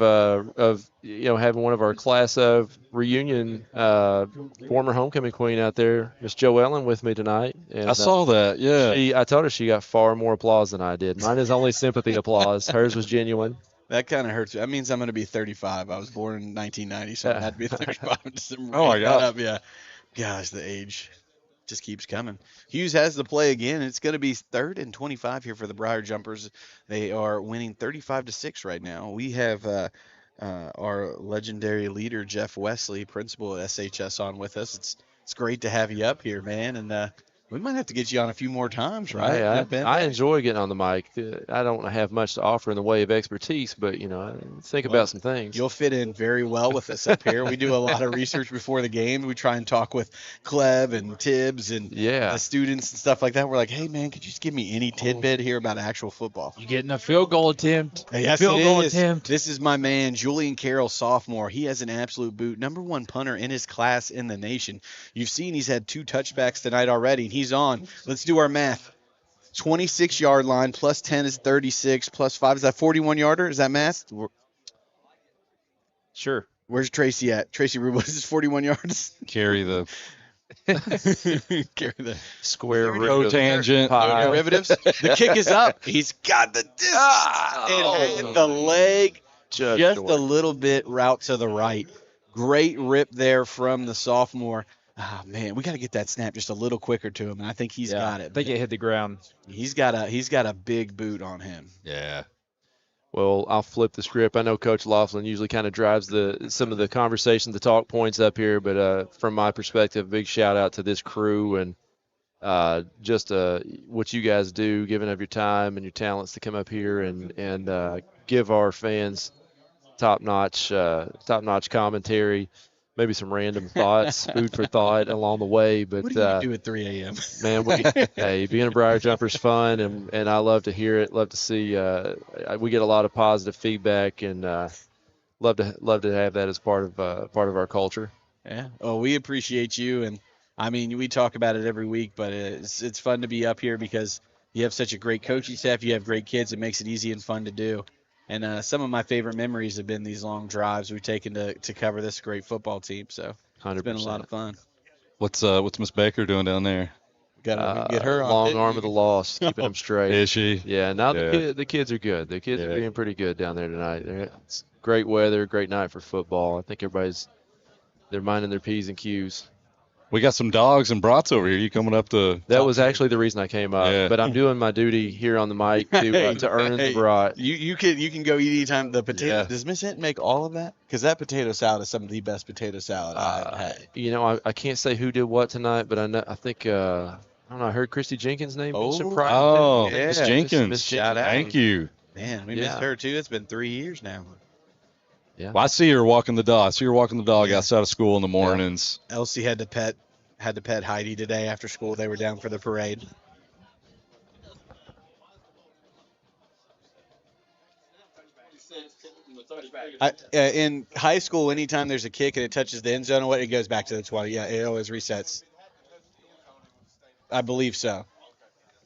having one of our class of reunion former homecoming queen out there, Miss Jo Ellen, with me tonight. And, I saw that. Yeah. I told her she got far more applause than I did. Mine is only sympathy applause. Hers was genuine. That kind of hurts. That means I'm going to be 35. I was born in 1990, so I had to be 35 in December. Oh, my God. Yeah. Gosh, the age just keeps coming. Hughes has the play again. It's going to be 3rd and 25 here for the Briar Jumpers. They are winning 35-6 right now. We have our legendary leader, Jeff Wesley, principal at SHS, on with us. It's great to have you up here, man. And we might have to get you on a few more times, right? I enjoy getting on the mic. I don't have much to offer in the way of expertise, but I think about some things. You'll fit in very well with us up here. We do a lot of research before the game. We try and talk with Cleb and Tibbs and the students and stuff like that. We're like, hey, man, could you just give me any tidbit here about actual football? You getting a field goal attempt? Yes, field it goal is. attempt. This is my man, Julian Carroll, sophomore. He has an absolute boot. #1 punter in his class in the nation. You've seen he's had 2 touchbacks tonight already, and he's on. Let's do our math. 26-yard line plus 10 is 36 plus 5 is that 41-yarder? Is that math? Sure. Where's Tracy at? Tracy Rube, what is this, 41 yards? Carry the Carry the square root of cotangent. derivatives. The kick is up. He's got the distance. It hit the leg just a little bit route to the right. Great rip there from the sophomore. Oh, man, we got to get that snap just a little quicker to him, and I think he's got it. I think it hit the ground. He's got a big boot on him. Yeah. Well, I'll flip the script. I know Coach Laughlin usually kind of drives some of the conversation, the talk points up here, but from my perspective, big shout out to this crew and just what you guys do, giving up your time and your talents to come up here and give our fans top-notch commentary. maybe some random thoughts, food for thought along the way. But What do you do at 3 a.m.? man, hey, being a Briar Jumper is fun, and I love to hear it. Love to see. We get a lot of positive feedback, and love to have that as part of our culture. Yeah. Well, we appreciate you, and I mean, we talk about it every week, but it's fun to be up here because you have such a great coaching staff. You have great kids. It makes it easy and fun to do. And some of my favorite memories have been these long drives we've taken to cover this great football team. So 100%. it's been a lot of fun. What's Miss Baker doing down there? Gotta get her on. Long arm of the lost, keeping them straight. Is she? Yeah. Now Yeah. the kids are good. The kids are being pretty good down there tonight. It's great weather, great night for football. I think they're minding their P's and Q's. We got some dogs and brats over here. You coming up to? That was actually the reason I came up. Yeah. But I'm doing my duty here on the mic to earn the brat. You can go eat anytime. The potato. Yeah. Does Miss Hinton make all of that? Because that potato salad is some of the best potato salad I've had. You know, I can't say who did what tonight, but I think I don't know. I heard Christy Jenkins' name mentioned prior. Oh, Yeah. Miss Jenkins. Miss Jenkins. Thank you. Man, we missed her too. It's been 3 years now. Yeah. Well, I see her walking the dog. I see her walking the dog outside of school in the mornings. Elsie had to pet Heidi today after school. They were down for the parade. In high school, anytime there's a kick and it touches the end zone, it goes back to the 20. Yeah, it always resets. I believe so.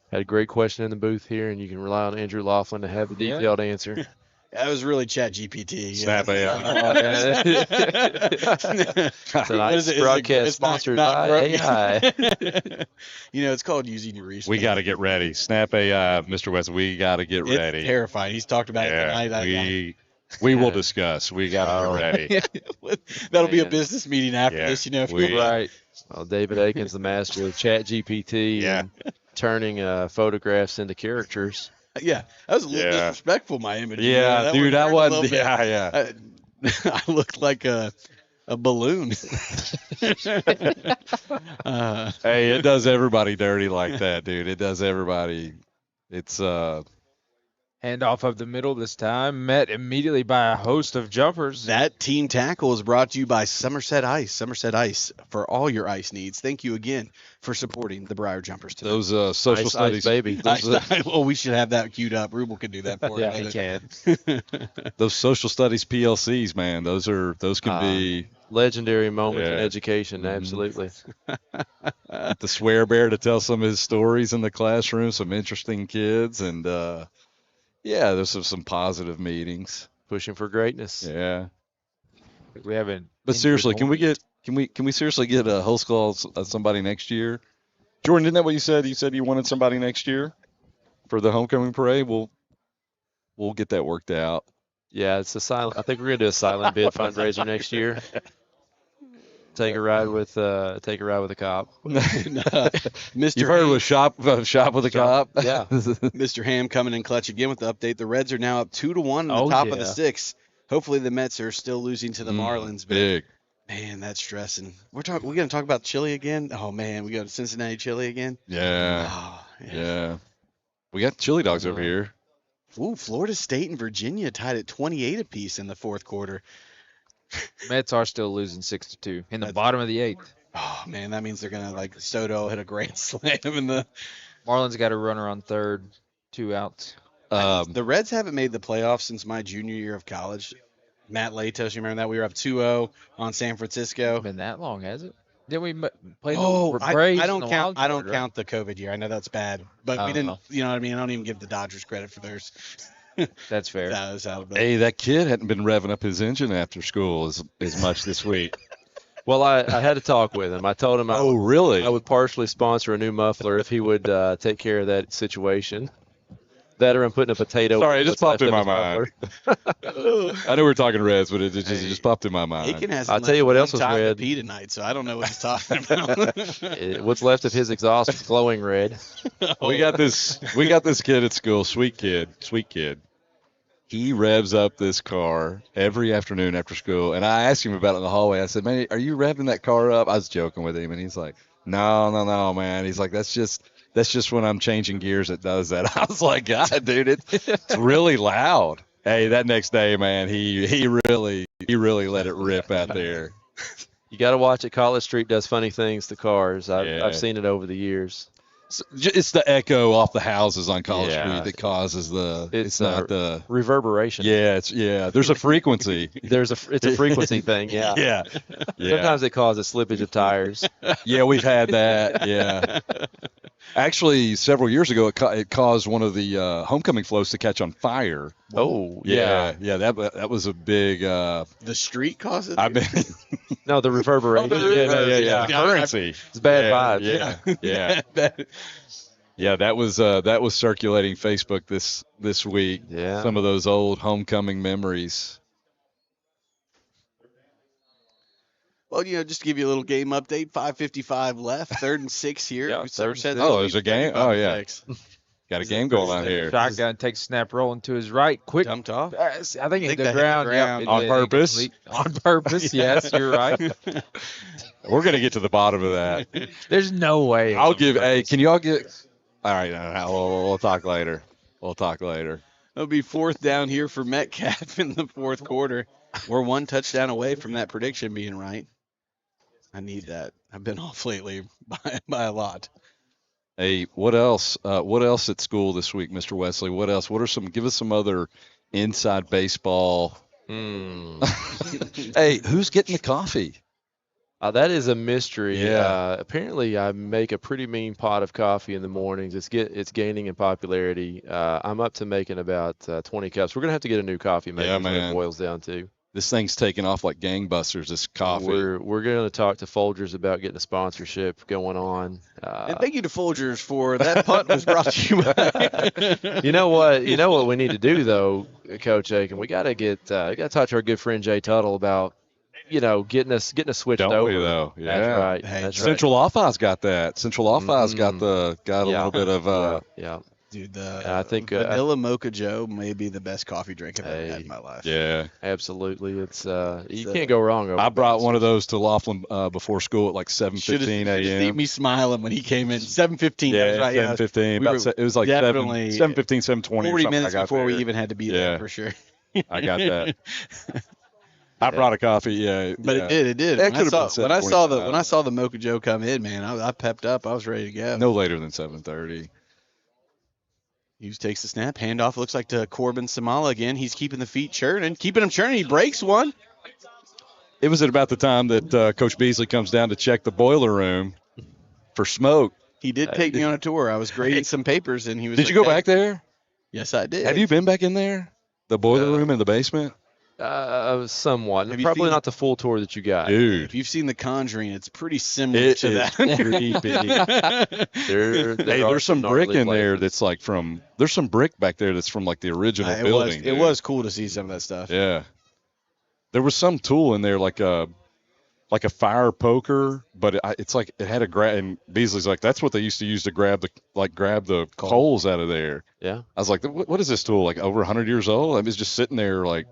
Had a great question in the booth here, and you can rely on Andrew Laughlin to have a detailed answer. That was really Chat GPT. Snap Tonight's broadcast sponsored by AI. It's called using your research. We got to get ready. Snap AI, Mr. West. We got to get ready. It's terrifying. He's talked about it tonight. We will discuss. We got to get ready. That'll be a business meeting after this. If right. Well, David Aiken's the master of Chat GPT and turning photographs into characters. Yeah, that was a little disrespectful, my image. Yeah, dude, I wasn't. Yeah. I looked like a balloon. Hey, it does everybody dirty like that, dude. It does everybody. It's Hand off of the middle this time, met immediately by a host of jumpers. That team tackle is brought to you by Somerset Ice. Somerset Ice for all your ice needs. Thank you again for supporting the Briar Jumpers today. Those social studies, baby. Well, we should have that queued up. Rubel can do that for us. Yeah, he can. Those social studies PLCs, man. Those can be legendary moments in education. Absolutely. The swear bear to tell some of his stories in the classroom. Some interesting kids and. Yeah, there's some positive meetings. Pushing for greatness. Yeah. We haven't. But seriously, can we seriously get a host call somebody next year? Jordan, isn't that what you said? You said you wanted somebody next year for the homecoming parade. We'll get that worked out. Yeah, it's a silent. I think we're gonna do a silent bid fundraiser next year. Take a ride with a cop. Mr. You've heard with shop with a cop. Yeah. Mr. Ham coming in clutch again with the update. The Reds are now up 2-1 in the top of the sixth. Hopefully the Mets are still losing to the Marlins. But big. Man, that's stressing. We're gonna talk about chili again. Oh man, we go to Cincinnati chili again. Yeah. Oh, yeah. We got chili dogs over here. Ooh, Florida State and Virginia tied at 28 apiece in the fourth quarter. Mets are still losing 6-2 in the bottom of the eighth. Oh man, that means they're gonna Soto hit a grand slam in the. Marlins got a runner on third, 2 outs. The Reds haven't made the playoffs since my junior year of college. Matt Latos, you remember that? We were up 2-0 on San Francisco. Been that long, has it? Didn't we play the Braves? I don't count. I don't right? count the COVID year. I know that's bad, but we didn't. You know what I mean? I don't even give the Dodgers credit for theirs. That's fair. Hey, that kid hadn't been revving up his engine after school as much this week. Well, I had to talk with him. I told him really? I would partially sponsor a new muffler if he would take care of that situation. That or I'm putting a potato. Sorry, it just popped in my mind. I know we're talking Reds, but it just popped in my mind. Aiken has I'll tell you what else was red. Pee tonight, so I don't know what he's talking about. What's left of his exhaust is glowing red. We got this kid at school, sweet kid. He revs up this car every afternoon after school, and I asked him about it in the hallway. I said, "Man, are you revving that car up?" I was joking with him, and he's like, "No, man." He's like, "That's just when I'm changing gears it does that." I was like, "God, dude, it's really loud." Hey, that next day, man, he really let it rip out there. You got to watch it. College Street does funny things to cars. Yeah. I've seen it over the years. It's the echo off the houses on College Yeah. Street that causes the. It's not the reverberation. Yeah. There's a frequency. It's a frequency thing. Yeah. Yeah. Sometimes it causes slippage of tires. Yeah, we've had that. Yeah. Actually, several years ago, it caused one of the homecoming floats to catch on fire. Oh, yeah. That was a big. The street caused it. I mean, no, the reverberation. yeah. Currency. It's bad vibes. Yeah. Yeah, that was circulating Facebook this week. Yeah. Some of those old homecoming memories. Well, just to give you a little game update, 5:55 left, 3rd and 6 here. Yeah, Somerset, there's a game. Oh, yeah. 35-6. Got a game going on here. Shotgun takes snap, rolling to his right. Quick. Dumped off. I think it hit the that hit the ground. ground. Yep, On purpose? On purpose, yes, you're right. We're going to get to the bottom of that. There's no way. I'll give. Hey, can y'all get? All right, we'll talk later. It'll be 4th down here for Metcalfe in the 4th quarter. We're 1 touchdown away from that prediction being right. I need that. I've been off lately by a lot. Hey, what else? What else at school this week, Mr. Wesley? What else? Give us some other inside baseball. Hey, who's getting the coffee? That is a mystery. Yeah. Apparently, I make a pretty mean pot of coffee in the mornings. It's gaining in popularity. I'm up to making about 20 cups. We're gonna have to get a new coffee maker. Yeah, is what man. it boils down to. This thing's taking off like gangbusters. This coffee. We're going to talk to Folgers about getting a sponsorship going on. And thank you to Folgers for that punt was brought to you by. You know what we need to do though, Coach Aiken. We got to talk to our good friend Jay Tuttle about getting us switched Don't over. we though? Yeah. That's right. Hey, That's Central Office got that. Central Office got a Yeah. little bit of yeah. Dude, I think Vanilla Mocha Joe may be the best coffee drink I've ever had in my life. yeah. Absolutely. It's you can't go wrong. Over I brought that. one of those to Laughlin before school at like 7:15 Should've seen a.m. me smiling when he came in. 7:15. Yeah, That's right, 7:15. We It was like definitely 7:15, 7:20. 40 minutes I got before there. we even had to be Yeah. there for sure. I got that. I brought a coffee. Yeah, But yeah. it did. That When could've been I saw 7:25. the Mocha Joe come in, man, I pepped up. I was ready to go. No later than 7:30. Hughes takes the snap. Handoff looks like to Corbin Samala again. He's keeping the feet churning. Keeping them churning. He breaks one. It was at about the time that Coach Beasley comes down to check the boiler room for smoke. He did take me on a tour. I was grading some papers, and he was Did like, you go "Hey." back there? Yes, I did. Have you been back in there? The boiler room in the basement? Somewhat. Have you Probably seen- not the full tour that you got. Dude. If you've seen The Conjuring, it's pretty similar It to is that. There are There's some brick gnarly in there places. that's like there's some brick back there that's from like the original building. It dude. was cool to see some of that stuff. Yeah. There was some tool in there like a fire poker, but it's like it had a grab. And Beasley's like, that's what they used to use to grab the coals out of there. Yeah. I was like, what is this tool? Like over 100 years old? I mean, it's just sitting there like,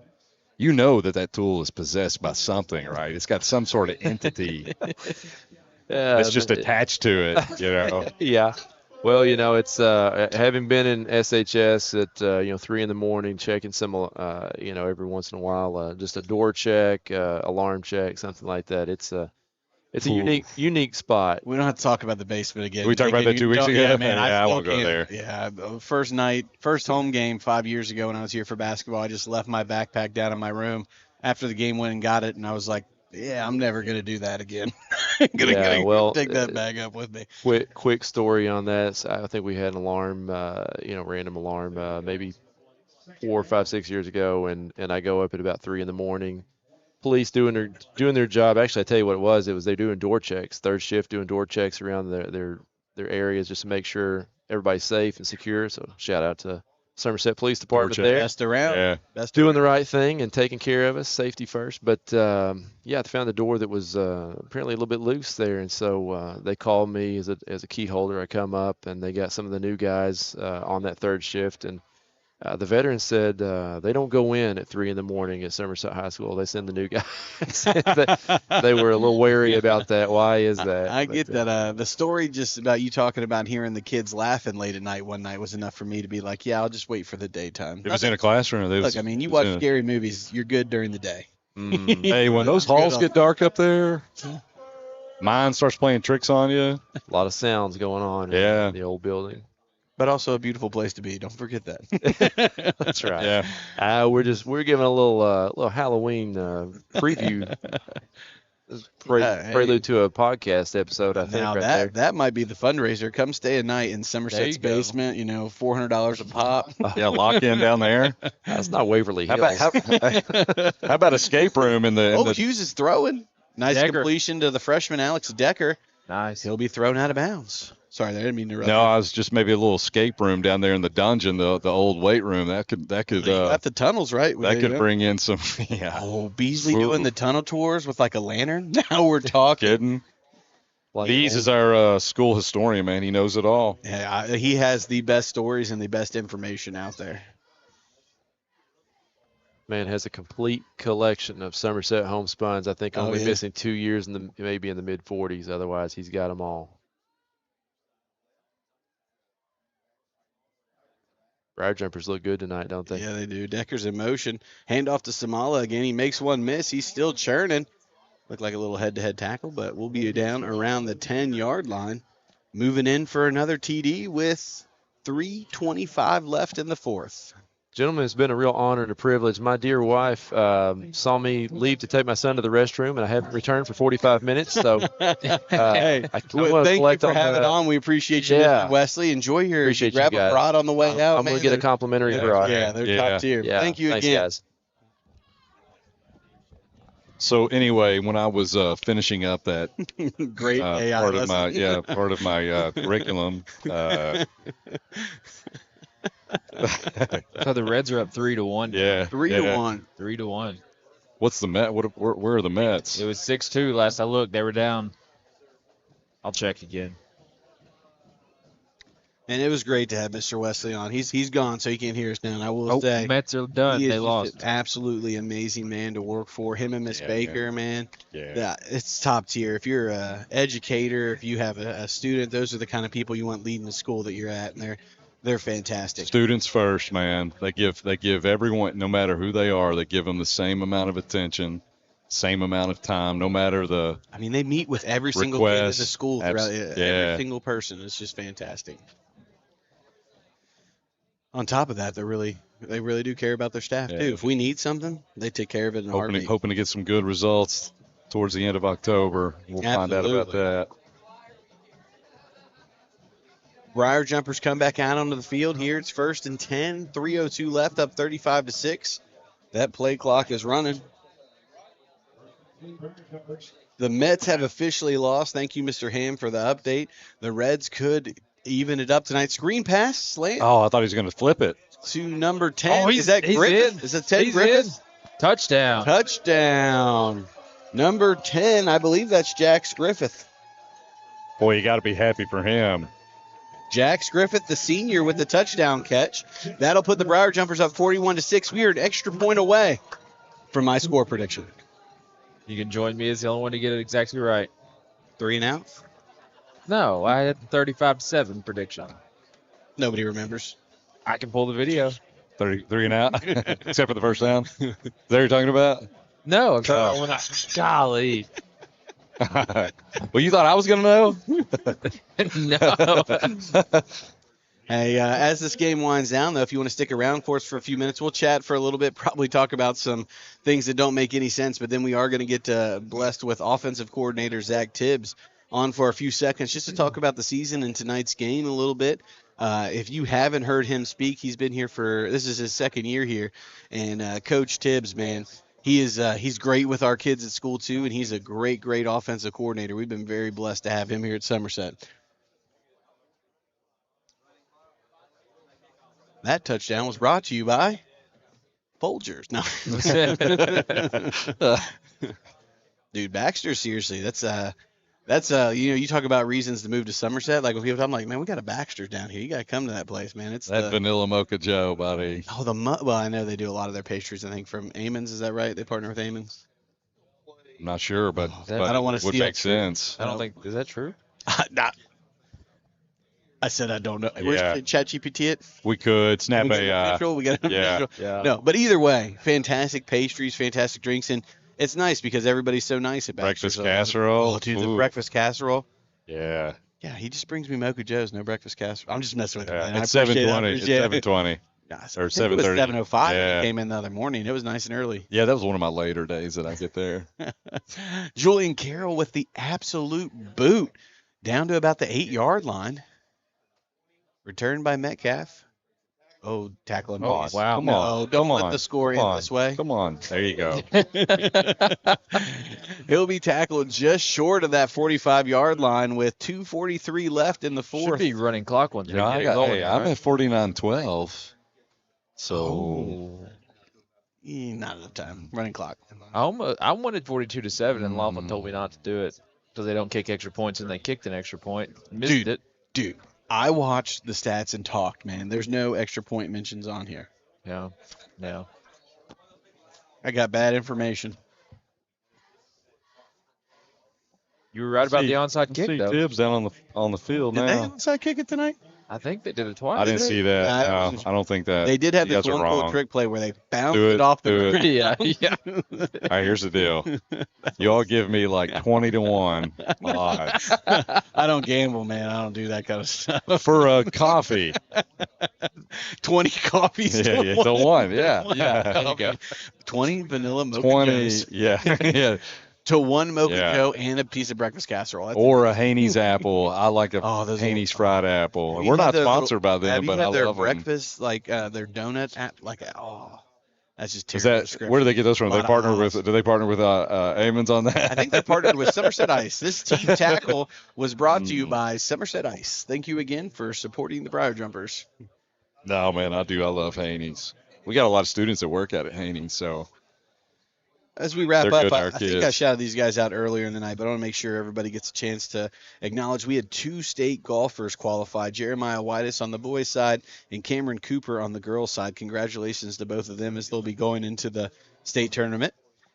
that tool is possessed by something, right? It's got some sort of entity that's just attached to it, Yeah. Well, it's having been in SHS at 3 in the morning, checking some every once in a while, just a door check, alarm check, something like that. It's a unique spot. We don't have to talk about the basement again. We talked about that 2 weeks ago? Yeah, man. Yeah, I still won't go can't- there. Yeah, first home game 5 years ago when I was here for basketball. I just left my backpack down in my room after the game, went and got it, and I was like, yeah, I'm never gonna do that again. Gonna take that bag up with me. Quick story on that. So I think we had an alarm, random alarm, maybe 4, 5, 6 years ago, and I go up at about 3 in the morning. Police doing their job. Actually, I tell you what it was. It was they doing door checks. Third shift doing door checks around their areas just to make sure everybody's safe and secure. So shout out to Somerset Police Department check. there. Best around. Yeah. Best Doing around. the right thing and taking care of us, safety first. But I found the door that was apparently a little bit loose there, and so they called me as a key holder. I come up, and they got some of the new guys on that third shift, and the veterans said they don't go in at 3 in the morning at Somerset High School. They send the new guys. They were a little wary about that. Why is that? I get that. The story just about you talking about hearing the kids laughing late at night one night was enough for me to be like, yeah, I'll just wait for the daytime. It was in a classroom. Look, I mean, you watch scary movies, you're good during the day. Hey, when those halls get dark up there, mine starts playing tricks on you. A lot of sounds going on Yeah. in the old building. But also a beautiful place to be. Don't forget that. That's right. Yeah. We're giving a little Halloween preview. Prelude to a podcast episode, I think. Now right there. that might be the fundraiser. Come stay a night in Somerset's basement. You know, $400 a pop. Yeah, lock in down there. That's not Waverly How Hills. how about escape room in the? Hughes is throwing. Nice Decker. completion to the freshman Alex Decker. Nice. He'll be thrown out of bounds. Sorry, I didn't mean to interrupt. No, I was just maybe a little escape room down there in the dungeon, the old weight room. That could You got the tunnels, right? that could bring in some. Yeah. Oh, Beasley doing the tunnel tours with like a lantern. Now we're talking. Kidding. Like, Bees is our school historian, man. He knows it all. Yeah, he has the best stories and the best information out there. man has a complete collection of Somerset homespuns. I think only missing 2 years maybe in the mid 40s. Otherwise, he's got them all. Briar jumpers look good tonight, don't they? Yeah, they do. Decker's in motion. Hand off to Samala again. He makes one miss. He's still churning. Looked like a little head-to-head tackle, but we'll be down around the 10-yard line. Moving in for another TD with 3:25 left in the fourth. Gentlemen, it's been a real honor and a privilege. My dear wife saw me leave to take my son to the restroom, and I haven't returned for 45 minutes. So, Thank you for having on. We appreciate you, Mr. Wesley. Enjoy your grab a prod on the way out. I'm going to get a complimentary prod. Yeah, they're top tier. Yeah. Thank you Thanks, again. guys. So anyway, when I was finishing up that great AI part lesson. of my curriculum. So the Reds are up 3-1. Yeah, 3-1. 3-1. What's the Met? Where are the Mets? It was 6-2 last I looked. They were down. I'll check again. And it was great to have Mr. Wesley on. He's gone, so he can't hear us now. And I will say, Mets are done. he is They just lost. an absolutely amazing man to work for. Him and Miss Baker, man. Yeah. It's top tier. If you're an educator, if you have a student, those are the kind of people you want leading the school that you're at, and they're fantastic. Students first, man. They give everyone, no matter who they are, they give them the same amount of attention, same amount of time, no matter the. I mean, they meet with every single kid in the school, every single person. It's just fantastic. On top of that, they really do care about their staff too. If we need something, they take care of it in a heartbeat. Hoping to get some good results towards the end of October. We'll find out about that. Briar jumpers come back out onto the field here. It's 1st and 10, 3:02 left, up 35-6. That play clock is running. The Mets have officially lost. Thank you, Mr. Ham, for the update. The Reds could even it up tonight. Screen pass, slant. Oh, I thought he was going to flip it. To number 10. Oh, is that Griffith? Is that Ted Griffith? Touchdown. Touchdown. Number 10, I believe that's Jax Griffith. Boy, you got to be happy for him. Jax Griffith, the senior, with the touchdown catch. That'll put the Briar Jumpers up 41-6. We are an extra point away from my score prediction. You can join me as the only one to get it exactly right. 3 and out? No, I had the 35-7 prediction. Nobody remembers. I can pull the video. 33 and out, except for the first down. Is that what you're talking about? No, I'm talking when golly. Well, you thought I was going to know? No. Hey, as this game winds down, though, if you want to stick around for us for a few minutes, we'll chat for a little bit, probably talk about some things that don't make any sense, but then we are going to get blessed with offensive coordinator Zach Tibbs on for a few seconds just to talk about the season and tonight's game a little bit. If you haven't heard him speak, he's been here this is his second year here, and Coach Tibbs, man, he's great with our kids at school too, and he's a great offensive coordinator. We've been very blessed to have him here at Somerset. That touchdown was brought to you by Folgers. No. Dude, Baxter, seriously, that's you talk about reasons to move to Somerset. Like when people, I'm like, man, we got a Baxter's down here. You got to come to that place, man. It's that Vanilla Mocha Joe, buddy. Oh, well, I know they do a lot of their pastries, I think, from Amon's. Is that right? They partner with Amon's? I'm not sure, but I don't want to would steal. make sense. I don't think, is that true? I said I don't know. Yeah. Where's ChatGPT it? We could snap We got AI. visual, we got Yeah. visual. No, but either way, fantastic pastries, fantastic drinks, and It's nice because everybody's so nice at Baxter's. Breakfast casserole. Oh, dude, the Ooh. breakfast casserole. Yeah. Yeah, he just brings me Mocha Joe's, no breakfast casserole. I'm just messing with him. Man. It's I appreciate it. 7:20. It's 7:20. Yeah, Or I think it was 7:30. 7:05 when Yeah. he came in the other morning. It was nice and early. Yeah, that was one of my later days that I get there. Julian Carroll with the absolute boot down to about the 8-yard line. Returned by Metcalfe. Oh, tackle and Oh, miss. wow. Come No, on. don't Come let on. the score Come end on. this way. Come on. There you go. He'll be tackled just short of that 45-yard line with 2:43 left in the Should fourth. be running clock once You they know, get going. I'm right? at 49-12. So Oh. Not enough time. Running clock. I wanted 42-7, and Laughlin told me not to do it because they don't kick extra points, and they kicked an extra point. Missed it. Dude, I watched the stats and talked, man. There's no extra point mentions on here. Yeah. Yeah. I got bad information. You were right about the onside kick, see though. Tibbs down on the field Did now. they onside kick it tonight? I think they did it twice. I didn't see that. I No, I don't think that. They did have you this guys are one cool wrong. trick play where they bounced Do it it, off the do it. Yeah. Yeah. All right, here's the deal. You all give me like 20-1 odds I don't gamble, man. I don't do that kind of stuff. for a coffee. 20 coffees Yeah, to yeah, one. to one. Yeah, Yeah, There you go. 20 vanilla mocha 20. Joes Yeah, yeah. to one mocha Yeah. Joe and a piece of breakfast casserole. That's Or a Haney's apple. I like a Oh, those Haney's fried apple. Have you We're had not their sponsored by have them, you but had I their love them. breakfast, like their donut at that's just Is terrible that description. where do they get those from? A They lot of partner hops. with? Do they partner with Amons on that? I think they're partnered with Somerset Ice. This team tackle was brought to you by Somerset Ice. Thank you again for supporting the Briar Jumpers. No, man, I do. I love Haney's. We got a lot of students that work at Haney's, so As we wrap They're up, good to I our think I kids. shouted these guys out earlier in the night, but I want to make sure everybody gets a chance to acknowledge we had 2 state golfers qualify, Jeremiah Whitus on the boys' side and Cameron Cooper on the girls' side. Congratulations to both of them as they'll be going into the state tournament.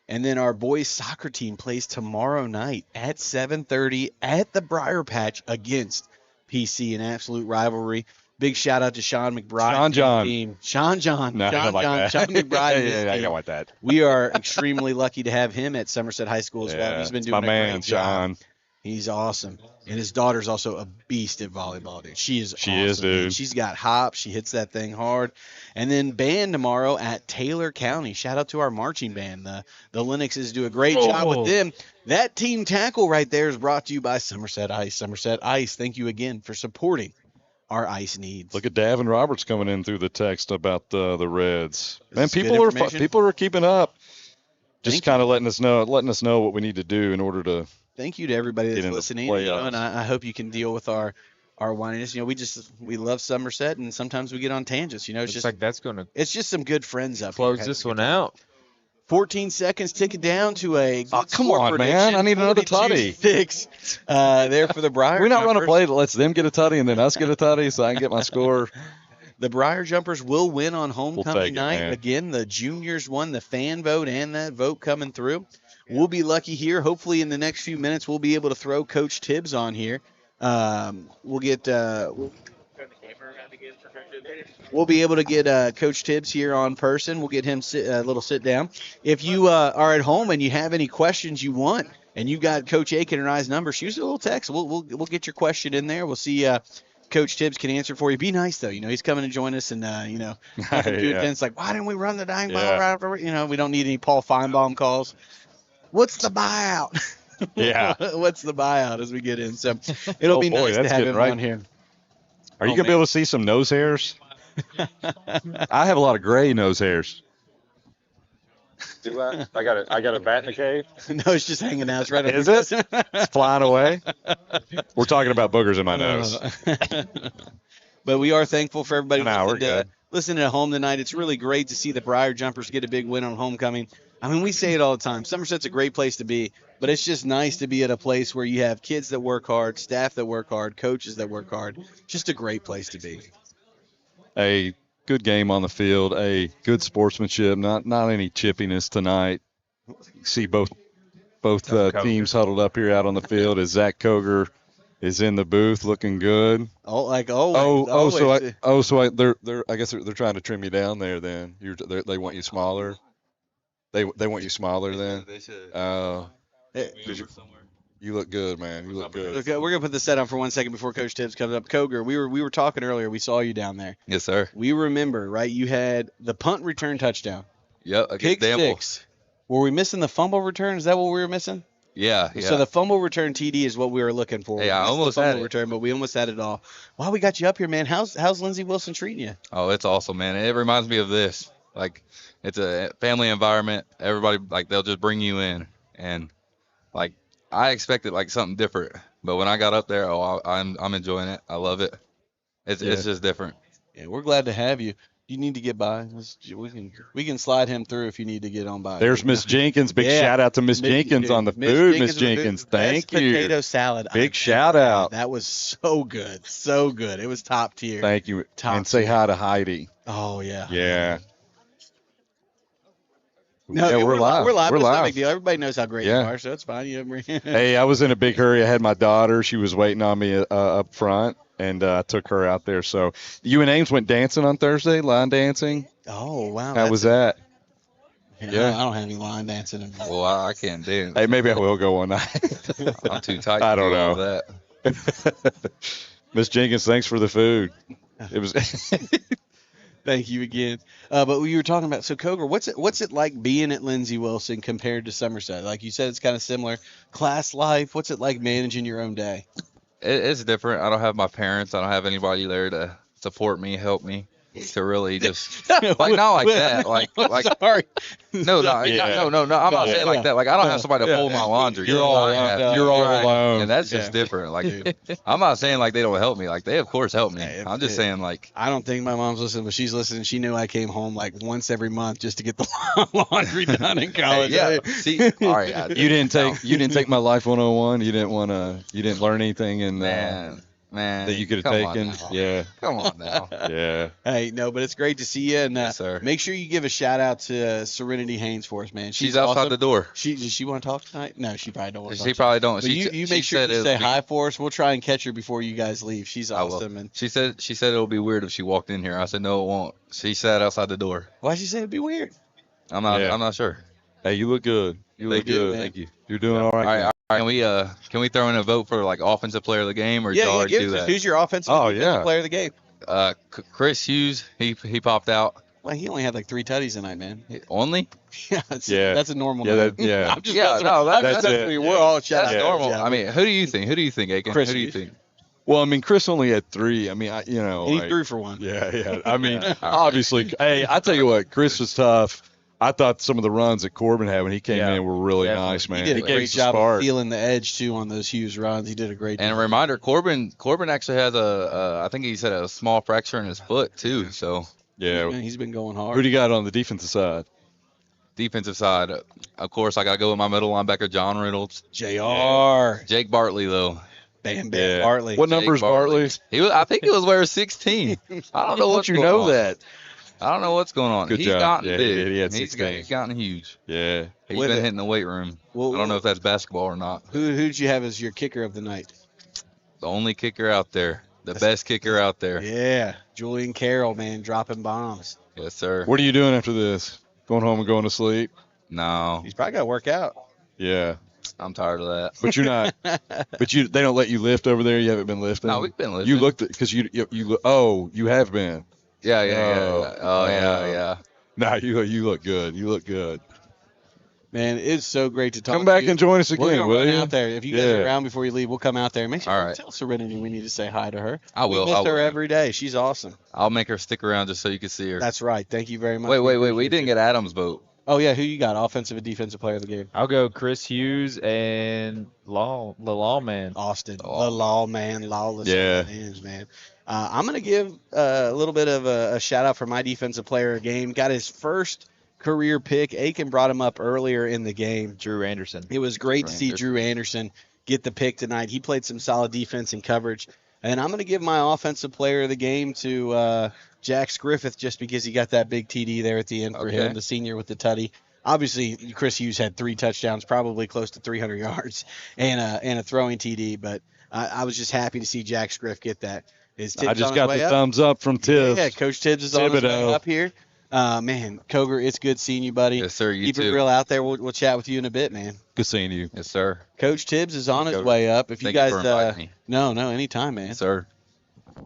And then our boys' soccer team plays tomorrow night at 7:30 at the Briar Patch against PC, an absolute rivalry. Big shout out to Sean McBride. Sean and his John. team. Sean John. no, I Sean don't like John. that. Sean McBride. and his yeah, I team. don't want that. We are extremely lucky to have him at Somerset High School as well. Yeah, He's been it's doing my a man, great job. Sean. He's awesome. And his daughter's also a beast at volleyball, dude. She is She awesome, is, dude. man. She's got hops. She hits that thing hard. And then band tomorrow at Taylor County. Shout out to our marching band. The Lennoxes do a great job with them. That team tackle right there is brought to you by Somerset Ice. Somerset Ice, thank you again for supporting our ice needs. Look at Davin Roberts coming in through the text about the Reds. Man, this good people are information? people are keeping up. Just Thank you. kind of letting us know what we need to do in order to. Thank you to everybody Get that's into listening. playoffs. And I hope you can deal with our whininess. We love Somerset, and sometimes we get on tangents. It's Looks just like that's going to it's just some good friends up here. close this one out. 14 seconds ticking down to a good come score on, man. prediction, I need another tutty. 42-6, there for the Briar We're not running a Jumpers. play that lets them get a tutty and then us get a tutty, so I can get my score. The Briar Jumpers will win on take homecoming it, night. man. Again, the juniors won the fan vote and that vote coming through. We'll be lucky here. Hopefully, in the next few minutes, we'll be able to throw Coach Tibbs on here. We'll get we'll be able to get Coach Tibbs here on person. We'll get him a little sit down. If you are at home and you have any questions you want, and you got Coach Aiken and I's number, shoot us a little text. We'll get your question in there. We'll see. Coach Tibbs can answer for you. Be nice though. He's coming to join us, and nothing too Yeah. intense. Like, why didn't we run the dang ball Yeah. right? We don't need any Paul Feinbaum calls. What's the buyout? Yeah. What's the buyout as we get in? So it'll be boy, nice to that's have getting him right. on here. Are you Oh, gonna be man. able to see some nose hairs? I have a lot of gray nose hairs. Do I? I got a bat in the cave. No, it's just hanging out. It's right Is over it? It's flying away. We're talking about boogers in my nose. But we are thankful for everybody No, we're good. listening at home tonight. It's really great to see the Briar Jumpers get a big win on homecoming. I mean, we say it all the time. Somerset's a great place to be, but it's just nice to be at a place where you have kids that work hard, staff that work hard, coaches that work hard. Just a great place to be. A good game on the field, a good sportsmanship, not any chippiness tonight. You see both teams huddled up here out on the field as Zach Koger is in the booth looking good. Oh, like always. So they're I guess they're trying to trim you down there. Then they want you smaller. They want you smaller then. They should. You look good, man. You look good. Okay, we're gonna put the set on for 1 second before Coach Tibbs comes up. Koger, we were talking earlier. We saw you down there. Yes, sir. We remember, right? You had the punt return touchdown. Yep. Pick six. Were we missing the fumble return? Is that what we were missing? Yeah. So the fumble return TD is what we were looking for. Hey, I almost the had fumble it. return, but we almost had it all. Wow, we got you up here, man. How's Lindsey Wilson treating you? Oh, it's awesome, man. It reminds me of this. Like, it's a family environment. Everybody, like, they'll just bring you in. And, like, I expected, like, something different. But when I got up there, I'm enjoying it. I love it. It's just different. Yeah, we're glad to have you. You need to get by. We can slide him through if you need to get on by. There's Miss Jenkins. Big shout out to Miss Jenkins on the food. Miss Jenkins, thank you. Potato salad. Big shout out. That was so good. So good. It was top tier. Thank you. Top and say hi to Heidi. Oh, yeah. Yeah. No, yeah, we're live. We're live. We're It's live. no big deal. Everybody knows how great Yeah. you are, so it's fine. Hey, I was in a big hurry. I had my daughter. She was waiting on me up front, and I took her out there. So you and Ames went dancing on Thursday, line dancing. Oh, wow. How was that? Yeah. I don't have any line dancing anymore. Well, I can't dance. Hey, maybe I will go one night. I'm too tight. I don't to do all know. that. Miss Jenkins, thanks for the food. It was. Thank you again. But you were talking about, so Koger, what's it like being at Lindsey Wilson compared to Somerset? Like you said, it's kind of similar. Class life, what's it like managing your own day? It's different. I don't have my parents. I don't have anybody there to support me, help me, to really just like not like that. Like Sorry. no. I'm not saying like that. Like I don't have somebody to fold my laundry. You're all alone. And that's just different. Like I'm not saying like they don't help me. Like they of course help me. I'm just saying like I don't think my mom's listening, but she's listening. She knew I came home like once every month just to get the laundry done in college. yeah. See, all right. You didn't take my life 101. You didn't learn anything in Man, that you could have come on taken. now. Yeah. Come on now. Yeah. Hey, no, but it's great to see you, and Yes, sir. make sure you give a shout out to Serenity Haynes for us, man. She's outside awesome. the door. Does she want to talk tonight? No, she probably don't want to. She probably don't. But you make sure you say hi for us. We'll try and catch her before you guys leave. She's awesome. And she said it'll be weird if she walked in here. I said no, it won't. She sat outside the door. why'd she say it'd be weird? I'm not sure. Hey, you look good. You look Thank you, good. man. Thank you. You're doing all right. All right. Can we throw in a vote for like offensive player of the game or Yeah, y'all already do give us that? who's your offensive Oh, and defensive yeah. player of the game? Chris Hughes, he popped out. Well, he only had like 3 tutties tonight, man. Only? Yeah, that's a normal. Yeah, night. yeah. I'm just Yeah, messing no, around. that's it. We're all shout That's out. normal. Yeah. I mean, who do you think, Aiken? Chris Who do you Hughes. think? Well, I mean, Chris only had 3. I mean, And he like, threw for 1. Yeah. I mean, obviously, hey, I tell you what, Chris was tough. I thought some of the runs that Corbin had when he came in were really nice, man. He did a gave great us a job of spark. feeling the edge too on those Hughes runs. He did a great And a job. reminder, Corbin actually has I think he said a small fracture in his foot too. So Yeah. Man, he's been going hard. Who do you got on the defensive side? defensive side, of course, I got to go with my middle linebacker, John Reynolds. JR. Jake Bartley though. Bam Yeah. Bartley. What number is Jake Bartley. Bartley? I think he was wearing 16. I don't know what's you going know on. that? I don't know what's going on. Good He's job. gotten Yeah, big. he had He's 16. gotten huge. Yeah. He's With been it. hitting the weight room. Well, I don't know if that's basketball or not. Who did you have as your kicker of the night? The only kicker out there. The best kicker out there. Yeah, Julian Carroll, man, dropping bombs. Yes, sir. What are you doing after this? Going home and going to sleep? No, He's probably got to work out. Yeah. I'm tired of that. But you're not. They don't let you lift over there. You haven't been lifting. No, we've been lifting. You looked at because you have been. Yeah. Oh, Oh, yeah. Nah, you look good. You look good. Man, it's so great to talk. Come back to you. and join us We're again, gonna will run you? out there. If you guys Yeah. are around before you leave, we'll come out there. Make sure All you right. tell Serenity we need to say hi to her. I will. We miss I will. her every day. She's awesome. I'll make her stick around just so you can see her. That's right. Thank you very much. Wait. We appreciate didn't you. get Adam's vote. Oh yeah, who you got? Offensive and defensive player of the game. I'll go Chris Hughes and the Lawman. Austin, Oh. the lawman, lawless Yeah. hands, man. I'm gonna give a little bit of a shout out for my defensive player of the game. Got his first career pick. Aiken brought him up earlier in the game. Drew Anderson. It was great to see Drew Anderson get the pick tonight. He played some solid defense and coverage. And I'm going to give my offensive player of the game to Jax Griffith just because he got that big TD there at the end for him, the senior with the tutty. Obviously, Chris Hughes had 3 touchdowns, probably close to 300 yards, and a throwing TD. But I was just happy to see Jax Griff get that. Is Tibbs I on just his got way the up? thumbs up from Tibbs. Yeah, Coach Tibbs is on his way Thibodeau. up here. Man, Koger, it's good seeing you, buddy. Yes, sir. You Keep too. it real out there. We'll chat with you in a bit, man. Good seeing you. Yes, sir. Coach Tibbs is on his Coach, way up. If you thank you guys, for inviting me. no, anytime, man. Yes, sir.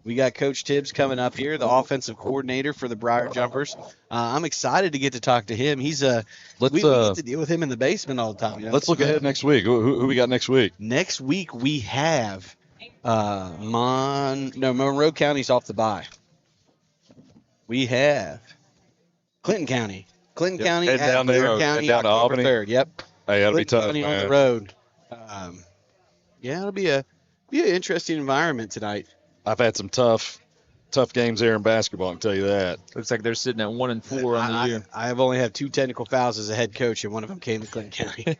We got Coach Tibbs coming up here, the offensive coordinator for the Briar Jumpers. I'm excited to get to talk to him. He's we get to deal with him in the basement all the time. You know? Let's look ahead next week. Who we got next week? Next week we have Monroe County's off the bye. We have Clinton County. Clinton County Head at down Blair there, County, head down to October Albany. 3rd. Yep. Hey, that'll be Clinton tough, County man. on the road. Yeah, it'll be an interesting environment tonight. I've had some tough games there in basketball, I can tell you that. Looks like they're sitting at 1-4 on the year. I've only had 2 technical fouls as a head coach, and one of them came to Clinton County.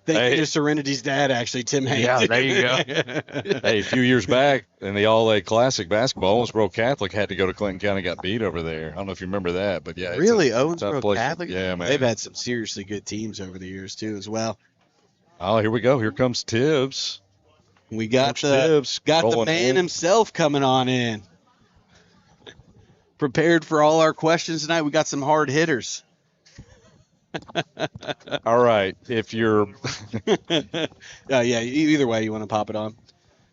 Thank you to Serenity's dad, actually, Tim Haynes. Yeah, there you go. Hey, a few years back in the All-A Classic basketball, Owensboro Catholic had to go to Clinton County, got beat over there. I don't know if you remember that, but yeah. Really? Tough Owensboro place. Catholic? Yeah, man. They've had some seriously good teams over the years, too, as well. Oh, here we go. Here comes Tibbs. We got Coach Tibbs the rolling man in. himself coming on in. Prepared for all our questions tonight. We got some hard hitters. All right. If you're Yeah, either way you want to pop it on.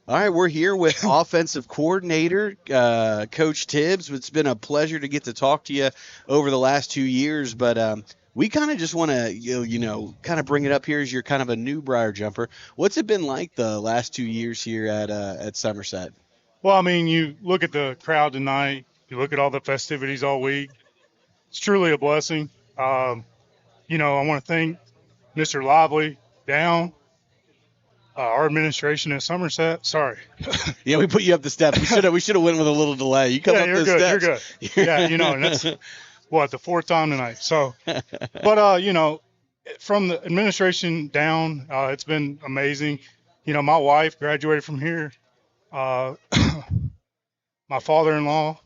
All right, we're here with offensive coordinator, Coach Tibbs. It's been a pleasure to get to talk to you over the last 2 years, but we kind of just want to, kind of bring it up here as you're kind of a new Briar Jumper. What's it been like the last 2 years here at Somerset? Well, I mean, you look at the crowd tonight. You look at all the festivities all week. It's truly a blessing. I want to thank Mr. Lively, Down, our administration at Somerset. Sorry. Yeah, we put you up the steps. We should have went with a little delay. You come up you're the good. steps. You're good. Yeah, and that's the 4th time tonight. So, but from the administration down, it's been amazing. My wife graduated from here. My father-in-law.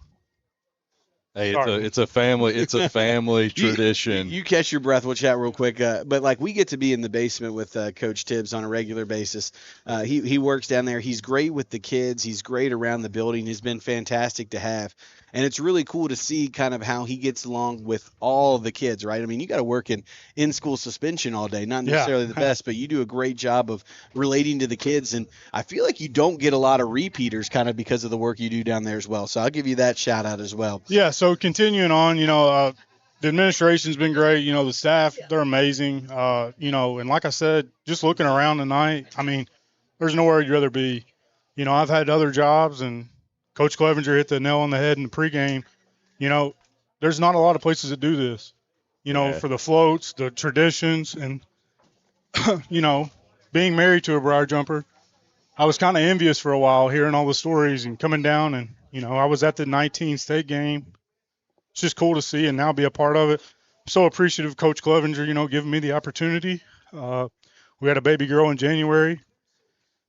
Hey, it's a family tradition. You catch your breath. We'll chat real quick. But we get to be in the basement with Coach Tibbs on a regular basis. He works down there. He's great with the kids. He's great around the building. He's been fantastic to have. And it's really cool to see kind of how he gets along with all the kids, right? I mean, you got to work in school suspension all day. Not necessarily the best, but you do a great job of relating to the kids. And I feel like you don't get a lot of repeaters kind of because of the work you do down there as well. So I'll give you that shout out as well. Yeah, so continuing on, the administration's been great. The staff, they're amazing. And like I said, just looking around tonight, I mean, there's nowhere you'd rather be. I've had other jobs, and Coach Clevenger hit the nail on the head in the pregame. There's not a lot of places that do this, for the floats, the traditions, and, being married to a Briar Jumper. I was kind of envious for a while hearing all the stories and coming down, and, I was at the 19 state game. It's just cool to see and now be a part of it. I'm so appreciative of Coach Clevenger, giving me the opportunity. We had a baby girl in January,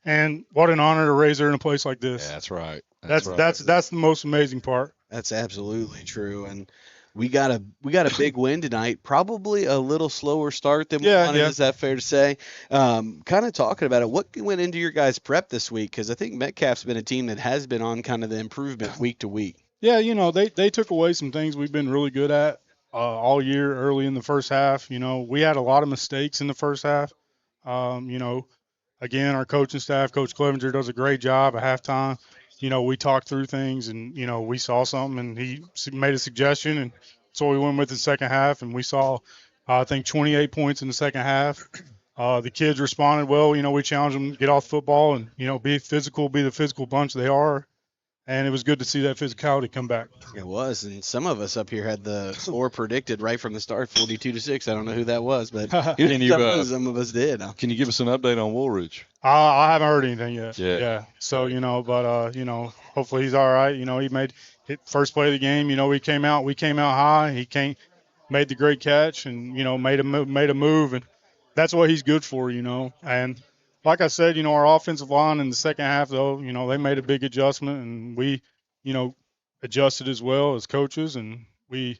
and what an honor to raise her in a place like this. Yeah, that's right. That's the most amazing part. That's absolutely true. And we got a big win tonight. Probably a little slower start than we wanted. Is that fair to say? Kind of talking about it. What went into your guys' prep this week? Because I think Metcalfe's been a team that has been on kind of the improvement week to week. Yeah, they took away some things we've been really good at all year early in the first half. We had a lot of mistakes in the first half. Again, our coaching staff, Coach Clevenger, does a great job at halftime. We talked through things, and, we saw something, and he made a suggestion, and so we went with the second half, and we saw, I think, 28 points in the second half. The kids responded well. We challenged them to get off football and, be physical, be the physical bunch they are. And it was good to see that physicality come back. It was, and some of us up here had the score predicted right from the start, 42-6. I don't know who that was, but some of us did. Can you give us an update on Woolridge? I haven't heard anything yet. Yeah. So, but hopefully he's all right. He made first play of the game. We came out high. He made the great catch and made a move, and that's what he's good for. And like I said, our offensive line in the second half, though, they made a big adjustment, and we, adjusted as well as coaches, and we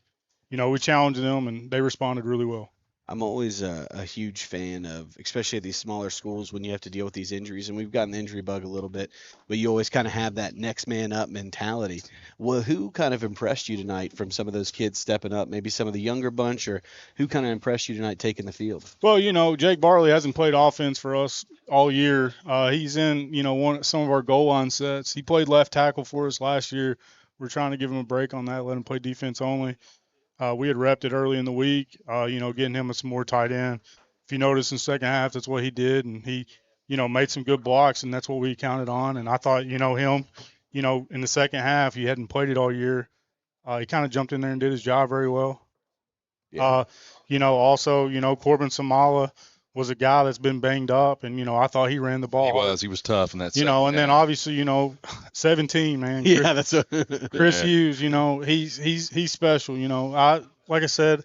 challenged them, and they responded really well. I'm always a huge fan of, especially at these smaller schools when you have to deal with these injuries, and we've gotten the injury bug a little bit, but you always kind of have that next man up mentality. Well, who kind of impressed you tonight from some of those kids stepping up? Maybe some of the younger bunch, or who kind of impressed you tonight taking the field? Well, Jake Barley hasn't played offense for us all year. He's in, some of our goal line sets. He played left tackle for us last year. We're trying to give him a break on that, let him play defense only. We had repped it early in the week, getting him some more tight end. If you notice in the second half, that's what he did, and he, made some good blocks, and that's what we counted on. And I thought, him, in the second half, he hadn't played it all year. He kind of jumped in there and did his job very well. Yeah. Also, Corbin Samala was a guy that's been banged up, and I thought he ran the ball. He was tough in that. Then obviously, 17, man. Yeah, that's Chris Hughes. He's special. Like I said,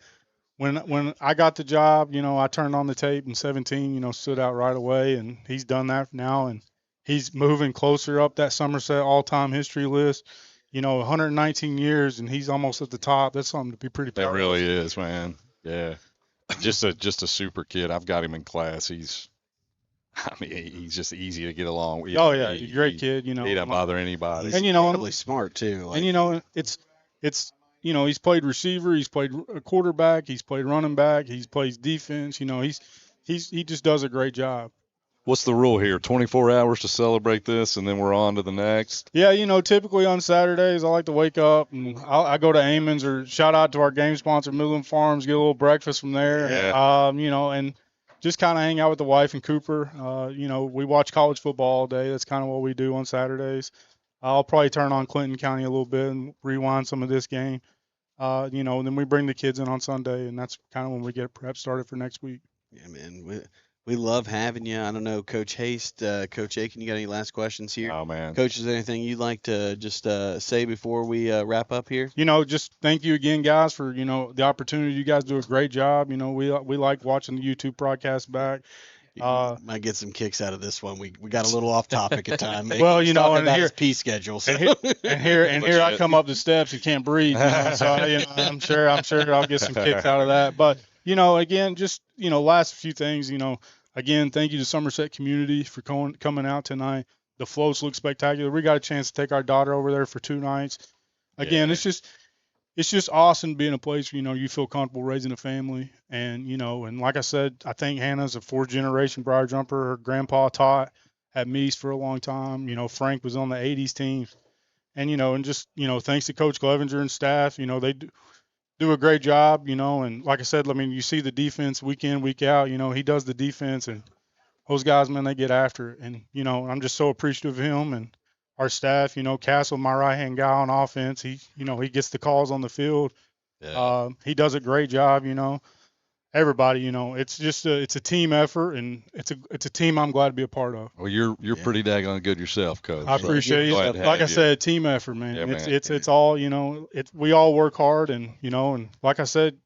when I got the job, I turned on the tape and 17, stood out right away, and he's done that now, and he's moving closer up that Somerset all-time history list. 119 years, and he's almost at the top. That's something to be pretty proud of. That really is, man. Yeah. Just a super kid. I've got him in class. He's just easy to get along with. Oh yeah, he's a great kid. He doesn't bother anybody. He's incredibly smart too. And it's he's played receiver, he's played quarterback, he's played running back, he plays defense. He just does a great job. What's the rule here? 24 hours to celebrate this, and then we're on to the next? Yeah, typically on Saturdays, I like to wake up and I go to Amon's, or shout out to our game sponsor, Midland Farms, get a little breakfast from there. Yeah. And just kind of hang out with the wife and Cooper. We watch college football all day. That's kind of what we do on Saturdays. I'll probably turn on Clinton County a little bit and rewind some of this game. And then we bring the kids in on Sunday, and that's kind of when we get prep started for next week. Yeah, man. We love having you. I don't know, Coach Haste, Coach Aiken, you got any last questions here? Oh, man. Coach, is there anything you'd like to just say before we wrap up here? Just thank you again, guys, for, the opportunity. You guys do a great job. We like watching the YouTube broadcast back. You might get some kicks out of this one. We got a little off topic at time. Well, and here P schedule. So. And here I come up the steps. You can't breathe. So I'm sure I'll get some kicks out of that. But again, just last few things. Again, thank you to Somerset community for coming out tonight. The floats look spectacular. We got a chance to take our daughter over there for 2 nights. Again, it's just awesome being a place where, you feel comfortable raising a family. And, and like I said, I think Hannah's a 4th generation Briar jumper. Her grandpa taught at Meese for a long time. Frank was on the 80s team. And, and just, thanks to Coach Clevenger and staff, they do a great job, and like I said, you see the defense week in, week out, he does the defense, and those guys, man, they get after it. And, I'm just so appreciative of him and our staff. Castle, my right-hand guy on offense, he gets the calls on the field. Yeah. He does a great job, everybody, it's just it's a team effort, and it's a team I'm glad to be a part of. Well, you're pretty daggone good yourself, Coach. I appreciate it. Like I said, team effort, man. Yeah, It's all, we all work hard, and and like I said,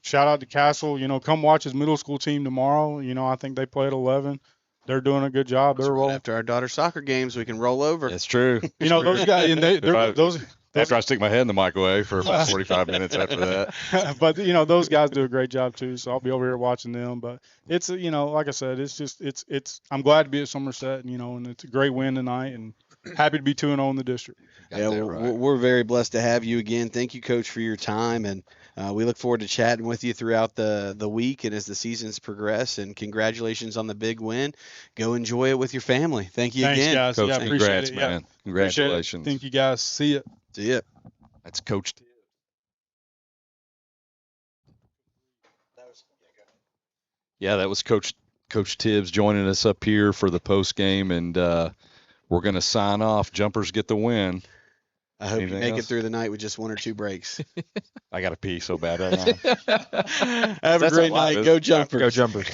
shout out to Castle. Come watch his middle school team tomorrow. I think they play at 11. They're doing a good job. They're rolling. After our daughter's soccer games, we can roll over. That's true. Those guys, and those. After I stick my head in the microwave for about 45 minutes after that. But those guys do a great job too, so I'll be over here watching them. But it's like I said, it's I'm glad to be at Somerset, and it's a great win tonight, and happy to be 2-0 in the district. Yeah, we're very blessed to have you again. Thank you, Coach, for your time, and we look forward to chatting with you throughout the week and as the seasons progress. And congratulations on the big win. Go enjoy it with your family. Thank you Thanks, again, guys. Coach. Yeah, Congrats, it. man. Yeah. Congratulations. Thank you, guys. See ya. See ya. That's Coach. Yeah, that was Coach Tibbs joining us up here for the post game, and we're going to sign off. Jumpers get the win. I hope Anything you make else? it through the night with just 1 or 2 breaks. I got to pee so bad right now. Have a great night. Go Jumpers. Go Jumpers.